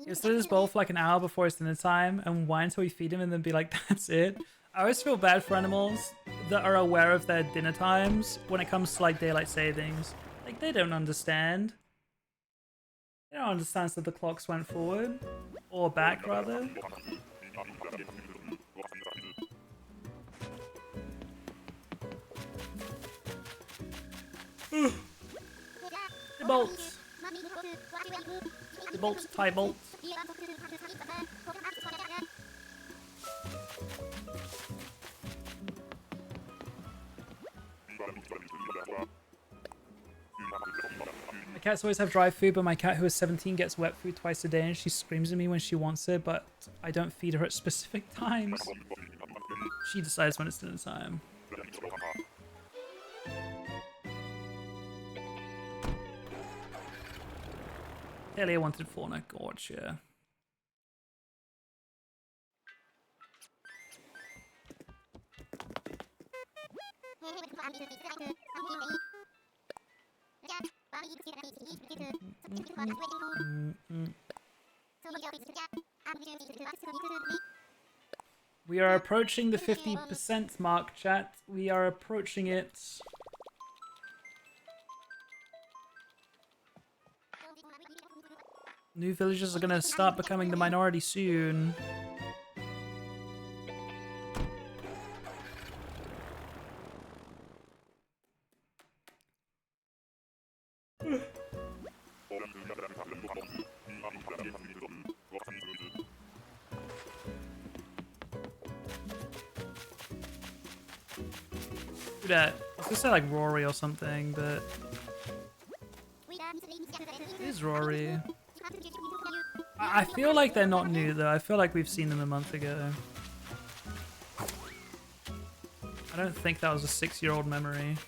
He'll sit in his bowl for like an hour before it's dinner time and whine until we feed him and then be like, that's it. I always feel bad for animals that are aware of their dinner times when it comes to like daylight savings. Like, they don't understand. They don't understand that the clocks went forward. Or back, rather. The bolts. The bolts, tie bolts. cats always have dry food, but my cat who is 17 gets wet food twice a day and she screams at me when she wants it, but I don't feed her at specific times. She decides when it's dinner time. Palia wanted fauna, gotcha. We are approaching the 50% mark, chat. We are approaching it. New villagers are gonna start becoming the minority soon. Who that? I was gonna say like Rory or something, but it is Rory. I feel like they're not new though. I feel like we've seen them a month ago. I don't think that was a 6-year-old memory.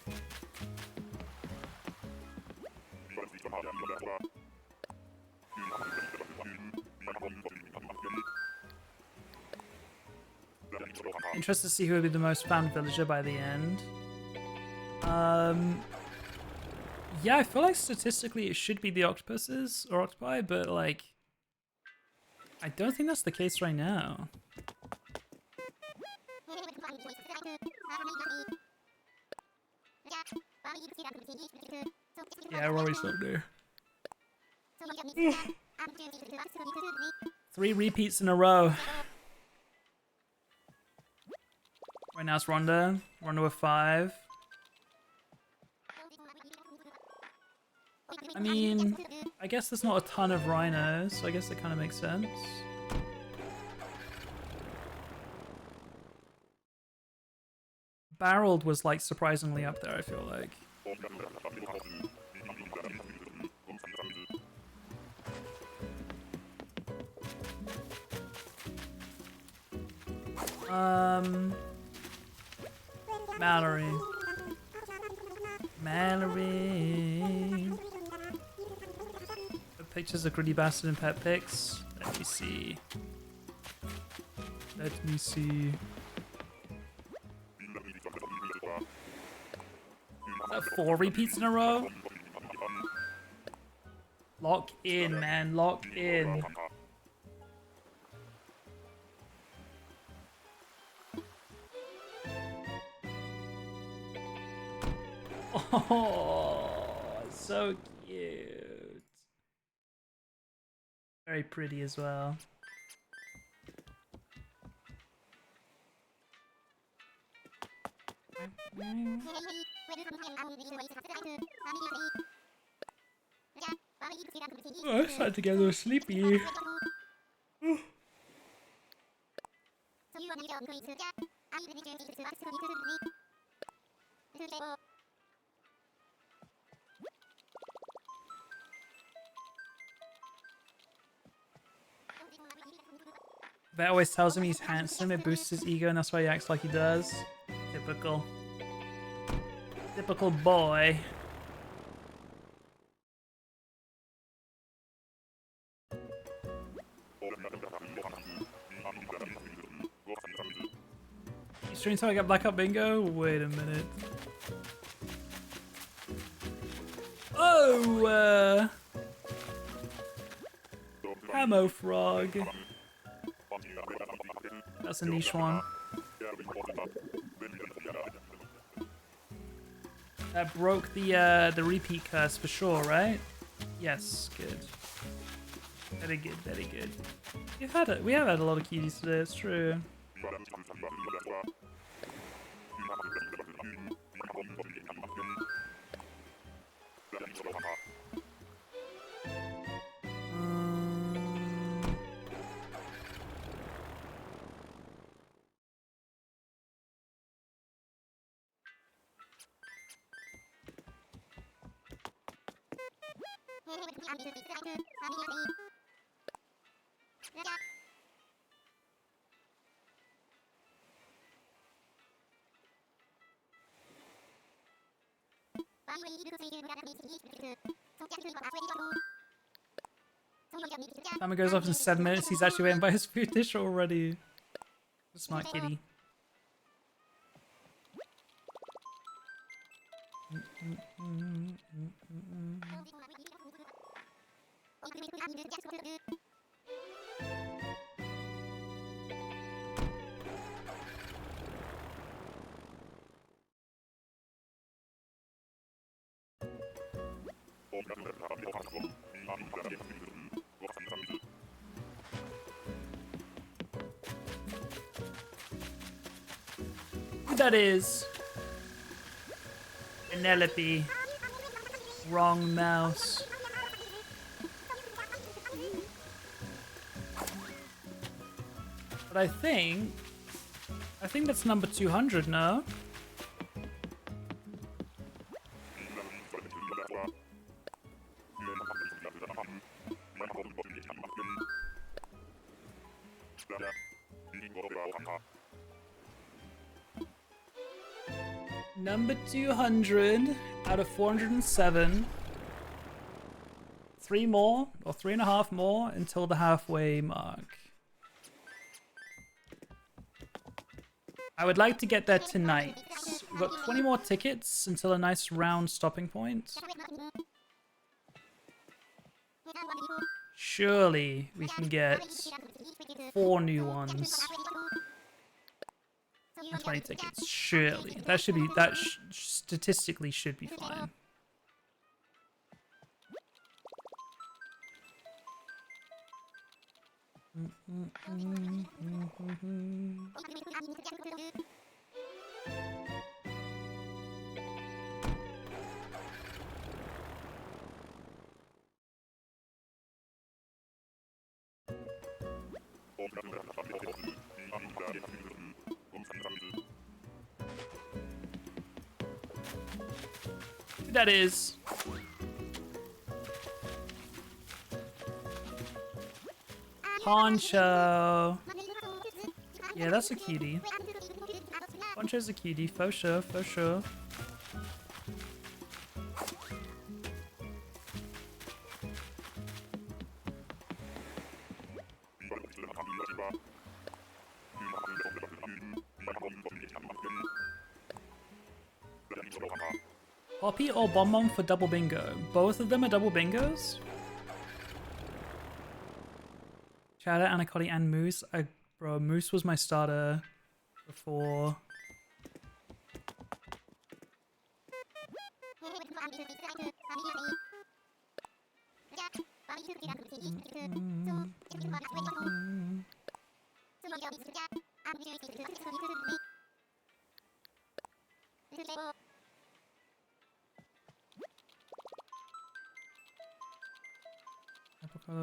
Interested to see who will be the most found villager by the end. Yeah, I feel like statistically it should be the octopuses or octopi, but like, I don't think that's the case right now. Yeah, Rory's not there. 3 repeats in a row. Right now it's Rhonda. Rhonda with 5. I mean, I guess there's not a ton of rhinos, so I guess it kind of makes sense. Barreled was like surprisingly up there, I feel like. Mallory. Mallory. The pictures of Gritty Bastard and Pet Pics. Let me see. Let me see. Is that 4 repeats in a row? Lock in, man. Lock in. Oh, so cute. Very pretty as well. Oh, I started to get a little sleepy. That always tells him he's handsome, it boosts his ego, and that's why he acts like he does. Typical. Typical boy. You streaming until I get Blackout Bingo? Wait a minute. Oh, Camo Frog. That's a niche one. That broke the repeat curse for sure, right? Yes, good. Very good, very good. We have had a lot of cuties today, it's true. Timer goes off in 7 minutes. He's actually waiting by his food dish already. Smart kitty. That is Penelope. Wrong mouse. But I think that's number 200, no? Number 200 out of 407. 3 more, or 3.5 more until the halfway mark. I would like to get there tonight. We've got 20 more tickets until a nice round stopping point. Surely we can get 4 new ones. And 20 tickets. Surely. That should be, statistically should be fine. That is. Poncho. Yeah, that's a cutie. Poncho's a cutie, for sure, for sure. Poppy or Bonbon for double bingo? Both of them are double bingos? Shout out Anacotti and Moose. Bro, Moose was my starter before.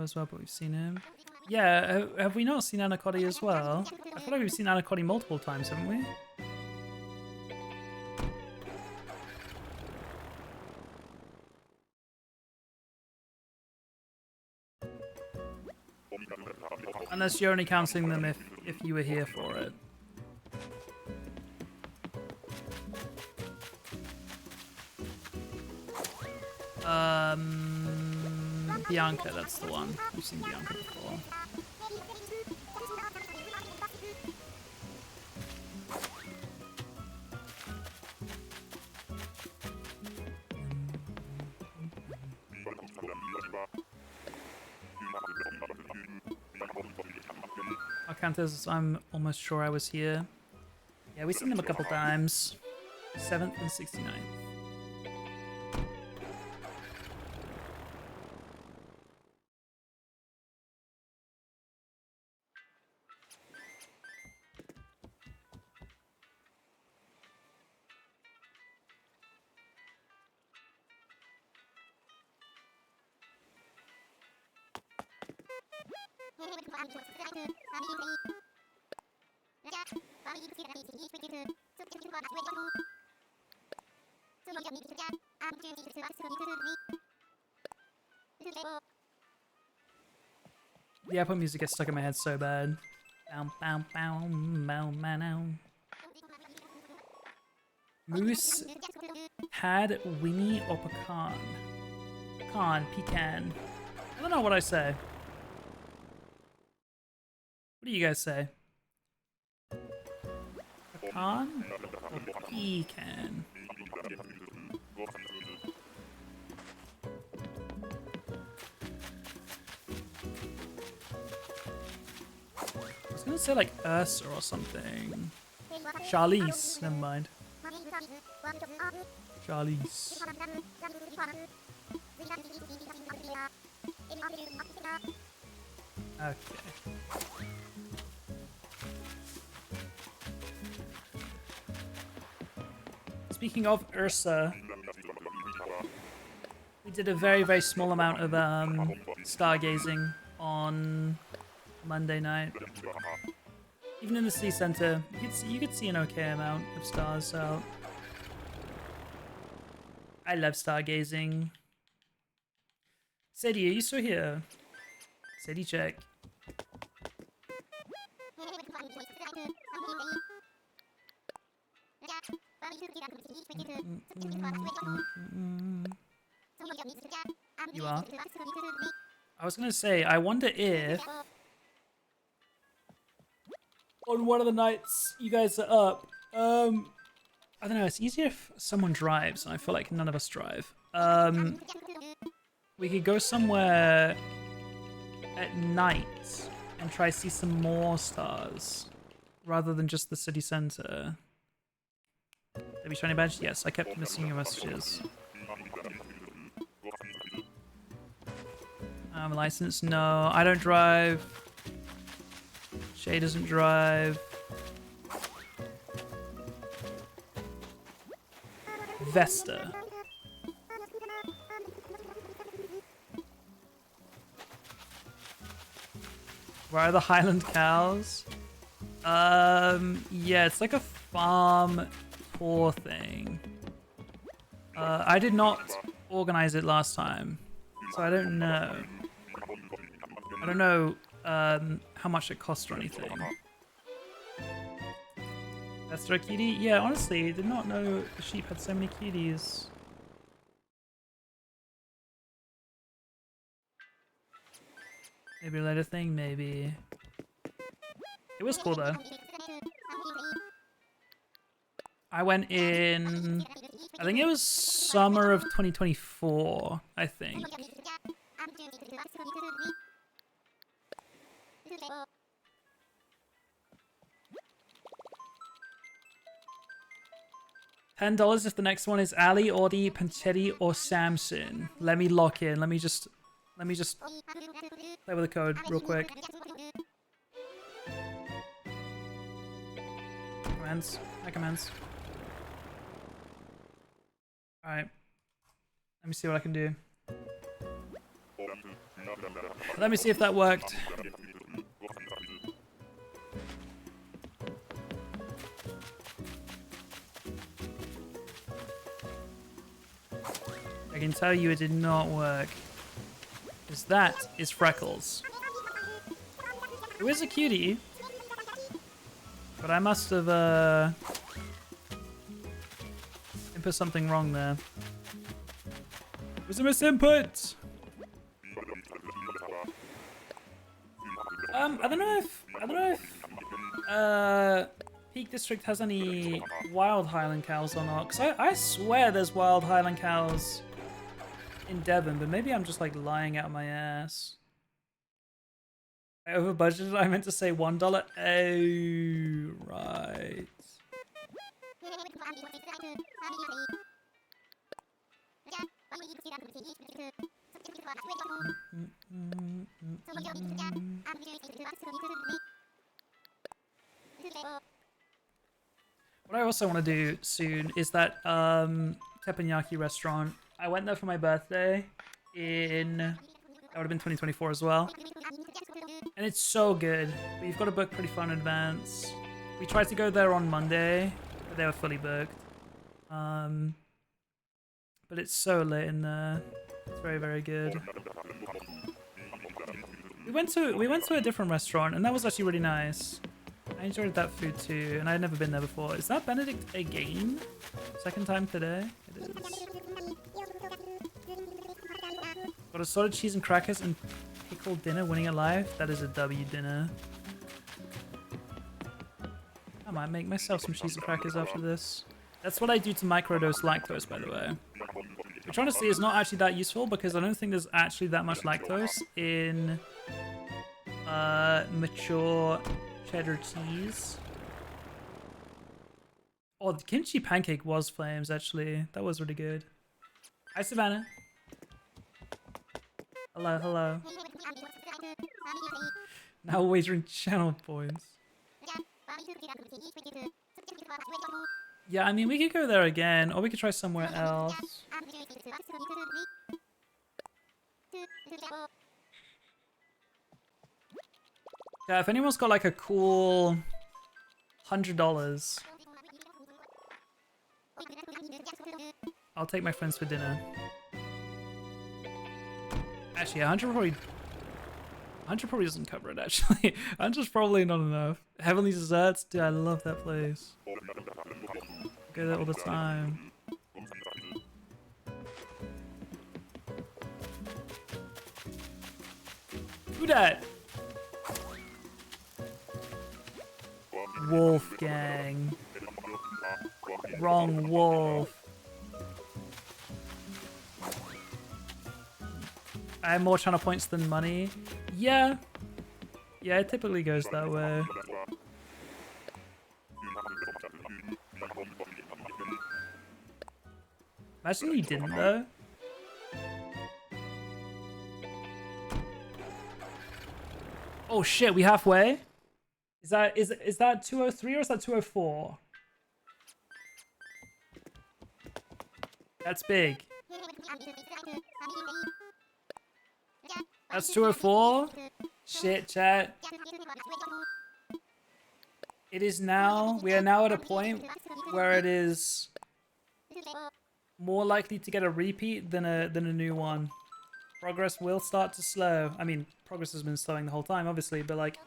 As well, but we've seen him. Yeah, have we not seen Anacotti as well? I feel like we've seen Anacotti multiple times, haven't we? Unless you're only counting them if you were here for it. Bianca, that's the one. We've seen Bianca before. Arcanthus, I'm almost sure I was here. Yeah, we've seen them a couple times. 7th and 69th. The airport music gets stuck in my head so bad. Bow, bow, bow, bow, bow, bow. Moose, had, Winnie, or pecan? Pecan. I don't know what I say. What do you guys say? Pecan or pecan? I was gonna say like Ursa or something. Charlize, never mind. Charlize. Okay. Speaking of Ursa, we did a very, very small amount of stargazing on Monday night. Even in the city center, you could see an okay amount of stars out. I love stargazing. Sadie, are you still here? Sadie, check. You are? I was gonna say, I wonder if on one of the nights you guys are up, I don't know, it's easier if someone drives, and I feel like none of us drive. We could go somewhere at night and try to see some more stars, rather than just the city center. Have you shiny badge? Yes, I kept missing your messages. License? No, I don't drive. Shay doesn't drive. Vesta. Where are the Highland cows? Yeah, it's like a farm tour thing. I did not organize it last time, so I don't know. I don't know how much it costs or anything. That's a cutie? Yeah, honestly, did not know the sheep had so many cuties. Maybe a later thing, maybe. It was cool though. I went in, I think it was summer of 2024, I think. $10 if the next one is Ali, Audi, Panchetti, or Samson. Let me lock in. Let me just play with the code real quick. Commands. My commands. Alright. Let me see what I can do. Let me see if that worked. I can tell you it did not work. Because that is Freckles. Who is a cutie? But I must have input something wrong there. Was a misinput? I don't know if Peak District has any wild Highland cows or not. Because I swear there's wild Highland cows in Devon, but maybe I'm just like lying out my ass. I over budgeted. I meant to say $1. Oh, right. What I also want to do soon is that teppanyaki restaurant. I went there for my birthday in, that would have been 2024 as well. And it's so good, but you've got to book pretty far in advance. We tried to go there on Monday, but they were fully booked. But it's so late in there. It's very, very good. We went to a different restaurant, and that was actually really nice. I enjoyed that food too, and I'd never been there before. Is that Benedict again? Second time today? It is. Got a solid cheese and crackers and pickled dinner, winning at life. That is a W dinner. I might make myself some cheese and crackers after this. That's what I do to microdose lactose, by the way. Which honestly is not actually that useful because I don't think there's actually that much lactose in mature cheddar cheese. Oh, the kimchi pancake was flames, actually. That was really good. Hi, Savannah. Hello, hello. Now wagering channel points. Yeah, I mean, we could go there again, or we could try somewhere else. Yeah, if anyone's got like a cool $100, I'll take my friends for dinner. Actually, 100 probably doesn't cover it, actually. 100's probably not enough. Heavenly Desserts, dude, I love that place. Go there all the time. Who dat? Wolfgang. Wrong wolf. I have more channel points than money. Yeah. Yeah, it typically goes that way. Imagine you didn't though. Oh shit, we halfway? Is that 203 or is that 204? That's big. That's 204? Shit, chat. It is now, we are now at a point where it is more likely to get a repeat than a new one. Progress will start to slow. I mean, progress has been slowing the whole time, obviously, but like,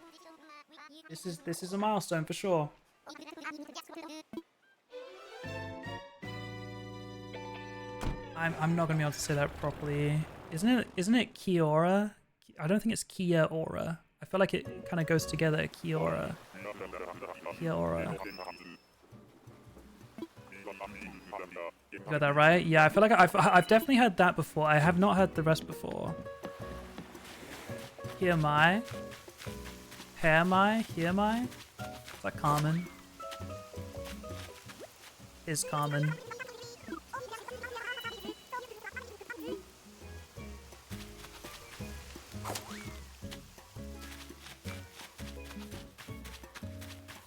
this is a milestone for sure. I'm not gonna be able to say that properly. Isn't it Kiora? I don't think it's Kia Aura. I feel like it kind of goes together. Kiora. Kiora. You got that right? Yeah, I feel like I've definitely heard that before. I have not heard the rest before. Here am I. Here am I. Here am I. Is that common? Is common.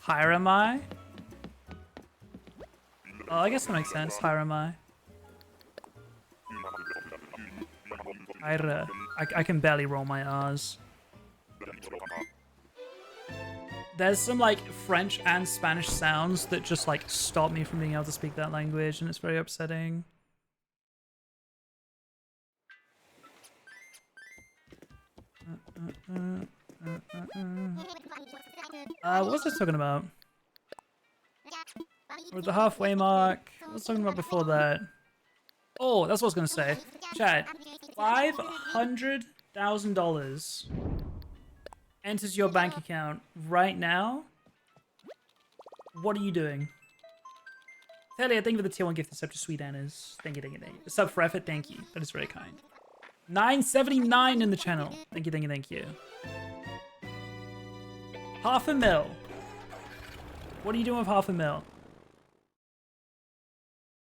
Hire am I? Oh, I guess that makes sense. Hire am I? Hire. I can barely roll my R's. There's some like French and Spanish sounds that just like stop me from being able to speak that language, and it's very upsetting. What was I talking about? We're at the halfway mark. What was I talking about before that? Oh, that's what I was gonna say. Chat, $500,000 enters your bank account right now. What are you doing? Talia, thank you for the tier 1 gift. Sub to Sweet Annas. Thank you, thank you, thank you. Sub for effort, thank you. That is very kind. 979 in the channel. Thank you, thank you, thank you. $500,000. What are you doing with $500,000?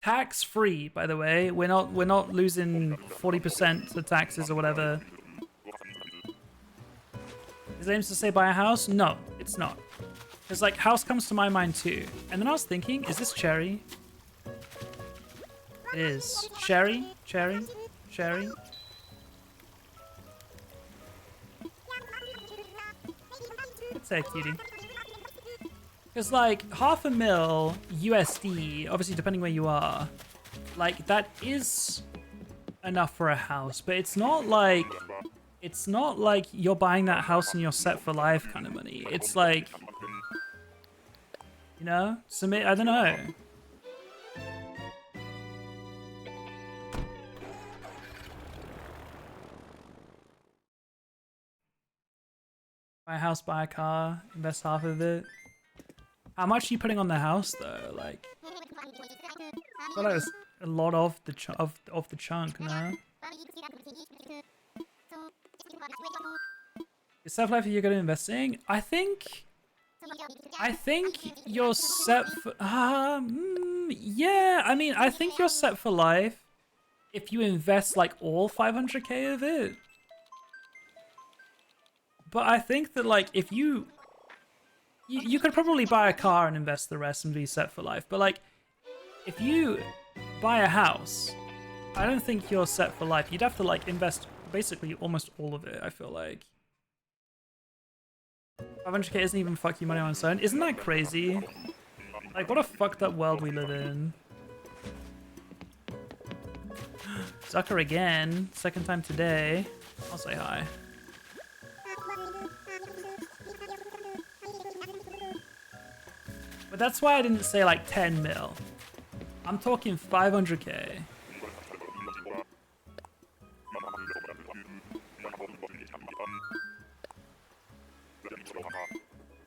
Tax free, by the way. We're not losing 40% to taxes or whatever. Is it aims to say buy a house? No, it's not. Because like house comes to my mind too. And then I was thinking, is this cherry? It is. Cherry, cherry, cherry. Let's say cutie. Because like $500,000 USD, obviously depending where you are, like that is enough for a house, but it's not like you're buying that house and you're set for life kind of money. It's like, you know, I don't know. Buy a house, buy a car, invest half of it. How much are you putting on the house though? Like, I feel like it's a lot of the chunk, no? Your self life, are you good at investing? I think you're set for. Yeah. I mean, I think you're set for life if you invest like all 500k of it. But I think that like if you could probably buy a car and invest the rest and be set for life. But like if you buy a house, I don't think you're set for life. You'd have to like invest basically almost all of it, I feel like. 500k isn't even fuck you money on its own. Isn't that crazy? Like, what a fucked up world we live in. Zucker again. Second time today. I'll say hi. But that's why I didn't say like 10 mil. I'm talking 500k.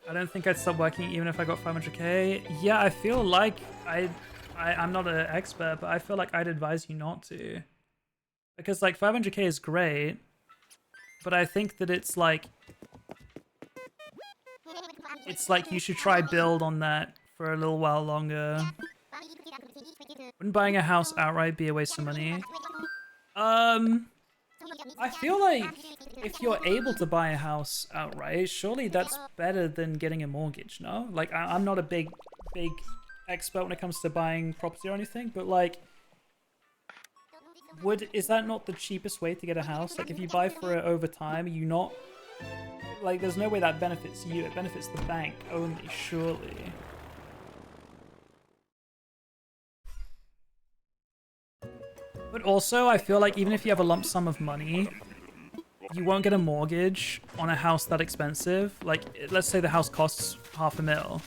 I don't think I'd stop working even if I got 500k. Yeah, I feel like I'm not an expert, but I feel like I'd advise you not to. Because like 500k is great, but I think that it's like you should try build on that for a little while longer. Wouldn't buying a house outright be a waste of money? I feel like if you're able to buy a house outright, surely that's better than getting a mortgage, no? Like, I'm not a big expert when it comes to buying property or anything, but like, is that not the cheapest way to get a house? Like, if you buy for it over time, you not... Like, there's no way that benefits you. It benefits the bank only, surely. But also, I feel like even if you have a lump sum of money, you won't get a mortgage on a house that expensive. Like, let's say the house costs $500,000.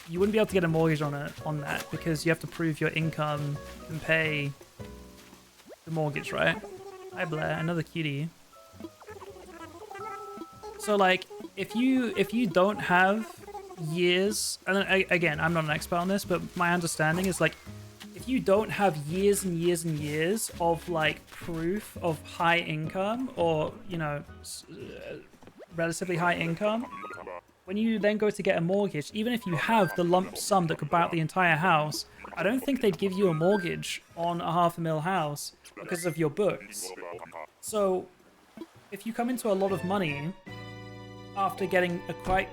You wouldn't be able to get a mortgage on that because you have to prove your income can pay the mortgage, right? Hi Blair, another cutie. So like, if you don't have years, and then, again, I'm not an expert on this, but my understanding is like, if you don't have years and years and years of like proof of high income or, you know, relatively high income, when you then go to get a mortgage, even if you have the lump sum that could buy out the entire house, I don't think they'd give you a mortgage on a $500,000 house because of your books. So if you come into a lot of money after getting quite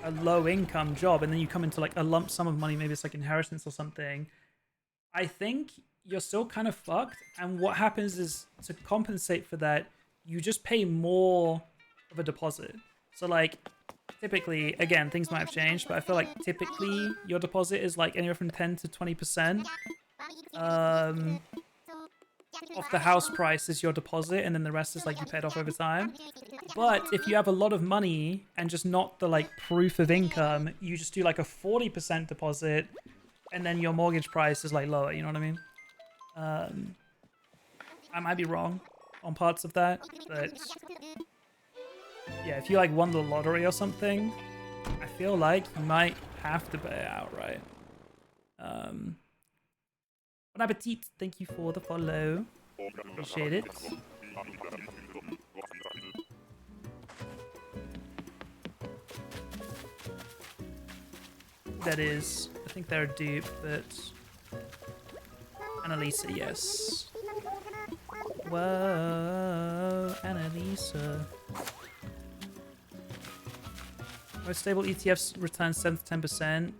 a low income job and then you come into like a lump sum of money, maybe it's like inheritance or something, I think you're still kind of fucked. And what happens is, to compensate for that, you just pay more of a deposit. So like, typically, again, things might have changed, but I feel like typically your deposit is like anywhere from 10 to 20% of the house price is your deposit, and then the rest is like you paid off over time. But if you have a lot of money and just not the like proof of income, you just do like a 40% deposit, and then your mortgage price is like lower, you know what I mean? I might be wrong on parts of that, but yeah, if you like won the lottery or something, I feel like you might have to pay outright. Bon appetit, thank you for the follow. Appreciate it. That is, I think they're a dupe, but Annalisa, yes. Whoa, Annalisa. Most stable ETFs return 7 to 10%.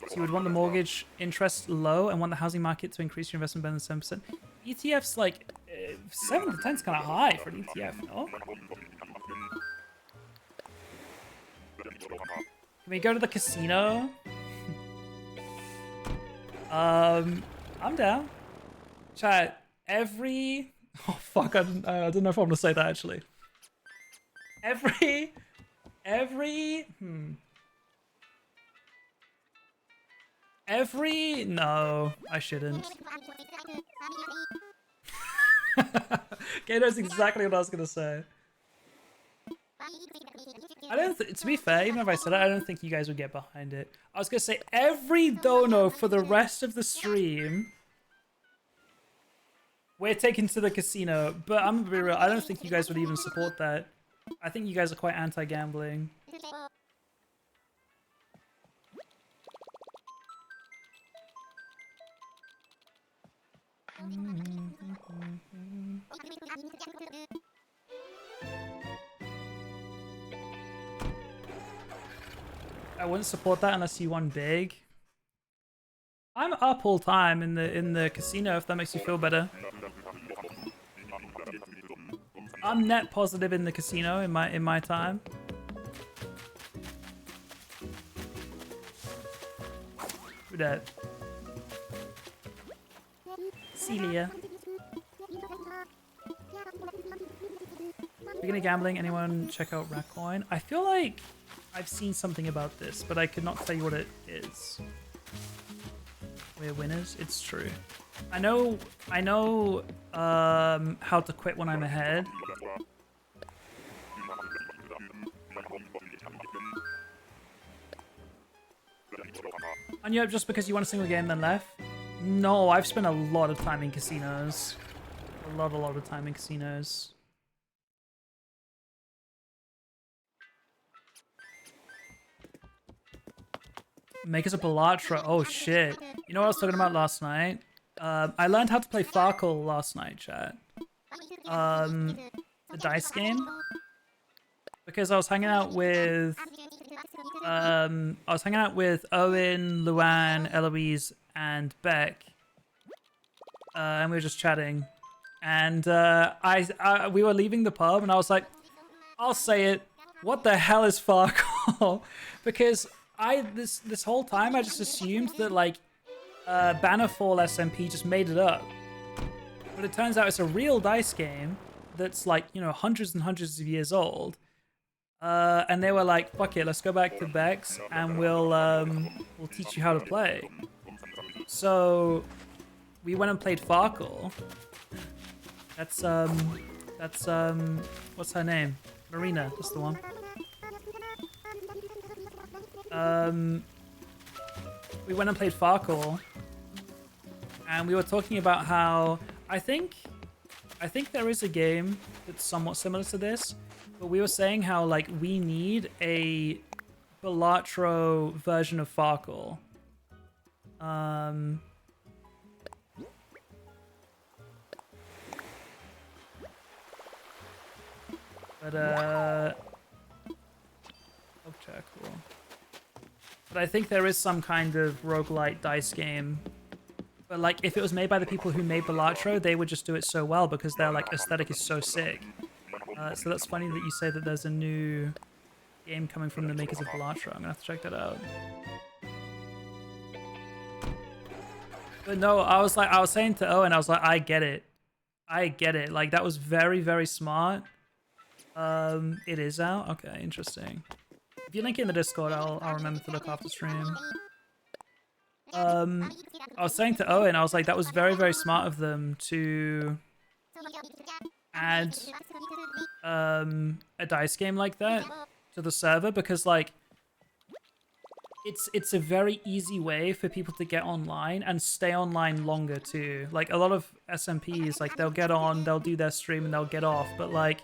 So you would want the mortgage interest low and want the housing market to increase your investment better than 7%. ETFs, like, 7 to 10 is kind of high for an ETF, no? Can we go to the casino? I'm down. Chat, every... Oh, fuck, I don't know if I want to say that, actually. Every... No, I shouldn't. Okay, that's exactly what I was gonna say. I don't. To be fair, even if I said it, I don't think you guys would get behind it. I was gonna say every dono for the rest of the stream, we're taken to the casino. But I'm gonna be real. I don't think you guys would even support that. I think you guys are quite anti-gambling. I wouldn't support that unless you won big. I'm up all time in the casino if that makes you feel better. I'm net positive in the casino in my time. Who that? Celia. Speaking of gambling, anyone check out Racoin? I feel like I've seen something about this, but I could not tell you what it is. We're winners. It's true. I know how to quit when I'm ahead. And you up just because you won a single game then left? No, I've spent a lot of time in casinos. A lot of time in casinos. Make us a balatro. Oh shit. You know what I was talking about last night? I learned how to play Farkle last night, chat. The dice game. Because I was hanging out with Owen, Luann, Eloise, and Beck. And we were just chatting. And we were leaving the pub and I was like, I'll say it. What the hell is Farkle? Because this whole time I just assumed that like Bannerfall SMP just made it up, but it turns out it's a real dice game that's like, you know, hundreds and hundreds of years old. And they were like, "Fuck it, let's go back to Bex and we'll teach you how to play." So we went and played Farkle. That's what's her name? Marina. That's the one. We went and played Farkle, and we were talking about how I think there is a game that's somewhat similar to this, but we were saying how like we need a balatro version of Farkle. Okay, cool. But I think there is some kind of roguelite dice game. But like, if it was made by the people who made Balatro, they would just do it so well because their like aesthetic is so sick. So that's funny that you say that there's a new game coming from the makers of Balatro. I'm gonna have to check that out. But no, I was saying to Owen, I was like, I get it. Like that was very, very smart. It is out? Okay, interesting. If you link it in the Discord, I'll remember to look after stream. I was saying to Owen, I was like, that was very, very smart of them to add a dice game like that to the server, because like it's a very easy way for people to get online and stay online longer too. Like a lot of SMPs, like they'll get on, they'll do their stream and they'll get off, but like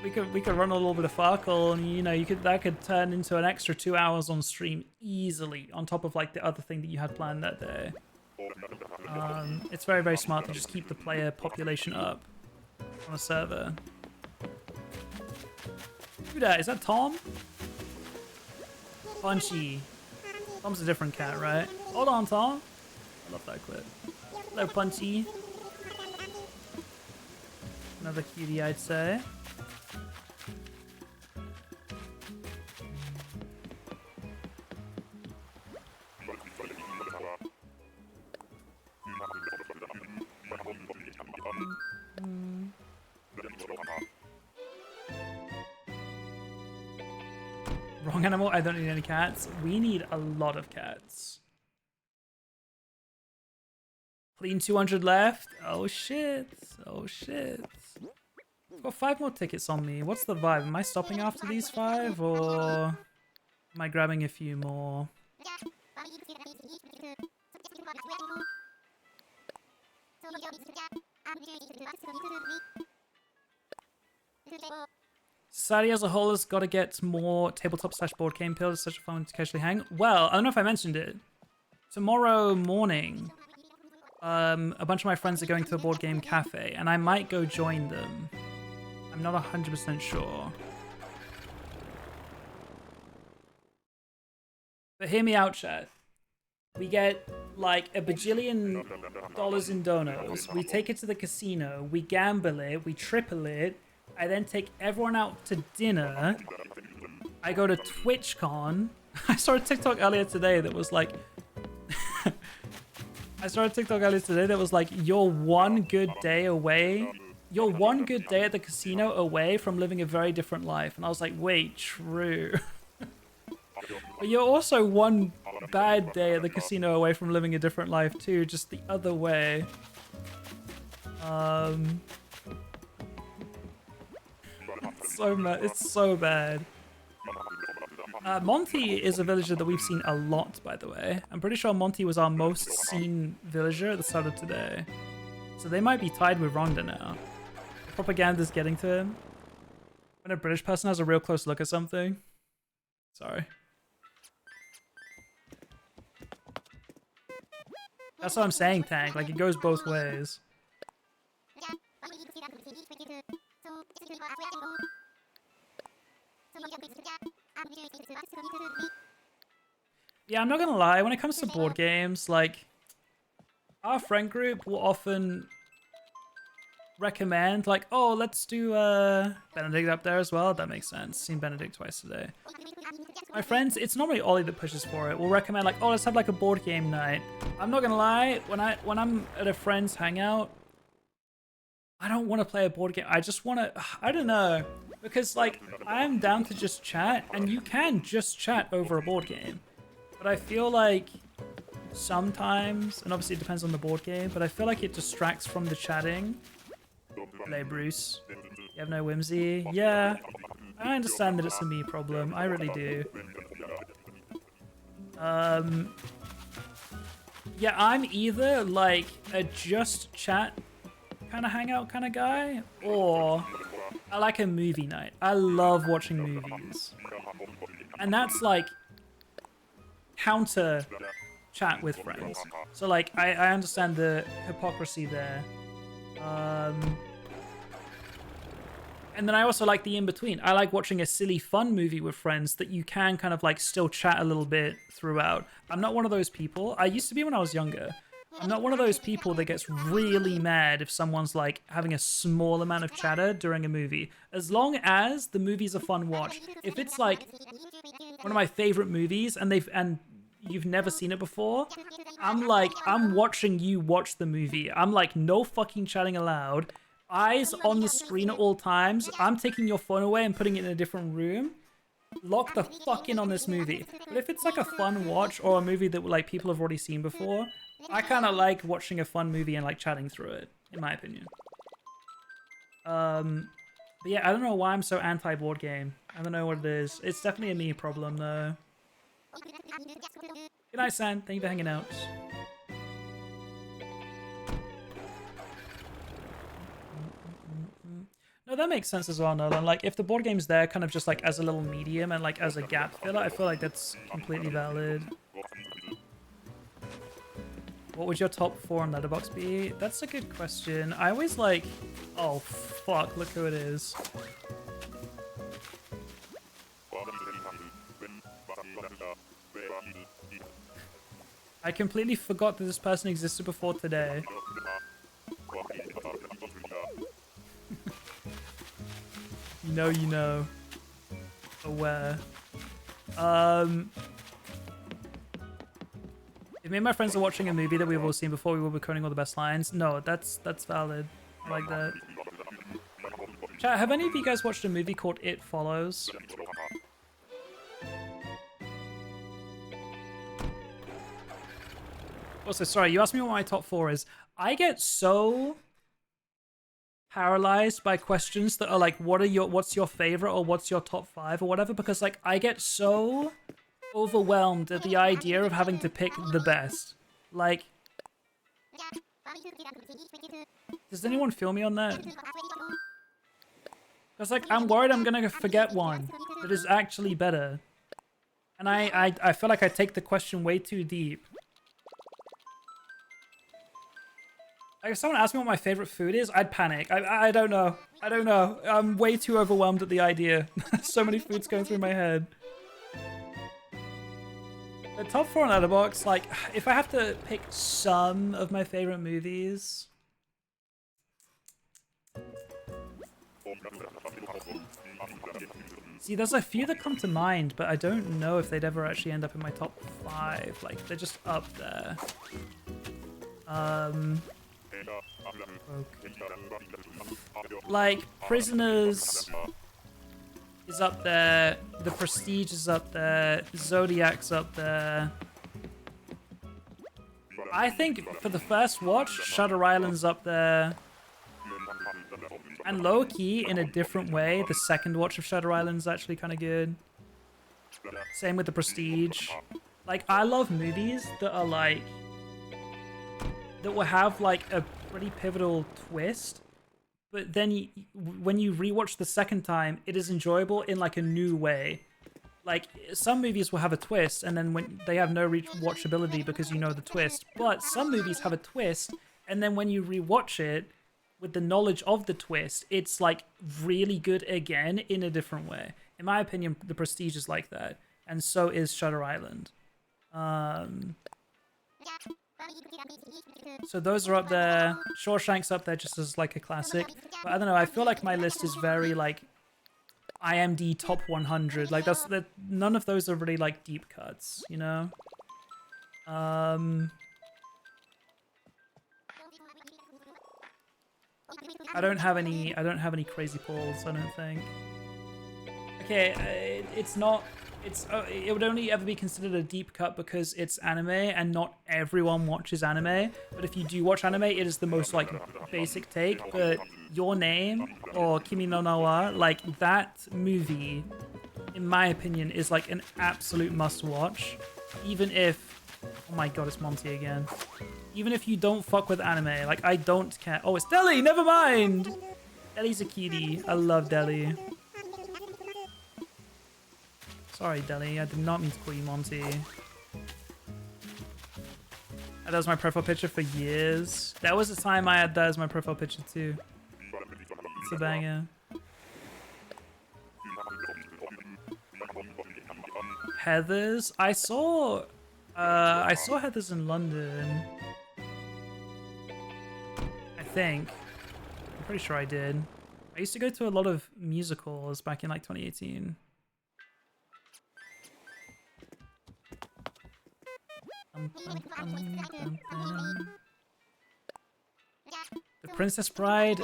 we could run a little bit of Farkle, and you know, that could turn into an extra 2 hours on stream easily, on top of like the other thing that you had planned that day. It's very, very smart to just keep the player population up on a server. Who that? Is that Tom? Punchy. Tom's a different cat, right? Hold on, Tom. I love that clip. Hello, Punchy. Another cutie, I'd say. Wrong animal. I don't need any cats. We need a lot of cats. Clean 200 left. Oh shit. Oh shit. I've got 5 more tickets on me. What's the vibe? Am I stopping after these 5 or am I grabbing a few more? Society as a whole has got to get more tabletop/board game pills. Such a fun to casually hang. Well, I don't know if I mentioned it. Tomorrow morning, a bunch of my friends are going to a board game cafe, and I might go join them. I'm not 100% sure. But hear me out, chat. We get like a bajillion dollars in donos. We take it to the casino. We gamble it. We triple it. I then take everyone out to dinner. I go to TwitchCon. I saw a TikTok earlier today that was like... you're one good day away. You're one good day at the casino away from living a very different life. And I was like, wait, true. But you're also one bad day at the casino away from living a different life too, just the other way. It's so bad. Monty is a villager that we've seen a lot, by the way. I'm pretty sure Monty was our most seen villager at the start of today. So they might be tied with Rhonda now. The propaganda's getting to him. When a British person has a real close look at something. Sorry. That's what I'm saying, Tank. Like, it goes both ways. Yeah, I'm not gonna lie. When it comes to board games, like, our friend group will often recommend, like, oh, let's do Benedict up there as well. That makes sense. Seen Benedict twice today. My friends, it's normally Ollie that pushes for it. We'll recommend, like, oh, let's have like a board game night. I'm not gonna lie. When I'm at a friend's hangout, I don't want to play a board game. I just want to. I don't know, because like I am down to just chat, and you can just chat over a board game. But I feel like sometimes, and obviously it depends on the board game, but I feel like it distracts from the chatting. Hello, Bruce. You have no whimsy? Yeah, I understand that it's a me problem. I really do. Yeah, I'm either like a just chat kind of hangout kind of guy, or I like a movie night. I love watching movies. And that's like counter chat with friends. So like I understand the hypocrisy there. And then I also like the in-between. I like watching a silly fun movie with friends that you can kind of like still chat a little bit throughout. I'm not one of those people. I used to be when I was younger. I'm not one of those people that gets really mad if someone's like having a small amount of chatter during a movie. As long as the movie's a fun watch. If it's like one of my favorite movies and you've never seen it before, I'm watching you watch the movie. I'm like, no fucking chatting allowed. Eyes on the screen at all times. I'm taking your phone away and putting it in a different room. Lock the fuck in on this movie. But if it's like a fun watch or a movie that like people have already seen before, I kind of like watching a fun movie and like chatting through it, in my opinion. But yeah, I don't know why I'm so anti-board game. I don't know what it is. It's definitely a me problem though. Good night, San. Thank you for hanging out. No, that makes sense as well, Nolan. Like, if the board game's there kind of just like as a little medium and like as a gap filler, I feel like that's completely valid. What would your top 4 on Letterboxd be? That's a good question. I always like... Oh, fuck. Look who it is. I completely forgot that this person existed before today. You know, you know. Aware. If me and my friends are watching a movie that we've all seen before, we will be quoting all the best lines. No, that's valid. I like that. Chat, have any of you guys watched a movie called It Follows? Also, sorry, you asked me what my top 4 is. I get so paralyzed by questions that are like, what's your favorite or what's your top 5 or whatever, because like I get so overwhelmed at the idea of having to pick the best. Like, does anyone feel me on that? Because like I'm worried I'm gonna forget one that is actually better, and I feel like I take the question way too deep. Like if someone asked me what my favorite food is, I'd panic. I don't know. I don't know. I'm way too overwhelmed at the idea. So many foods going through my head. The top 4 on Letterboxd, like, if I have to pick some of my favorite movies... See, there's a few that come to mind, but I don't know if they'd ever actually end up in my top 5. Like, they're just up there. Like, Prisoners is up there, The Prestige is up there, Zodiac's up there. I think for the first watch, Shutter Island's up there. And low-key, in a different way, the second watch of Shutter Island's actually kind of good. Same with The Prestige. Like, I love movies that are like... that will have like a pretty pivotal twist, but then when you rewatch the second time, it is enjoyable in like a new way. Like some movies will have a twist, and then when they have no rewatchability because you know the twist. But some movies have a twist, and then when you rewatch it with the knowledge of the twist, it's like really good again in a different way. In my opinion, The Prestige is like that, and so is Shutter Island. So those are up there. Shawshank's up there just as like a classic. But I don't know, I feel like my list is very like IMD top 100. Like none of those are really like deep cuts, you know? I don't have any crazy pulls, I don't think. Okay, it would only ever be considered a deep cut because it's anime and not everyone watches anime. But if you do watch anime, it is the most like basic take. But Your Name or Kimi no Na wa, like that movie, in my opinion, is like an absolute must watch. Even if, oh my god, it's Monty again. Even if you don't fuck with anime, like I don't care. Oh, it's Deli, never mind. Deli's a cutie. I love Deli. Sorry, Deli, I did not mean to call you Monty. That was my profile picture for years. That was the time I had that as my profile picture too. It's a banger. Heathers? I saw Heathers in London. I think. I'm pretty sure I did. I used to go to a lot of musicals back in like 2018. The Princess Bride,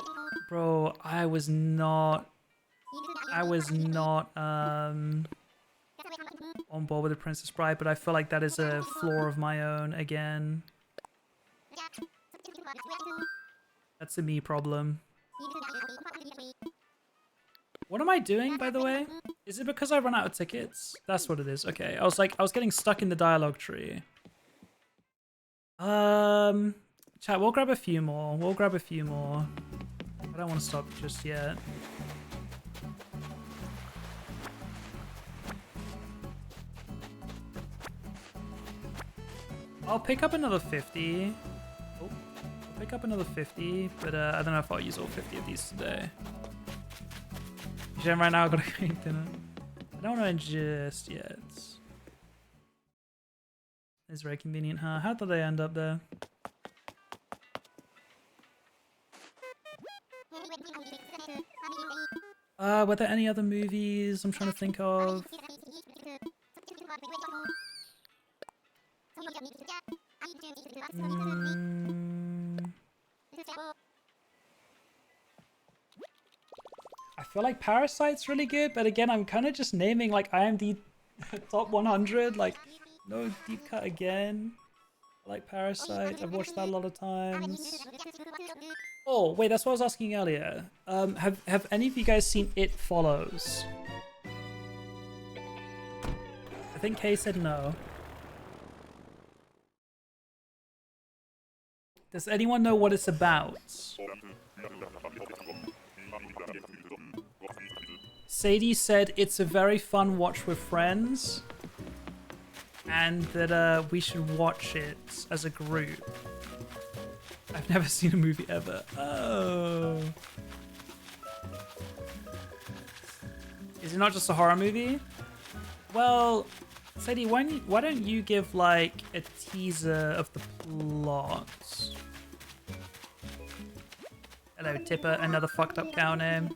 bro, I was not on board with The Princess Bride, but I feel like that is a flaw of my own again. That's a me problem. What am I doing, by the way? Is it because I run out of tickets? That's what it is. Okay, I was getting stuck in the dialogue tree. Chat, we'll grab a few more. I don't want to stop just yet. I'll pick up another 50. Oh, I'll pick up another 50, but I don't know if I'll use all 50 of these today. Right now, I've got to eat dinner. I don't want to ingest yet. It's very convenient, huh? How did I end up there? Were there any other movies I'm trying to think of? I feel like Parasite's really good, but again, I'm kind of just naming like IMDb top 100, like no deep cut again. I like Parasite. I've watched that a lot of times. Oh, wait, that's what I was asking earlier. Have any of you guys seen It Follows? I think Kay said no. Does anyone know what it's about? Sadie said it's a very fun watch with friends, and that we should watch it as a group. I've never seen a movie ever. Oh. Is it not just a horror movie? Well, Sadie, why don't you give like a teaser of the plot? Hello, Tipper, another fucked up cow name.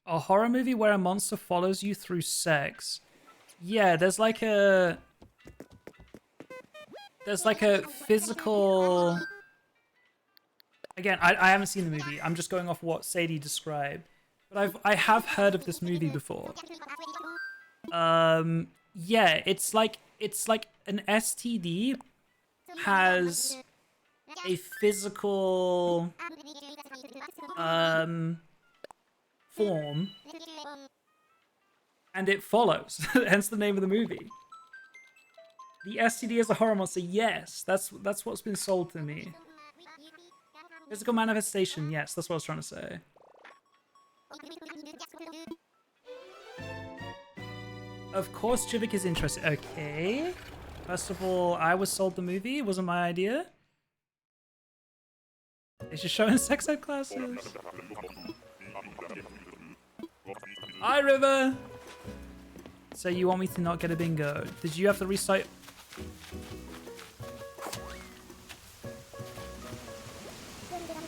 A horror movie where a monster follows you through sex. Yeah, there's like a physical... Again, I haven't seen the movie. I'm just going off what Sadie described. But I have heard of this movie before. Yeah, it's like an STD has a physical form, and it follows. Hence the name of the movie. The STD is a horror monster. Yes, that's what's been sold to me. Physical manifestation. Yes, that's what I was trying to say. Of course, Jivik is interested. Okay. First of all, I was sold the movie. It wasn't my idea. They should show in sex ed classes. Hi, River. So you want me to not get a bingo? Did you have to recite?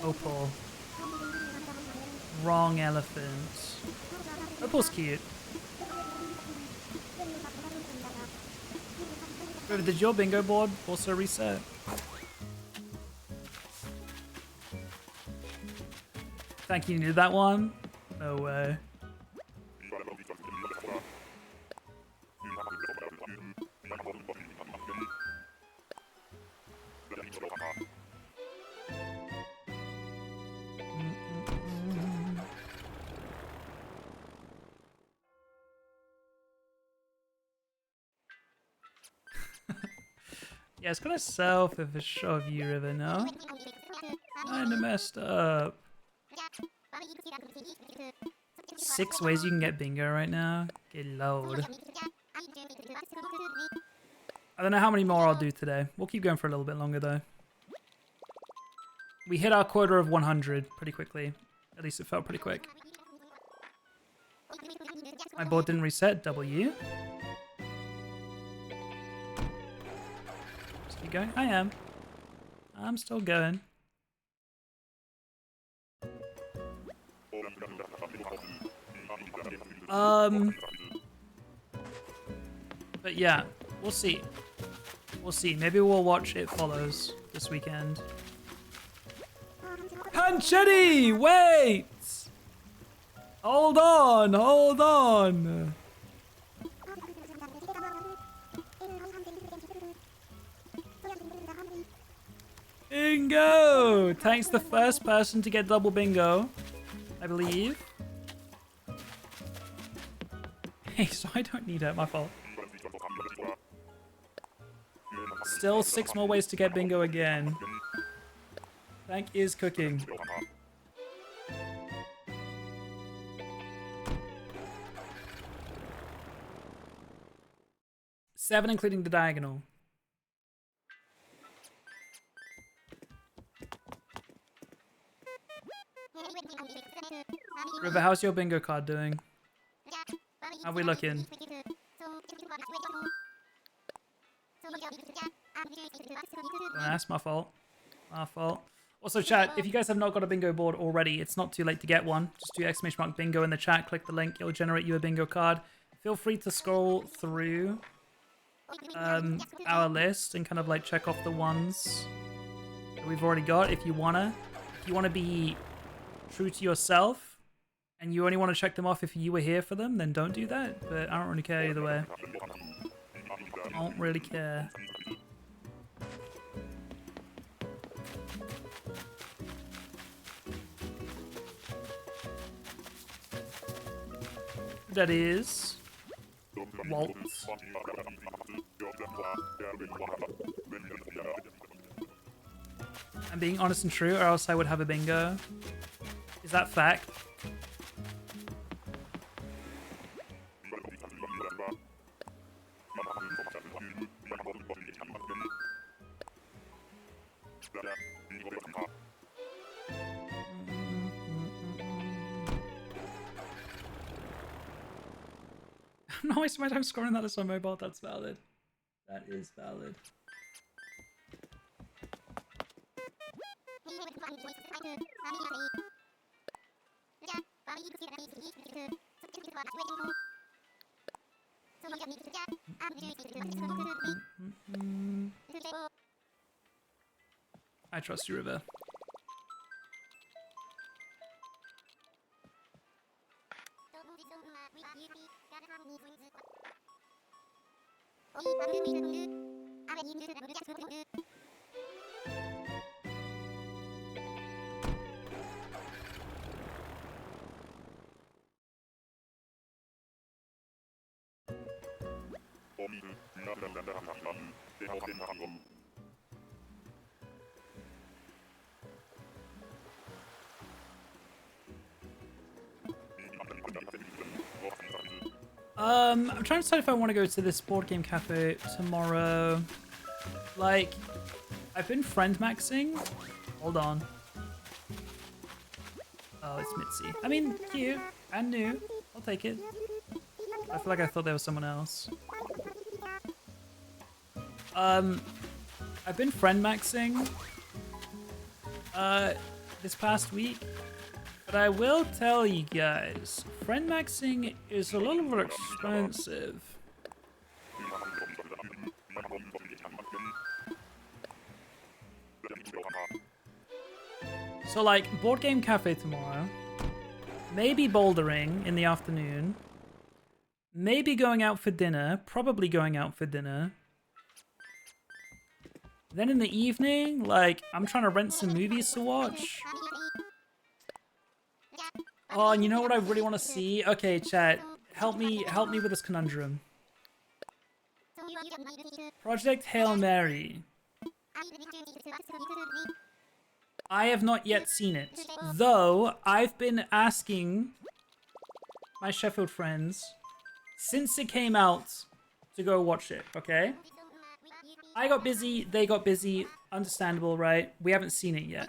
Opal. Wrong elephant. Opal's cute. River, did your bingo board also reset? Thank you, needed that one? No way. Yeah, it's kind of selfish for sure of you, River, no? Kinda messed up. 6 ways you can get bingo right now? Good lord. I don't know how many more I'll do today. We'll keep going for a little bit longer though. We hit our quota of 100 pretty quickly. At least it felt pretty quick. My board didn't reset. W. Just keep going. I am. I'm still going. But yeah, we'll see. We'll see. Maybe we'll watch It Follows this weekend. Panchetti! Wait! Hold on, hold on. Bingo! Tank's the first person to get double bingo, I believe. Hey, so I don't need it, my fault. Still 6 more ways to get bingo again. Tank is cooking. Seven, including the diagonal. River, how's your bingo card doing? How are we looking? That's my fault. My fault. Also, chat, if you guys have not got a bingo board already, it's not too late to get one. Just do !bingo in the chat, click the link, it'll generate you a bingo card. Feel free to scroll through our list and kind of like check off the ones that we've already got if you wanna. If you wanna be true to yourself and you only want to check them off if you were here for them, then don't do that. But I don't really care either way. I don't really care. That is Walt. I'm being honest and true, or else I would have a bingo. Is that fact? I'm not wasting my time scrolling that list on mobile. That's valid. That is valid. I trust you, River. I'm trying to decide if I want to go to this board game cafe tomorrow. Like, I've been friend maxing. Hold on. Oh, it's Mitzi. I mean, cute and new. I'll take it. I feel like I thought there was someone else. I've been friend maxing this past week, but I will tell you guys, friend maxing is a little bit expensive. So like, board game cafe tomorrow, maybe bouldering in the afternoon, maybe going out for dinner, probably going out for dinner. Then in the evening, like, I'm trying to rent some movies to watch. Oh, and you know what I really want to see? Okay, chat, help me with this conundrum. Project Hail Mary. I have not yet seen it, though I've been asking my Sheffield friends since it came out to go watch it, okay? I got busy, they got busy, understandable, right? We haven't seen it yet.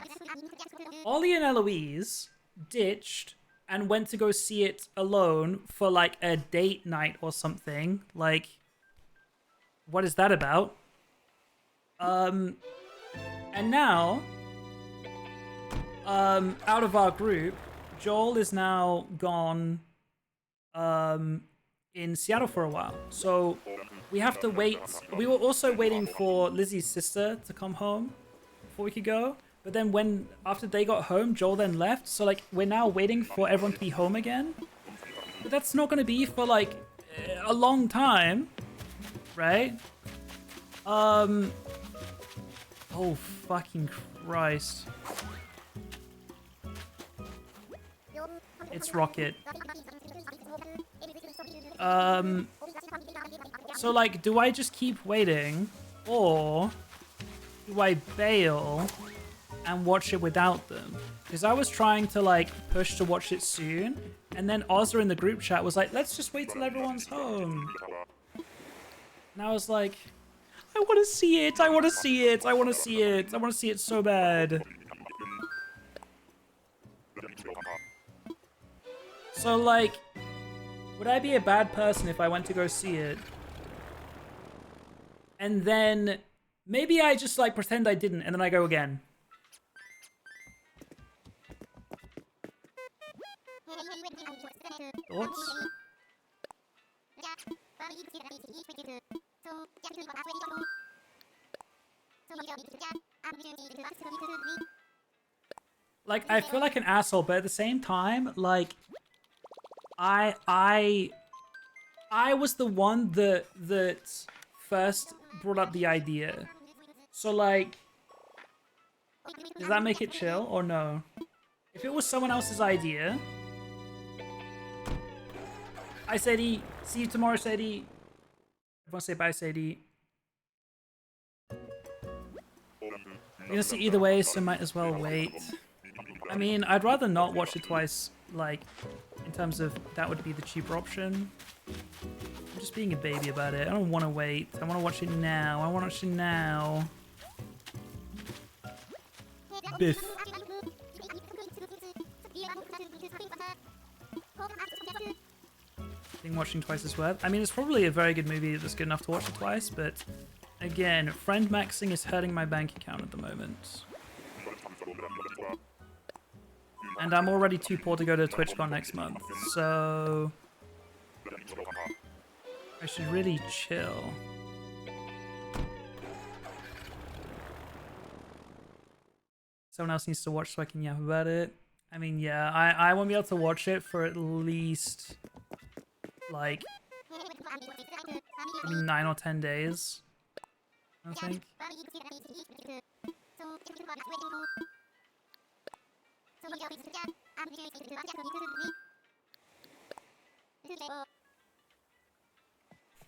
Ollie and Eloise ditched and went to go see it alone for like a date night or something. Like, what is that about? And now, out of our group, Joel is now gone in Seattle for a while. So we have to wait. We were also waiting for Lizzie's sister to come home before we could go. But then after they got home, Joel then left. So like, we're now waiting for everyone to be home again. But that's not going to be for like a long time, right? Oh, fucking Christ. It's Rocket. So like, do I just keep waiting? Or do I bail and watch it without them? Because I was trying to like push to watch it soon. And then Ozra in the group chat was like, let's just wait till everyone's home. And I was like, I want to see it. I want to see it. I want to see it. I want to see it so bad. So like, would I be a bad person if I went to go see it? And then maybe I just like pretend I didn't and then I go again. Thoughts? Like, I feel like an asshole, but at the same time, like, I was the one that first brought up the idea. So, like, does that make it chill or no? If it was someone else's idea, hi Sadie, see you tomorrow, Sadie. Everyone say bye, Sadie. You're gonna see either way, so might as well wait. I mean, I'd rather not watch it twice, like, in terms of that would be the cheaper option. I'm just being a baby about it. I don't want to wait. I want to watch it now. I want to watch it now. Biff. I think watching twice is worth. I mean, it's probably a very good movie that's good enough to watch it twice, but again, friend maxing is hurting my bank account at the moment. And I'm already too poor to go to TwitchCon next month, so I should really chill. Someone else needs to watch so I can yap about it. I mean, yeah, I won't be able to watch it for at least, like, maybe 9 or 10 days, I think.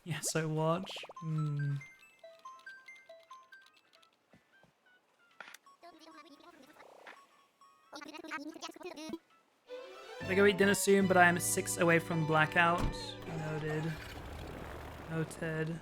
Yeah, so watch. I go eat dinner soon, but I am 6 away from blackout. Noted. Noted.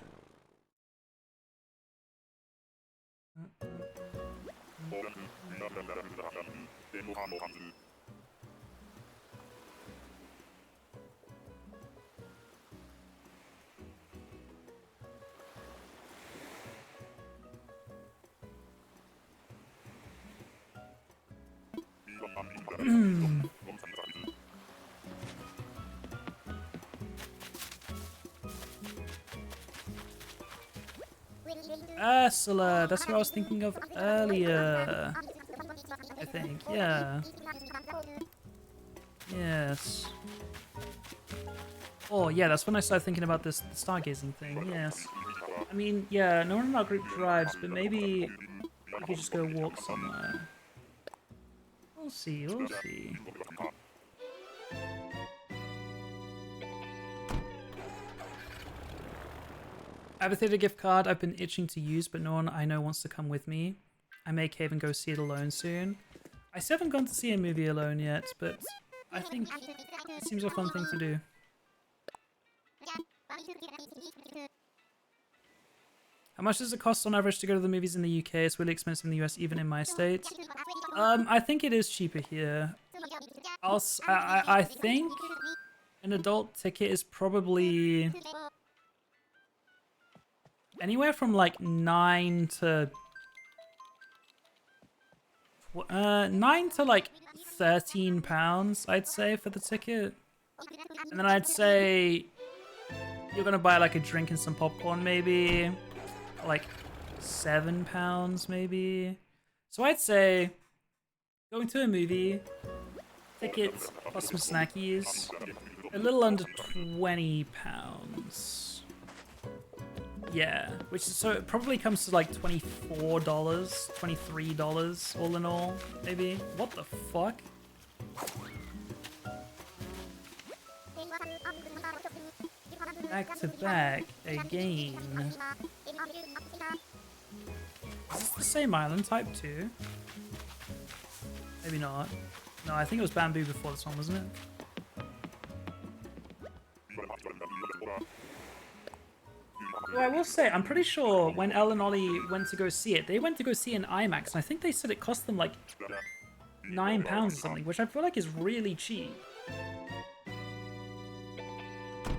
Ursula, that's what I was thinking of earlier. I think, yeah. Yes. Oh, yeah, that's when I started thinking about this stargazing thing, yes. I mean, yeah, no one in our group drives, but maybe we could just go walk somewhere. We'll see, we'll see. I have a theatre gift card I've been itching to use, but no one I know wants to come with me. I may cave and go see it alone soon. I still haven't gone to see a movie alone yet, but I think it seems a fun thing to do. How much does it cost on average to go to the movies in the UK? It's really expensive in the US, even in my state. I think it is cheaper here. I think an adult ticket is probably anywhere from like 9 to like £13, I'd say, for the ticket. And then I'd say you're gonna buy like a drink and some popcorn, maybe like £7, maybe. So I'd say going to a movie, tickets plus some snackies, a little under £20. Yeah, which is, so it probably comes to like $24, $23 all in all, maybe. What the fuck? Back to back again. Is this the same island type too? Maybe not. No, I think it was bamboo before this one, wasn't it? Well, I will say, I'm pretty sure when Elle and Ollie went to go see it, they went to go see it in IMAX, and I think they said it cost them like £9 or something, which I feel like is really cheap.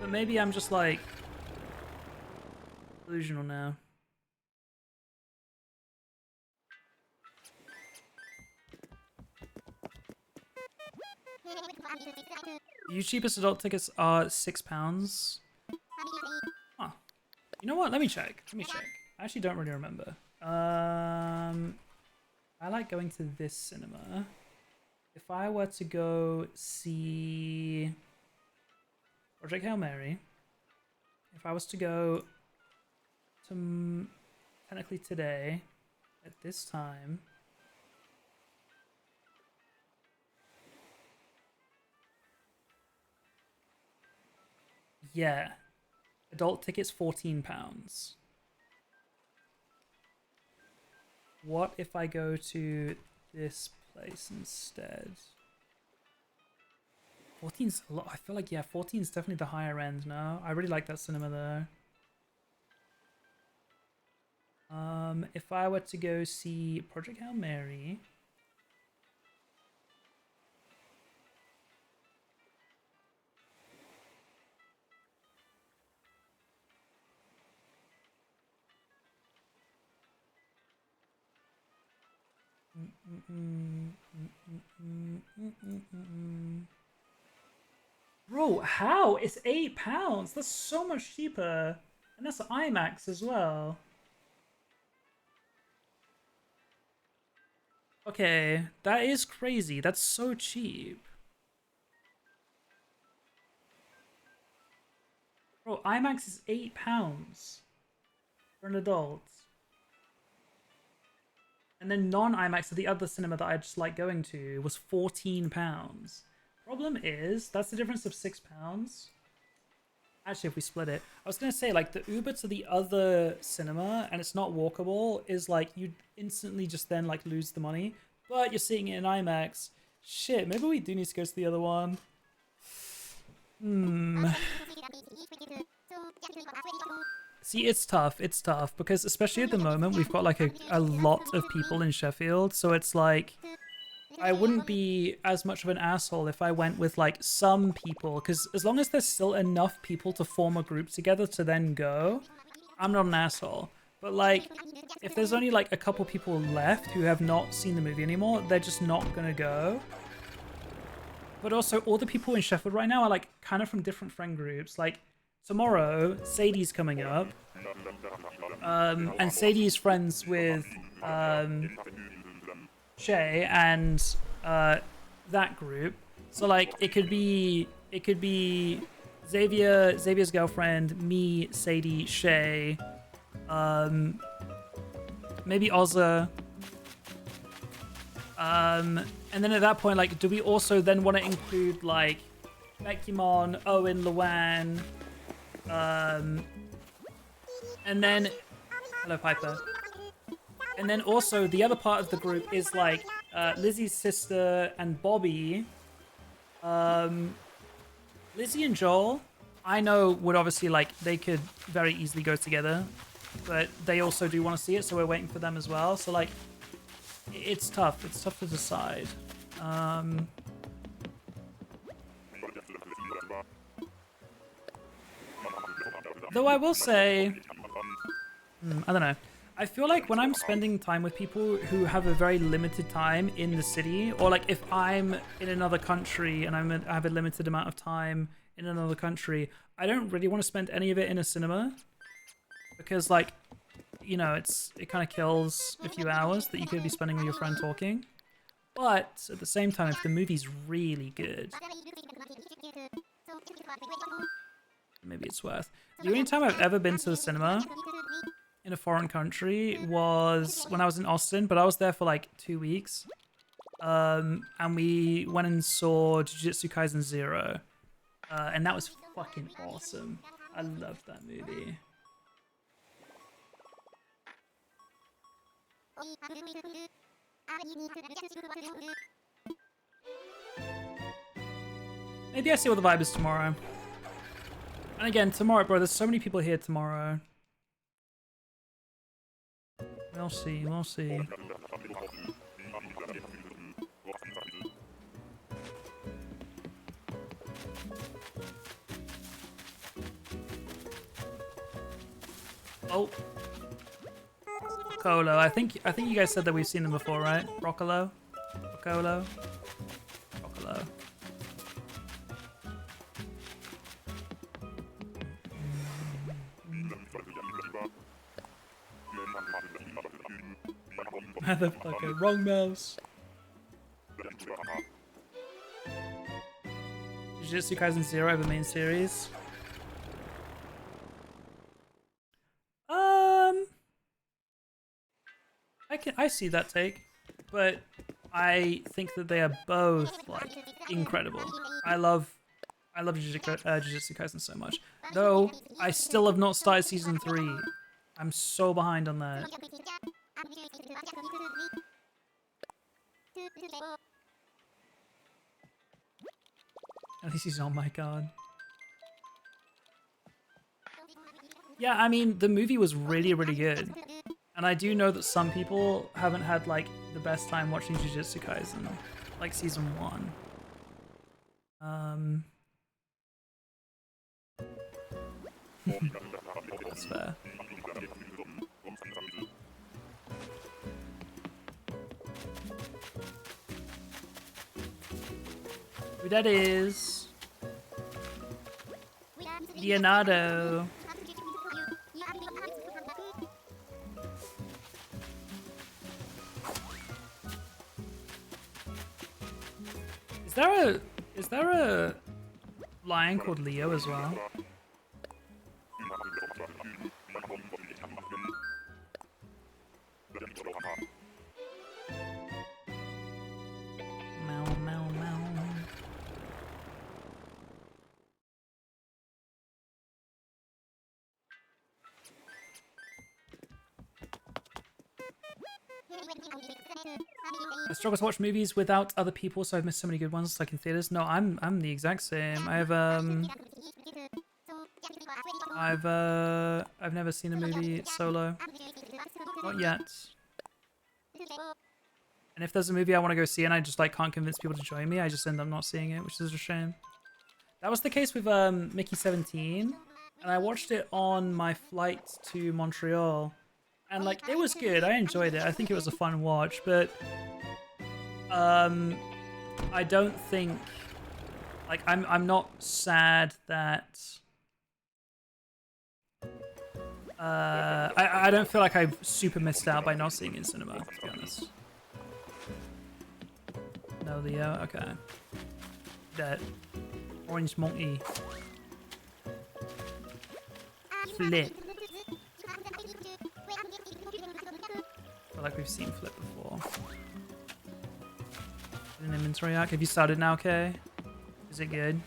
But maybe I'm just like delusional now. The cheapest adult tickets are £6. Huh. You know what? Let me check. Let me check. I actually don't really remember. I like going to this cinema. If I were to go see Project Hail Mary, if I was to go to technically today at this time, yeah, adult tickets £14. What if I go to this place instead? 14's a lot. I feel like, yeah, 14 is definitely the higher end now. I really like that cinema though. If I were to go see Project Hail Mary, bro, how? It's £8. That's so much cheaper, and that's IMAX as well. Okay, that is crazy. That's so cheap. Bro, IMAX is £8 for an adult. And then non-IMAX at the other cinema that I just like going to was £14. Problem is, that's the difference of £6. Actually, if we split it, I was gonna say like the Uber to the other cinema and it's not walkable is like you instantly just then like lose the money. But you're seeing it in IMAX. Shit, maybe we do need to go to the other one. See, it's tough because especially at the moment we've got like a lot of people in Sheffield, so it's like I wouldn't be as much of an asshole if I went with like some people, because as long as there's still enough people to form a group together to then go, I'm not an asshole. But like if there's only like a couple people left who have not seen the movie anymore, they're just not gonna go. But also all the people in Sheffield right now are like kind of from different friend groups. Like tomorrow, Sadie's coming up. And Sadie's friends with Shay and that group. So like it could be Xavier's girlfriend, me, Sadie, Shay, maybe Ozza. And then at that point, like, do we also then want to include like Pokemon, Owen, Luan, and then hello Piper. And then also the other part of the group is like Lizzie's sister and Bobby. Lizzie and Joel, I know would obviously like they could very easily go together, but they also do want to see it, so we're waiting for them as well. So like it's tough. It's tough to decide. Though I will say, I don't know. I feel like when I'm spending time with people who have a very limited time in the city, or like if I'm in another country and I have a limited amount of time in another country, I don't really want to spend any of it in a cinema, because like, you know, it kind of kills a few hours that you could be spending with your friend talking. But at the same time, if the movie's really good, maybe it's worth. The only time I've ever been to the cinema in a foreign country was when I was in Austin, but I was there for like 2 weeks. And we went and saw Jujutsu Kaisen 0. And that was fucking awesome. I loved that movie. Maybe I see what the vibe is tomorrow. And again, tomorrow, bro, there's so many people here tomorrow. We'll see, we'll see. Oh. Colo. I think you guys said that we've seen them before, right? Roccolo? Roccolo? Roccolo. Motherfucker, wrong mouse. Jujutsu Kaisen 0 over main series. I see that take, but I think that they are both like incredible. I love Jujutsu Kaisen so much. Though I still have not started season 3. I'm so behind on that. At least he's on my card. Yeah, I mean, the movie was really, really good. And I do know that some people haven't had, like, the best time watching Jujutsu Kaisen, like, season 1. That's fair. Who that is? Leonardo. Is there a lion called Leo as well? Meow, meow, meow. I struggle to watch movies without other people, so I've missed so many good ones, like in theaters. No, I'm the exact same. I've never seen a movie solo. Not yet. And if there's a movie I want to go see and I just like can't convince people to join me, I just end up not seeing it, which is a shame. That was the case with Mickey 17, and I watched it on my flight to Montreal. And like it was good. I enjoyed it. I think it was a fun watch, but I don't think like I'm not sad that I don't feel like I super missed out by not seeing it in cinema, to be honest. No, Leo, okay. That orange monkey. Flip. I feel like we've seen Flip before. An inventory arc. Have you started now, Kay? Is it good?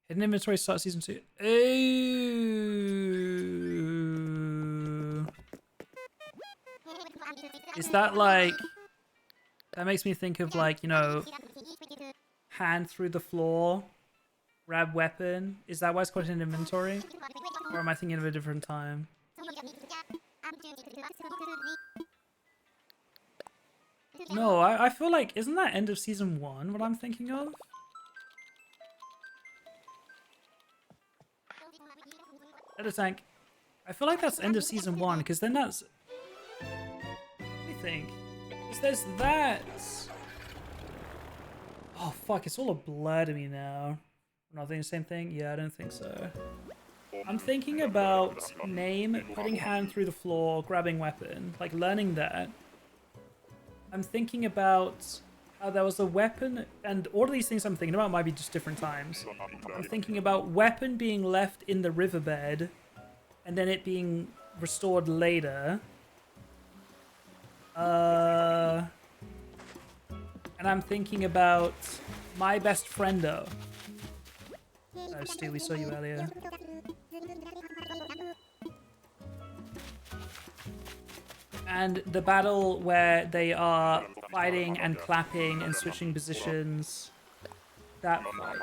Hidden inventory starts season 2. Ooh. Is that like... That makes me think of like, you know, hand through the floor, grab weapon. Is that why it's called hidden inventory? Or am I thinking of a different time? No, I feel like, isn't that end of season 1 what I'm thinking of? Edit tank. I feel like that's end of season 1, because then that's... Let me think. Because there's that... Oh fuck, it's all a blur to me now. I'm not thinking the same thing? Yeah, I don't think so. I'm thinking about name, putting hand through the floor, grabbing weapon, like learning that. I'm thinking about how there was a weapon, and all of these things I'm thinking about might be just different times. I'm thinking about weapon being left in the riverbed, and then it being restored later. And I'm thinking about my best friendo. Oh, Stu, we saw you earlier. And the battle where they are fighting and clapping and switching positions. That fight.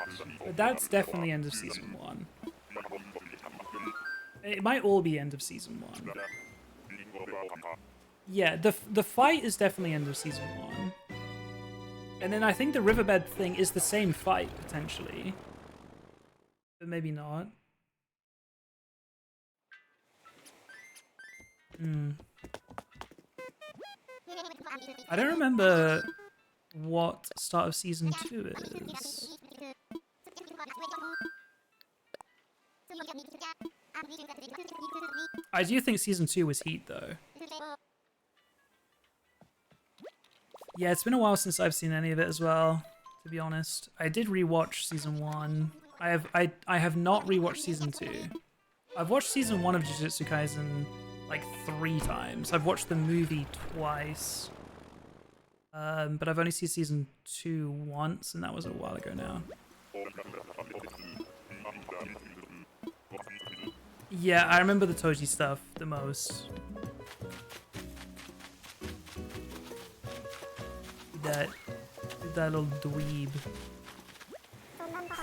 But that's definitely end of season 1. It might all be end of season 1. Yeah, the fight is definitely end of season 1. And then I think the riverbed thing is the same fight, potentially. But maybe not. I don't remember what start of season 2 is. I do think season 2 was Heat though. Yeah, it's been a while since I've seen any of it as well, to be honest. I did rewatch season 1. I have not rewatched season 2. I've watched season 1 of Jujutsu Kaisen like 3 times. I've watched the movie twice. But I've only seen season 2 once, and that was a while ago now. Yeah, I remember the Toji stuff the most. That little dweeb.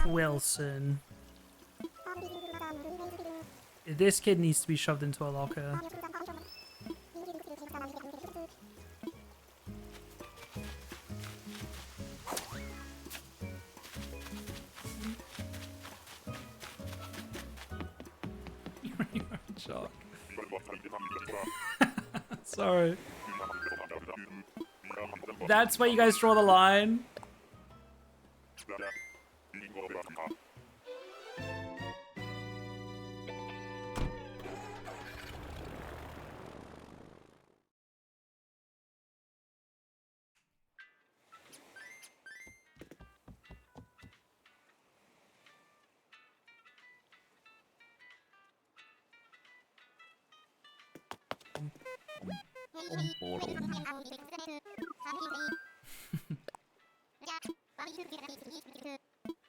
Wilson. This kid needs to be shoved into a locker. You're in shock. Sorry. That's where you guys draw the line?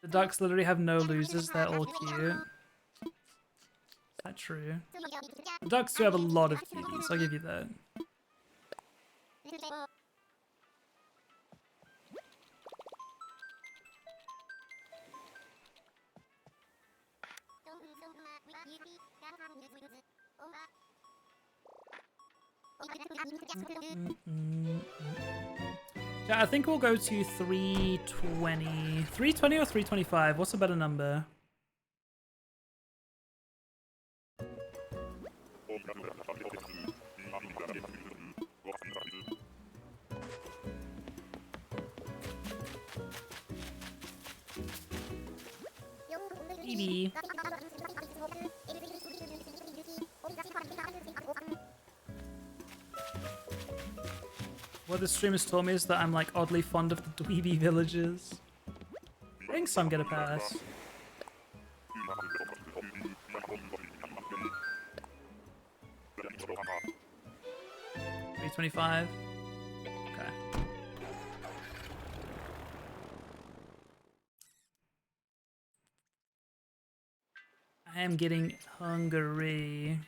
The ducks literally have no losers, they're all cute. Is that true? The ducks do have a lot of cuties, I'll give you that. Yeah, I think we'll go to 320. 320 or 325? What's a better number? Maybe. What the streamers told me is that I'm like oddly fond of the dweeby villages. I think some get a pass. $325. Okay. I am getting hungry.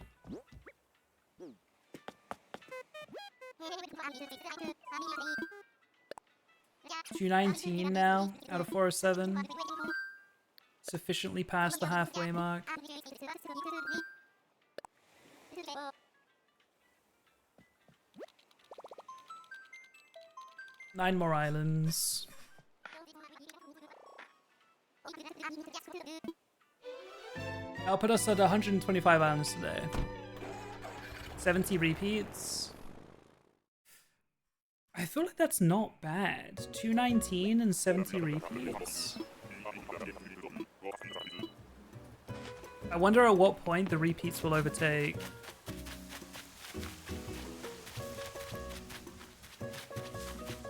$219 now out of 407. Sufficiently past the halfway mark. Nine more islands. I'll put us at 125 islands today. 70 repeats. I feel like that's not bad. 219 and 70 repeats. I wonder at what point the repeats will overtake.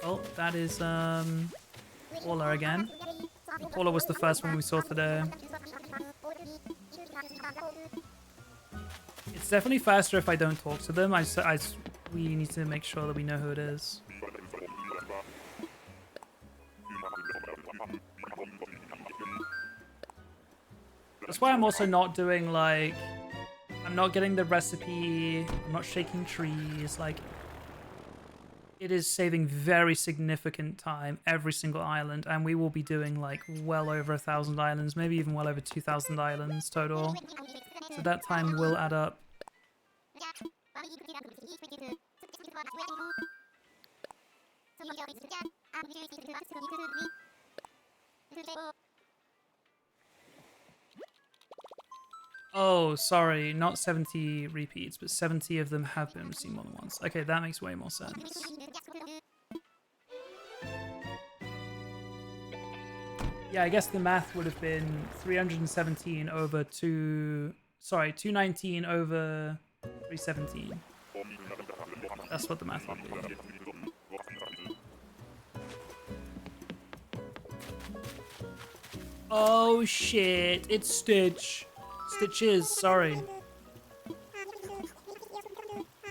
Oh, that is Paula again. Paula was the first one we saw today. It's definitely faster if I don't talk to them. We need to make sure that we know who it is. That's why I'm also not doing like, I'm not getting the recipe, I'm not shaking trees, like it is saving very significant time every single island, and we will be doing like well over 1,000 islands, maybe even well over 2,000 islands total. So that time will add up. Oh, sorry, not 70 repeats, but 70 of them have been seen more than once. Okay, that makes way more sense. Yeah, I guess the math would have been 317 over 219 over 317. That's what the math would be. Oh shit, it's Stitch. Stitches, sorry.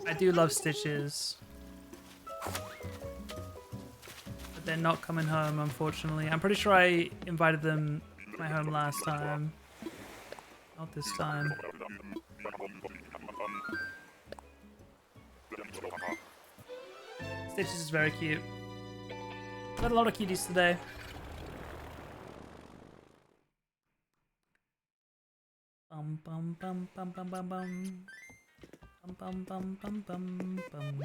I do love Stitches. But they're not coming home, unfortunately. I'm pretty sure I invited them to my home last time. Not this time. Stitches is very cute. Got a lot of cuties today. Bum bum bum bum bum bum bum. Bum bum bum bum bum bum.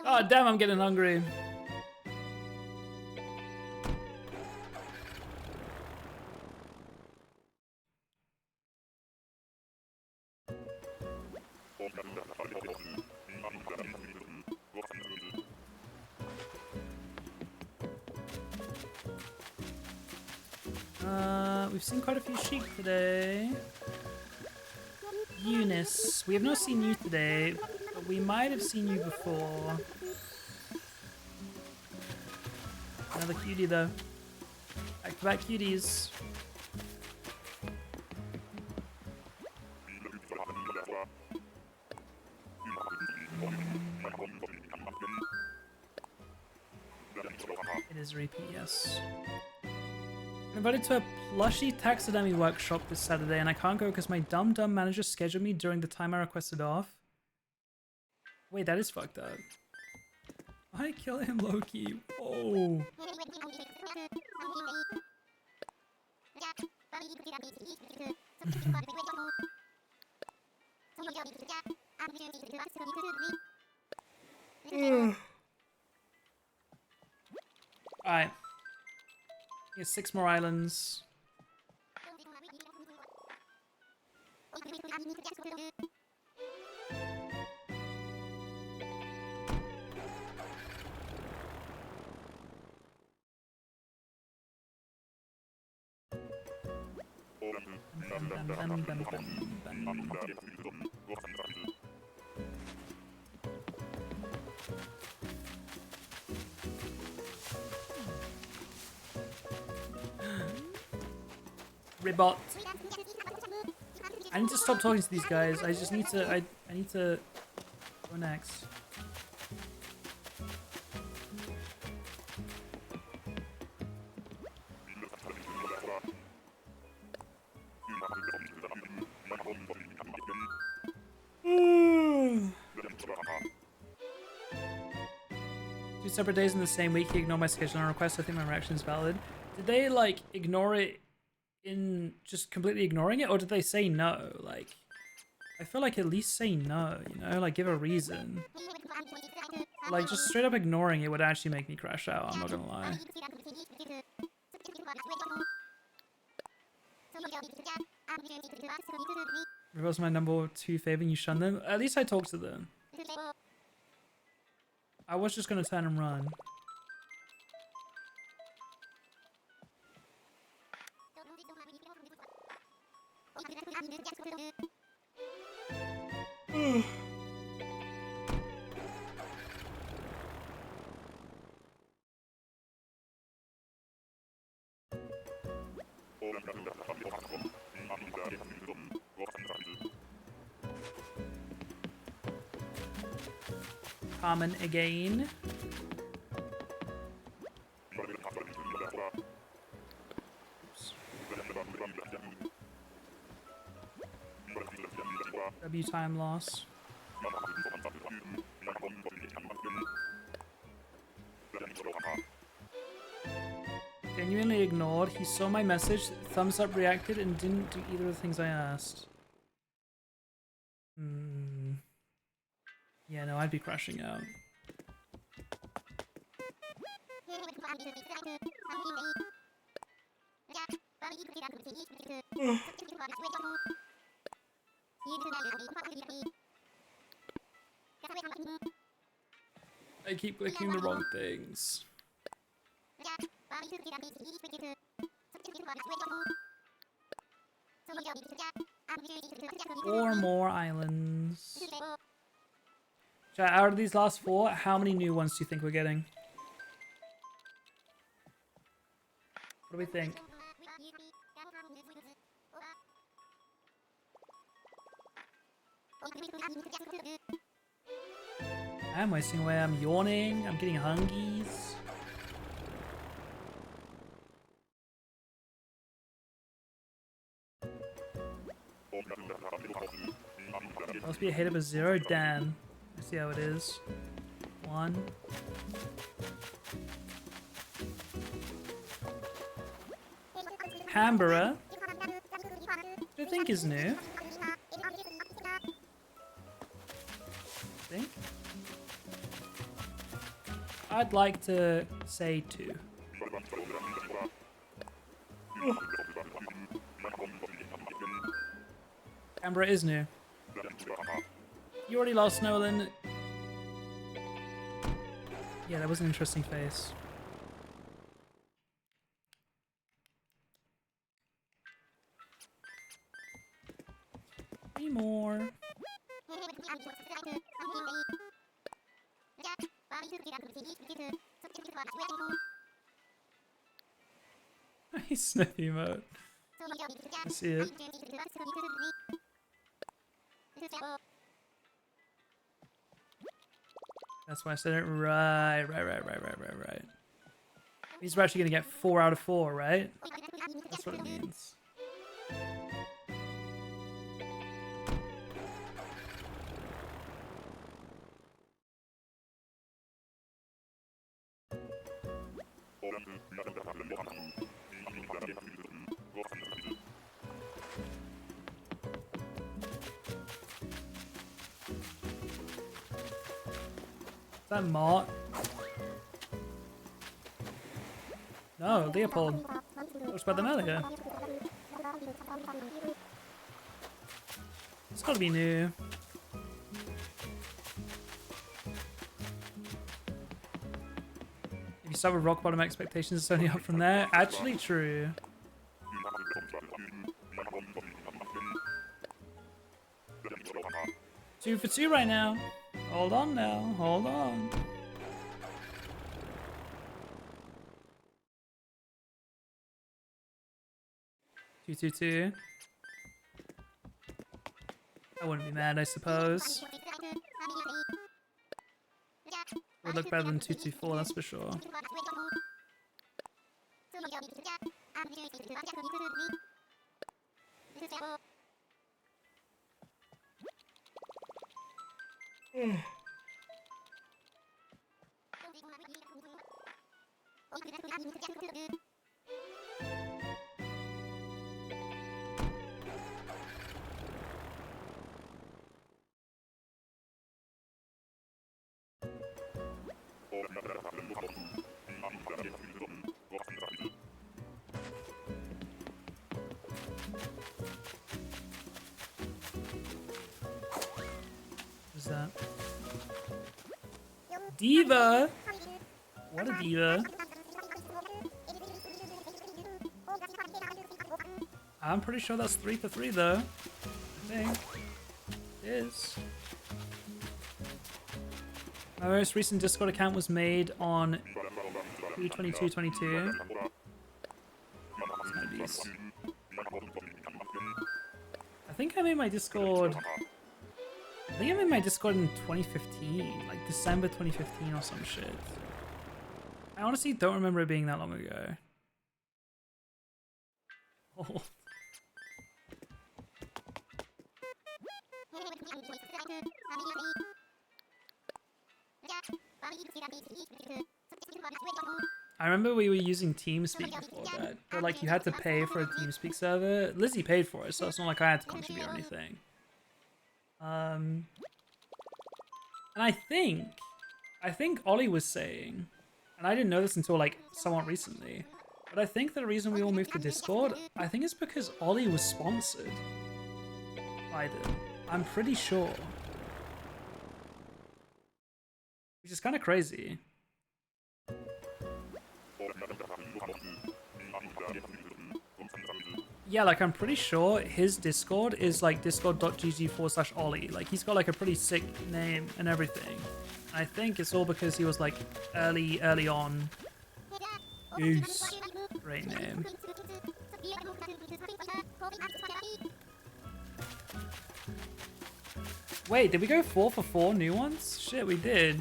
Oh damn, I'm getting hungry. We've seen quite a few sheep today. Eunice, we have not seen you today, but we might have seen you before. Another cutie though. Back to back cuties. It is repeat, yes. I'm invited to a plushy taxidermy workshop this Saturday and I can't go because my dumb manager scheduled me during the time I requested off. Wait, that is fucked up. I kill him low-key. Whoa. Alright. Here's 6 more islands. Ribbot. I need to stop talking to these guys. I just need to. I need to go next. Two separate days in the same week. He ignored my schedule and request. I think my reaction is valid. Did they like ignore it in just completely ignoring it, or did they say no? Like, I feel like at least say no, you know, like give a reason. Like just straight up ignoring it would actually make me crash out, I'm not gonna lie. Reveals my number 2 favor and you shun them. At least I talked to them. I was just gonna turn and run. Common again. W time loss. Genuinely ignored. He saw my message, thumbs up reacted, and didn't do either of the things I asked. Yeah, no, I'd be crashing out. I keep clicking the wrong things. 4 more islands. Chat, out of these last 4, how many new ones do you think we're getting? What do we think? I'm wasting away. I'm yawning. I'm getting hungies. Must be ahead of a 0. Dan. Let's see how it is. 1. Canberra. Which I think is new. I think. I'd like to say 2. Canberra is new. You already lost, Nolan. Yeah, that was an interesting face. Three more. Nice sniffy emote. I see it. That's why I said it. Right. Means we're actually gonna get 4 out of 4, right? That's what it means. Is that Mart? No, Leopold. Talks about them earlier. It's gotta be new. If you start with rock bottom expectations, it's only up from there. Actually true. Two for 2 right now. Hold on now, hold on. Two. I wouldn't be mad, I suppose. Would look better than 224, that's for sure. What's that? Diva! What a diva. I'm pretty sure that's 3 for 3 though. I think. It is. My most recent Discord account was made on 2/22/22. I think I made my Discord... I think I made my Discord in 2015, like December 2015 or some shit. I honestly don't remember it being that long ago. Oh. I remember we were using TeamSpeak before that, but like you had to pay for a TeamSpeak server. Lizzie paid for it, so it's not like I had to contribute or anything. And I think Ollie was saying, and I didn't know this until like somewhat recently, but I think the reason we all moved to Discord, I think it's because Ollie was sponsored by them. I'm pretty sure. Which is kind of crazy. Yeah, like I'm pretty sure his Discord is like discord.gg/Ollie. Like he's got like a pretty sick name and everything. I think it's all because he was like early on. Goose. Great name. Wait, did we go 4 for 4 new ones? Shit, we did.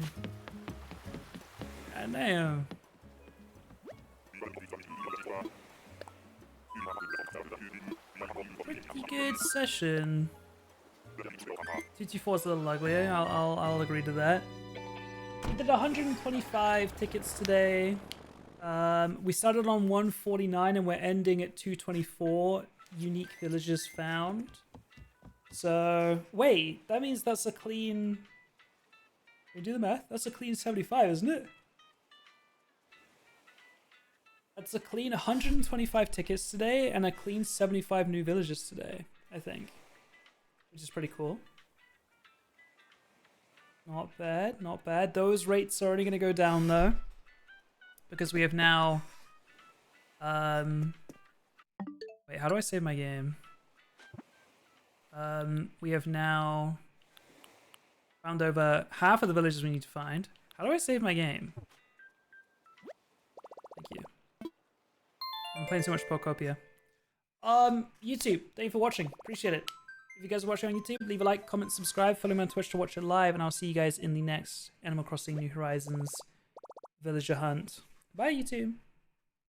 God damn. Pretty good session. 224 is a little ugly. I'll agree to that. We did 125 tickets today. We started on 149 and we're ending at 224 unique villagers found. So wait, that means that's a clean. Can we do the math? That's a clean 75, isn't it? That's a clean 125 tickets today and a clean 75 new villagers today, I think. Which is pretty cool. Not bad, not bad. Those rates are only going to go down though. Because we have now... Wait, how do I save my game? We have now found over half of the villages we need to find. How do I save my game? Thank you. I'm playing so much Pocopia. YouTube, thank you for watching. Appreciate it. If you guys are watching on YouTube, leave a like, comment, subscribe, follow me on Twitch to watch it live, and I'll see you guys in the next Animal Crossing New Horizons villager hunt. Bye, YouTube.